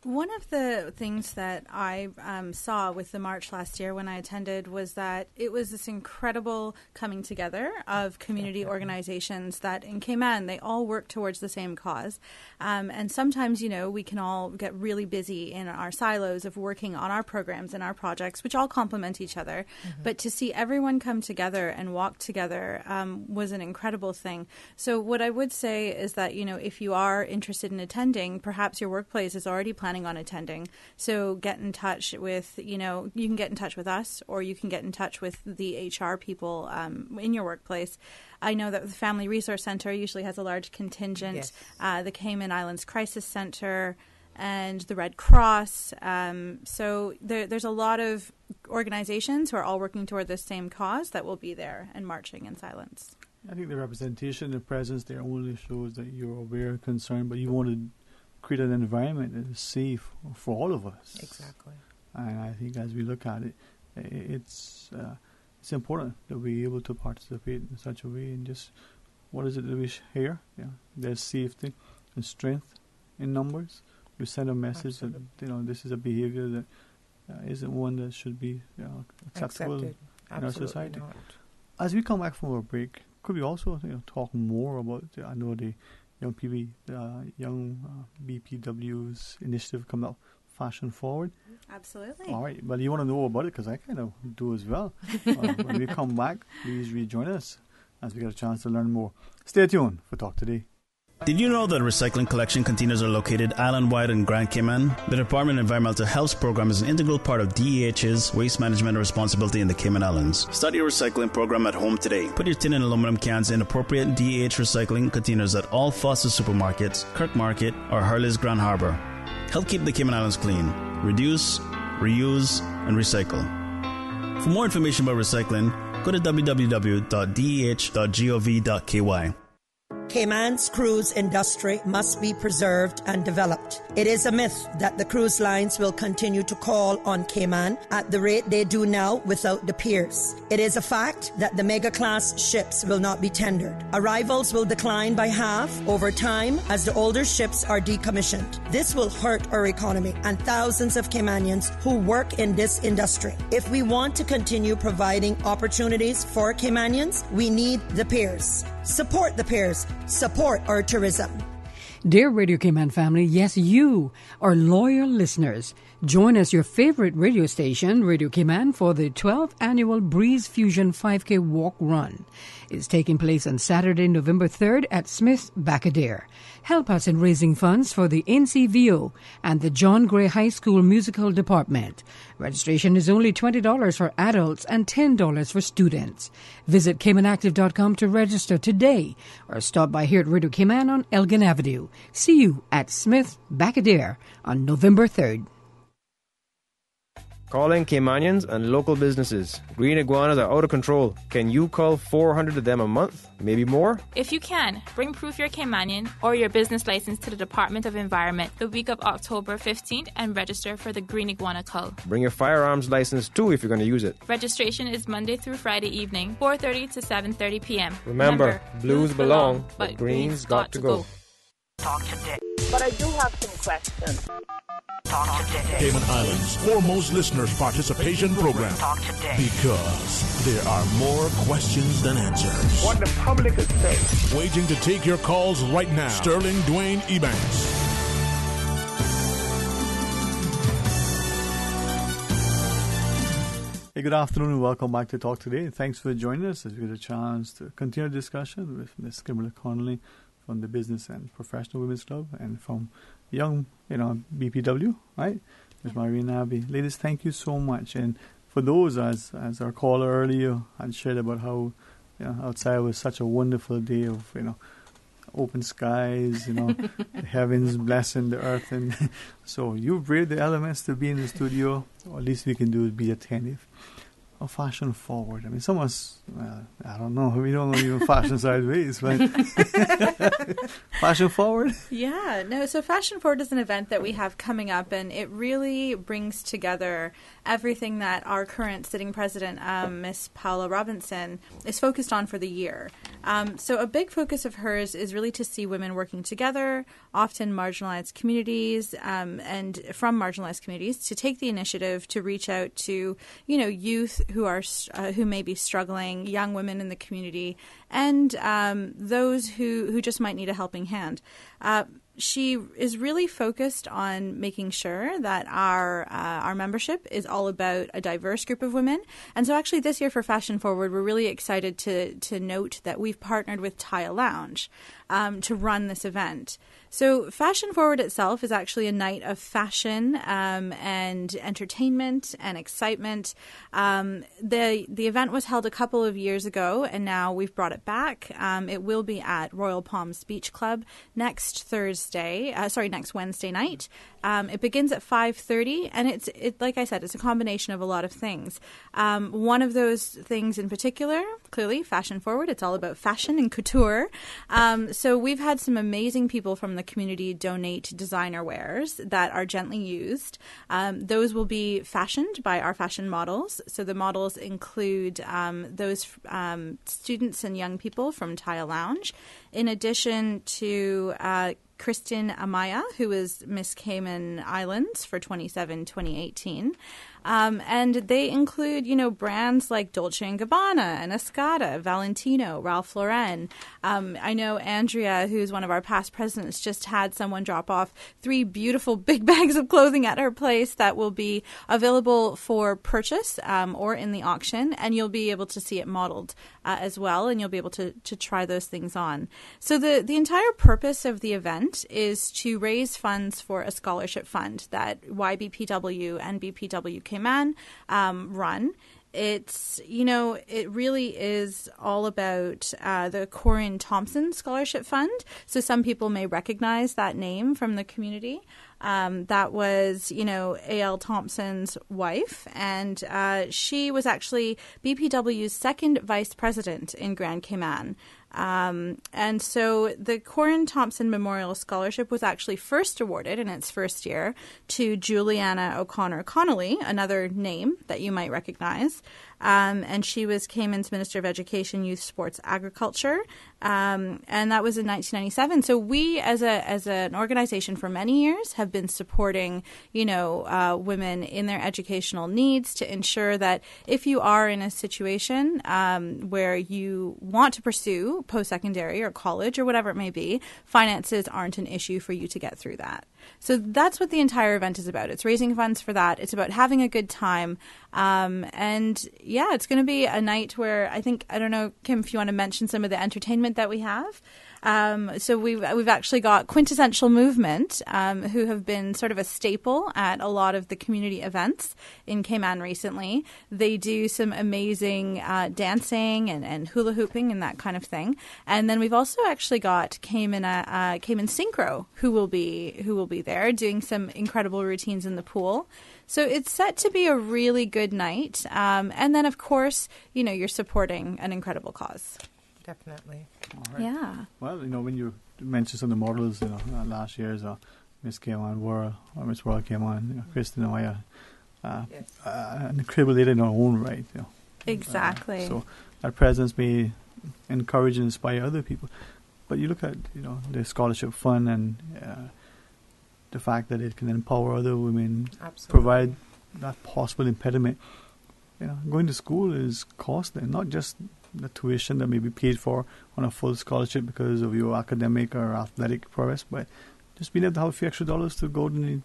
One of the things that I saw with the march last year when I attended was that it was this incredible coming together of community organizations that in Cayman, they all work towards the same cause. And sometimes, we can all get really busy in our silos of working on our programs and our projects, which all complement each other. Mm-hmm. But to see everyone come together and walk together was an incredible thing. So what I would say is that, if you are interested in attending, perhaps your workplace is already planning on attending. So get in touch with, you can get in touch with us, or you can get in touch with the HR people in your workplace. I know that the Family Resource Center usually has a large contingent, the Cayman Islands Crisis Center, and the Red Cross. So there's a lot of organizations who are all working toward the same cause that will be there and marching in silence. I think the representation, the presence there only shows that you're aware and concerned, but you want to create an environment that is safe for all of us. Exactly. And I think as we look at it, it's important that we're able to participate in such a way. And just, what is it that we hear? There's safety and strength in numbers. We send a message that this is a behavior that isn't one that should be acceptable in our society. Not. As we come back from our break, could we also talk more about I know the young BPW's initiative coming out, Fashion Forward? Absolutely. All right, well, you want to know about it because I kind of do as well. When we come back, please rejoin us as we get a chance to learn more. Stay tuned for Talk Today. Did you know that recycling collection containers are located island-wide in Grand Cayman? The Department of Environmental Health's program is an integral part of DEH's waste management responsibility in the Cayman Islands. Start your recycling program at home today. Put your tin and aluminum cans in appropriate DEH recycling containers at all Foster supermarkets, Kirk Market, or Hurley's Grand Harbor. Help keep the Cayman Islands clean. Reduce, reuse, and recycle. For more information about recycling, go to www.deh.gov.ky. Cayman's cruise industry must be preserved and developed. It is a myth that the cruise lines will continue to call on Cayman at the rate they do now without the piers. It is a fact that the mega-class ships will not be tendered. Arrivals will decline by half over time as the older ships are decommissioned. This will hurt our economy and thousands of Caymanians who work in this industry. If we want to continue providing opportunities for Caymanians, we need the piers. Support the piers. Support our tourism. Dear Radio Cayman family, yes, you, our loyal listeners, join us, your favorite radio station, Radio Cayman, for the 12th annual Breeze Fusion 5K Walk Run. It's taking place on Saturday, November 3rd at Smith's Bacadere. Help us in raising funds for the NCVO and the John Gray High School Musical Department. Registration is only $20 for adults and $10 for students. Visit CaymanActive.com to register today or stop by here at Radio Cayman on Elgin Avenue. See you at Smith's Bacadere on November 3rd. Calling Caymanians and local businesses. Green iguanas are out of control. Can you cull 400 of them a month? Maybe more? If you can, bring proof you're Caymanian or your business license to the Department of Environment the week of October 15th and register for the Green Iguana Cull. Bring your firearms license too if you're going to use it. Registration is Monday through Friday evening, 4:30 to 7:30 p.m. Remember, blues belong, but greens got to go. Talk today. But I do have some questions. Talk today. Cayman Islands' foremost listeners' participation program. Talk today. Because there are more questions than answers. What the public is saying. Waiting to take your calls right now. Sterling Dwayne Ebanks. Hey, good afternoon and welcome back to Talk Today. Thanks for joining us as we get a chance to continue the discussion with Ms. Kimberly Connolly from the Business and Professional Women's Club and from young, BPW, right? Ms. Maureen Abbey. Ladies, thank you so much. And for those, as our caller earlier had shared about how, outside was such a wonderful day of, open skies, the heavens blessing the earth. And so you've braved the elements to be in the studio, or at least we can do is be attentive. Fashion forward. I mean, some of us, I don't know, we don't even fashion sideways, but fashion forward? Yeah, no, so Fashion Forward is an event that we have coming up, and it really brings together everything that our current sitting president, Miss Paula Robinson, is focused on for the year. So a big focus of hers is really to see women working together often marginalized communities and from marginalized communities to take the initiative to reach out to, youth who may be struggling, young women in the community, and those who just might need a helping hand. She is really focused on making sure that our membership is all about a diverse group of women. And so actually this year for Fashion Forward, we're really excited to note that we've partnered with Tile Lounge to run this event. So Fashion Forward itself is actually a night of fashion and entertainment and excitement. The event was held a couple of years ago, and now we've brought it back. It will be at Royal Palms Beach Club next Wednesday night. It begins at 5:30, and it's like I said, it's a combination of a lot of things. One of those things in particular, clearly, Fashion Forward. It's all about fashion and couture. So we've had some amazing people from the community donate designer wares that are gently used. Those will be fashioned by our fashion models. So the models include those students and young people from Tile Lounge, in addition to Kristen Amaya, who is Miss Cayman Islands for 2018. And they include, brands like Dolce & Gabbana and Escada, Valentino, Ralph Lauren. I know Andrea, who's one of our past presidents, just had someone drop off 3 beautiful big bags of clothing at her place that will be available for purchase or in the auction, and you'll be able to see it modeled as well, and you'll be able to try those things on. So the entire purpose of the event is to raise funds for a scholarship fund that YBPW and BPW Cayman run. It's, it really is all about the Corinne Thompson Scholarship Fund. So some people may recognize that name from the community. That was, A.L. Thompson's wife, and she was actually BPW's second vice president in Grand Cayman. And so the Corinne Thompson Memorial Scholarship was actually first awarded in its first year to Juliana O'Connor Connolly, another name that you might recognize. And she was Cayman's Minister of Education, Youth, Sports, Agriculture. And that was in 1997. So we, as an organization for many years, have been supporting, women in their educational needs to ensure that if you are in a situation where you want to pursue post-secondary or college or whatever it may be, finances aren't an issue for you to get through that. So that's what the entire event is about. It's raising funds for that. It's about having a good time. And yeah, it's going to be a night where I don't know, Kim, if you want to mention some of the entertainment that we have. So we've actually got Quintessential Movement, who have been sort of a staple at a lot of the community events in Cayman recently. They do some amazing dancing and hula hooping and that kind of thing. And then we've also actually got Cayman Synchro, who will be there doing some incredible routines in the pool. So it's set to be a really good night. And then, of course, you're supporting an incredible cause. Definitely. All right. Yeah. Well, when you mentioned some of the models, last year's Miss Cayman World or Miss World Cayman, Kristen Amaya, an incredible lady in her own right. Exactly. So our presence may encourage and inspire other people. But you look at the scholarship fund and the fact that it can empower other women, provide that possible impediment. Going to school is costly, not just the tuition that may be paid for on a full scholarship because of your academic or athletic prowess, but just being able to have a few extra dollars to go and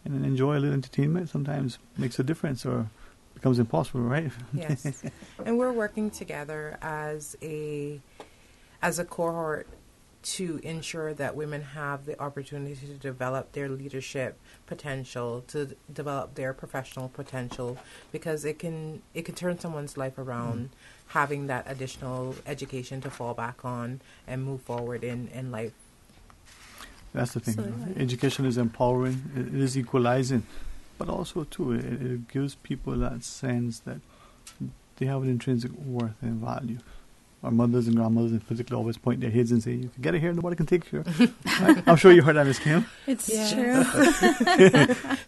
enjoy a little entertainment sometimes makes a difference or becomes impossible, right? Yes. And we're working together as a cohort to ensure that women have the opportunity to develop their leadership potential, to develop their professional potential, because it can turn someone's life around, having that additional education to fall back on and move forward in life. That's the thing. Education is empowering, it is equalizing, but also too it gives people that sense that they have an intrinsic worth and value. Our mothers and grandmothers in particular always point their heads and say, "If you get it here, nobody can take you." I'm sure you heard that, Ms. Kim. It's true.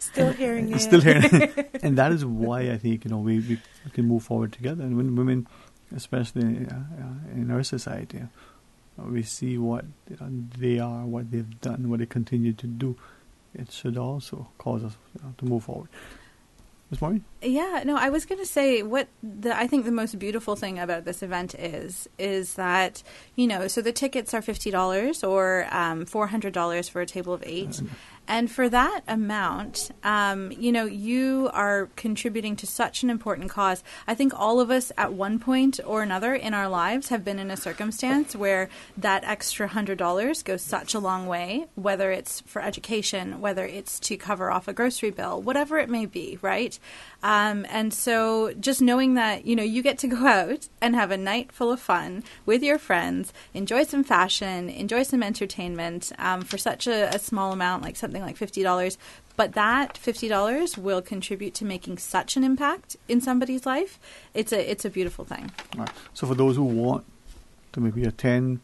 Still hearing it. Still hearing it. And that is why I think we can move forward together. And when women, especially in our society, we see what they are, what they've done, what they continue to do, it should also cause us to move forward. Ms. Maureen? Yeah, no, I was going to say I think the most beautiful thing about this event is that, so the tickets are $50 or $400 for a table of 8. And for that amount, you are contributing to such an important cause. I think all of us at one point or another in our lives have been in a circumstance where that extra $100 goes such a long way, whether it's for education, whether it's to cover off a grocery bill, whatever it may be, right? And so just knowing that, you get to go out and have a night full of fun with your friends, enjoy some fashion, enjoy some entertainment for such a small amount, like something like $50. But that $50 will contribute to making such an impact in somebody's life. It's a beautiful thing. Right. So for those who want to maybe attend,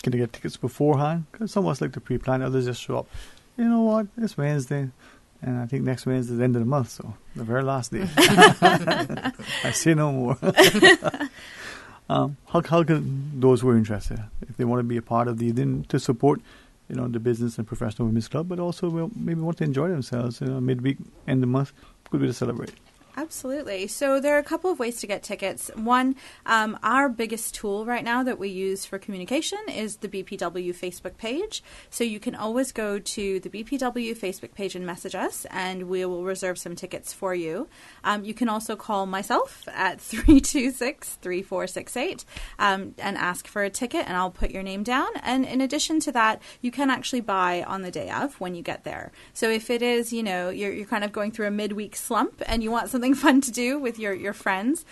can they get tickets beforehand? Because some of us like to pre-plan, others just show up. You know what? It's Wednesday. And I think next Wednesday is the end of the month, so the very last day. I say no more. How can those who are interested, if they want to be a part of the event, to support, the Business and Professional Women's Club, but also maybe want to enjoy themselves, midweek, end of the month, good way to celebrate. Absolutely. So there are a couple of ways to get tickets. One, our biggest tool right now that we use for communication is the BPW Facebook page. So you can always go to the BPW Facebook page and message us, and we will reserve some tickets for you. You can also call myself at 326-3468 and ask for a ticket, and I'll put your name down. And in addition to that, you can actually buy on the day of when you get there. So if it is, you're kind of going through a midweek slump and you want something fun to do with your friends,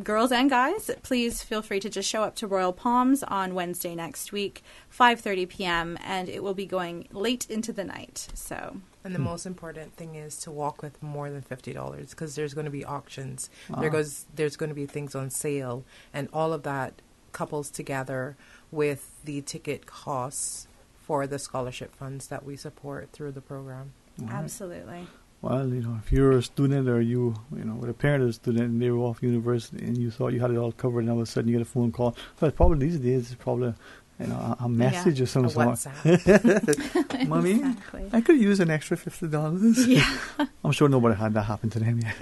girls and guys, please feel free to just show up to Royal Palms on Wednesday next week, 5:30 p.m., and it will be going late into the night. So. And the most important thing is to walk with more than $50 because there's going to be auctions. There's going to be things on sale, and all of that couples together with the ticket costs for the scholarship funds that we support through the program. Right. Absolutely. Well, if you're a student or you with a parent of a student and they were off university and you thought you had it all covered and all of a sudden you get a phone call. Well, probably these days it's probably a message or some sort. WhatsApp. Mommy, exactly. I could use an extra $50. Yeah. I'm sure nobody had that happen to them yet.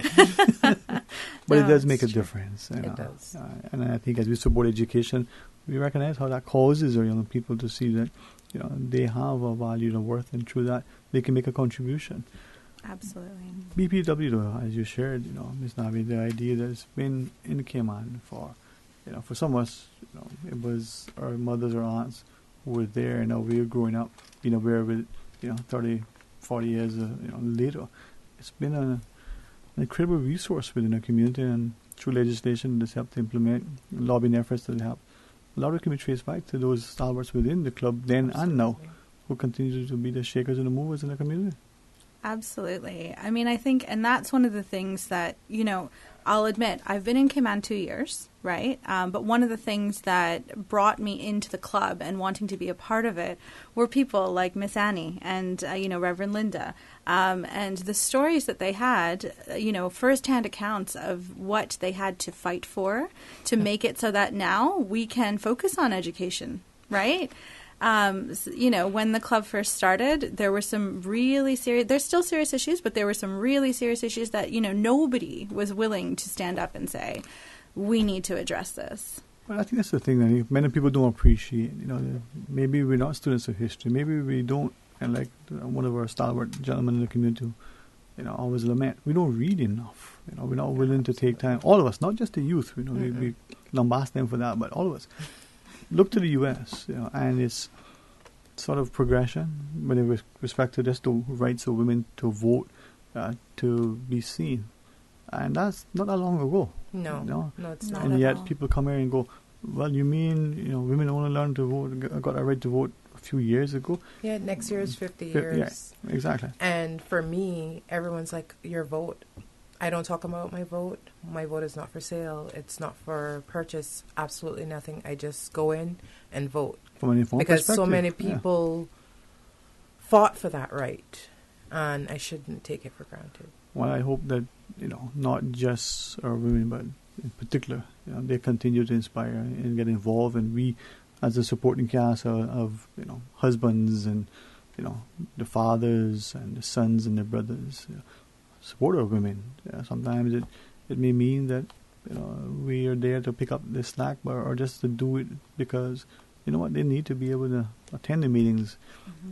But it does make a difference. It does. And I think as we support education, we recognize how that causes our young people to see that they have a value and a worth, and through that they can make a contribution. Absolutely. BPW, though, as you shared, Ms. Navi, the idea that it's been in Cayman for some of us, it was our mothers or aunts who were there, and we were growing up, being aware of it, 30, 40 years, later. It's been an incredible resource within our community, and through legislation that's helped to implement, lobbying efforts that help. A lot of it can be traced back to those stalwarts within the club then and now, who continue to be the shakers and the movers in the community. Absolutely. I mean, I think, and that's one of the things that, I'll admit, I've been in Cayman 2 years, right? But one of the things that brought me into the club and wanting to be a part of it were people like Miss Annie and, Reverend Linda. And the stories that they had, firsthand accounts of what they had to fight for to make it so that now we can focus on education, right? When the club first started, there were some really serious, there's still serious issues, but there were some really serious issues that, nobody was willing to stand up and say, we need to address this. Well, I think that's the thing that many people don't appreciate. Maybe we're not students of history. Maybe we don't, and like one of our stalwart gentlemen in the community, always lament, we don't read enough. We're not willing to take time. All of us, not just the youth. We lambast them for that, but all of us. Look to the U.S., and its sort of progression with respect to this, the rights of women to vote, to be seen. And that's not that long ago. No, it's not. And yet people come here and go, well, you mean, women only learned to vote, got a right to vote a few years ago? Yeah, next year is 50 years. Yeah, exactly. And for me, everyone's like, your vote. I don't talk about my vote. My vote is not for sale. It's not for purchase. Absolutely nothing. I just go in and vote. From an informed because perspective. So many people fought for that right, and I shouldn't take it for granted. Well, I hope that, not just our women, but in particular, they continue to inspire and get involved, and we as a supporting cast of husbands and the fathers and the sons and the brothers, supporter of women. Sometimes it may mean that we are there to pick up the slack, or just to do it because they need to be able to attend the meetings,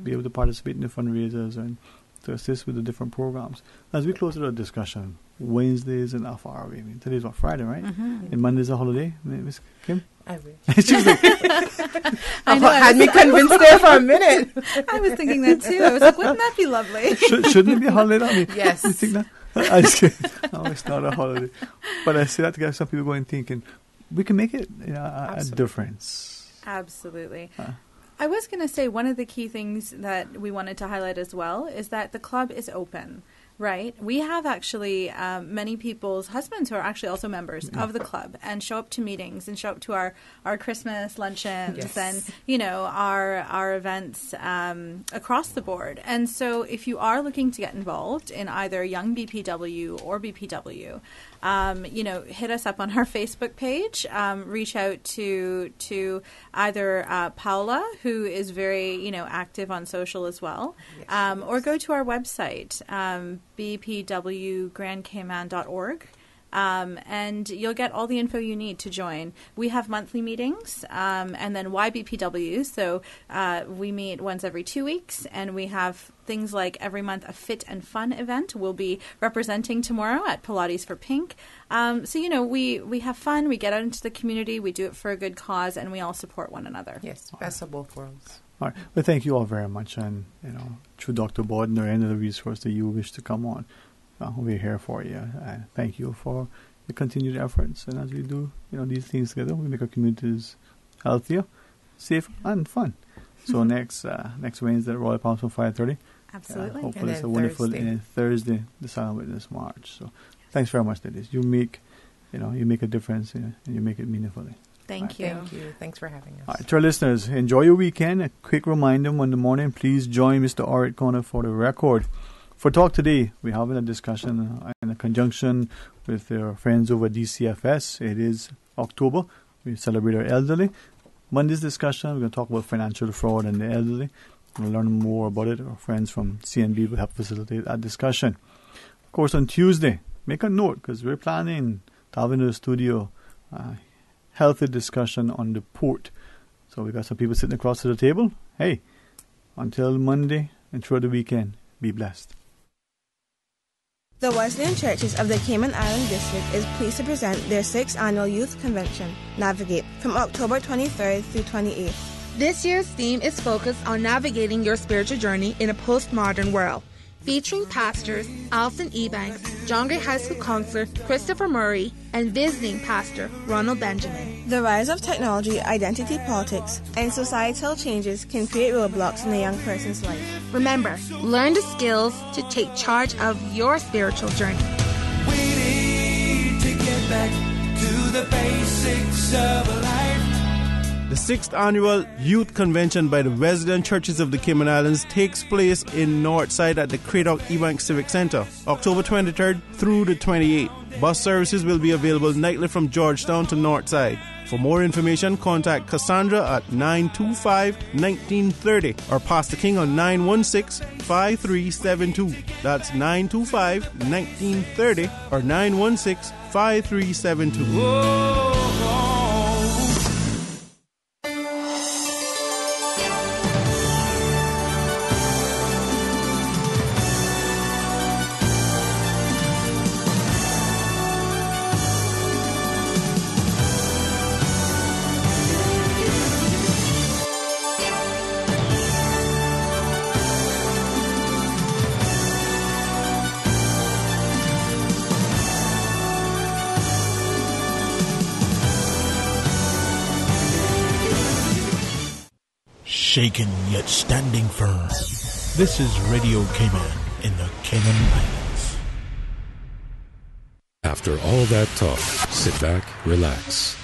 be able to participate in the fundraisers, and to assist with the different programs. As we close to the discussion, Wednesdays and how far are we? I mean, today's Friday, right? And Monday's a holiday, Miss Kim? I wish. She was like, I know, had me convinced there for a minute. I was thinking that too. I was like, wouldn't that be lovely? Shouldn't it be a holiday? I mean, yes. You think that? I just kidding. No, it's not a holiday. But I say that to get some people going thinking, we can make it a difference. Absolutely. I was going to say one of the key things that we wanted to highlight as well is that the club is open. Right. We have actually many people's husbands who are actually also members of the club and show up to meetings and show up to our Christmas luncheons and, our events across the board. And so if you are looking to get involved in either Young BPW or BPW, hit us up on our Facebook page, reach out to either Paula, who is very, active on social as well, or go to our website, bpwgrandcayman.org. And you'll get all the info you need to join. We have monthly meetings, and then YBPW. So we meet once every 2 weeks, and we have things like every month a Fit and Fun event. We'll be representing tomorrow at Pilates for Pink. So we have fun. We get out into the community. We do it for a good cause, and we all support one another. Yes, best of both worlds. All right. Well, thank you all very much, and through Dr. Borden or any other resource that you wish to come on. We're here for you. Thank you for your continued efforts. And as we do, these things together, we make our communities healthier, safer, and fun. So next Wednesday at Royal Palms from 5:30. Absolutely. Hopefully it's a wonderful Thursday, the Silent Witness March. So thanks very much, ladies. You make a difference and you make it meaningfully. Thank you. Thank you. Thanks for having us. All right, to our listeners, enjoy your weekend. A quick reminder: Monday morning, please join Mr. Orrit Corner for the record. For Talk Today, we're having a discussion in a conjunction with our friends over DCFS. It is October. We celebrate our elderly. Monday's discussion, we're going to talk about financial fraud and the elderly. We'll learn more about it. Our friends from CNB will help facilitate that discussion. Of course, on Tuesday, make a note because we're planning to have in the studio healthy discussion on the port. So we got some people sitting across to the table. Hey, until Monday and throughout the weekend, be blessed. The Wesleyan Churches of the Cayman Island District is pleased to present their 6th Annual Youth Convention, Navigate, from October 23rd through 28th. This year's theme is focused on navigating your spiritual journey in a postmodern world, featuring pastors Alston Ebanks, John Gray High School counselor Christopher Murray, and visiting pastor Ronald Benjamin. The rise of technology, identity politics, and societal changes can create roadblocks in a young person's life. Remember, learn the skills to take charge of your spiritual journey. We need to get back to the basics of life. The 6th Annual Youth Convention by the Wesleyan Churches of the Cayman Islands takes place in Northside at the Cradock Ebanks Civic Center, October 23rd through the 28th. Bus services will be available nightly from Georgetown to Northside. For more information, contact Cassandra at 925-1930 or Pastor King on 916-5372. That's 925-1930 or 916-5372. Whoa. Shaken yet standing firm. This is Radio Cayman in the Cayman Islands. After all that talk, sit back, relax,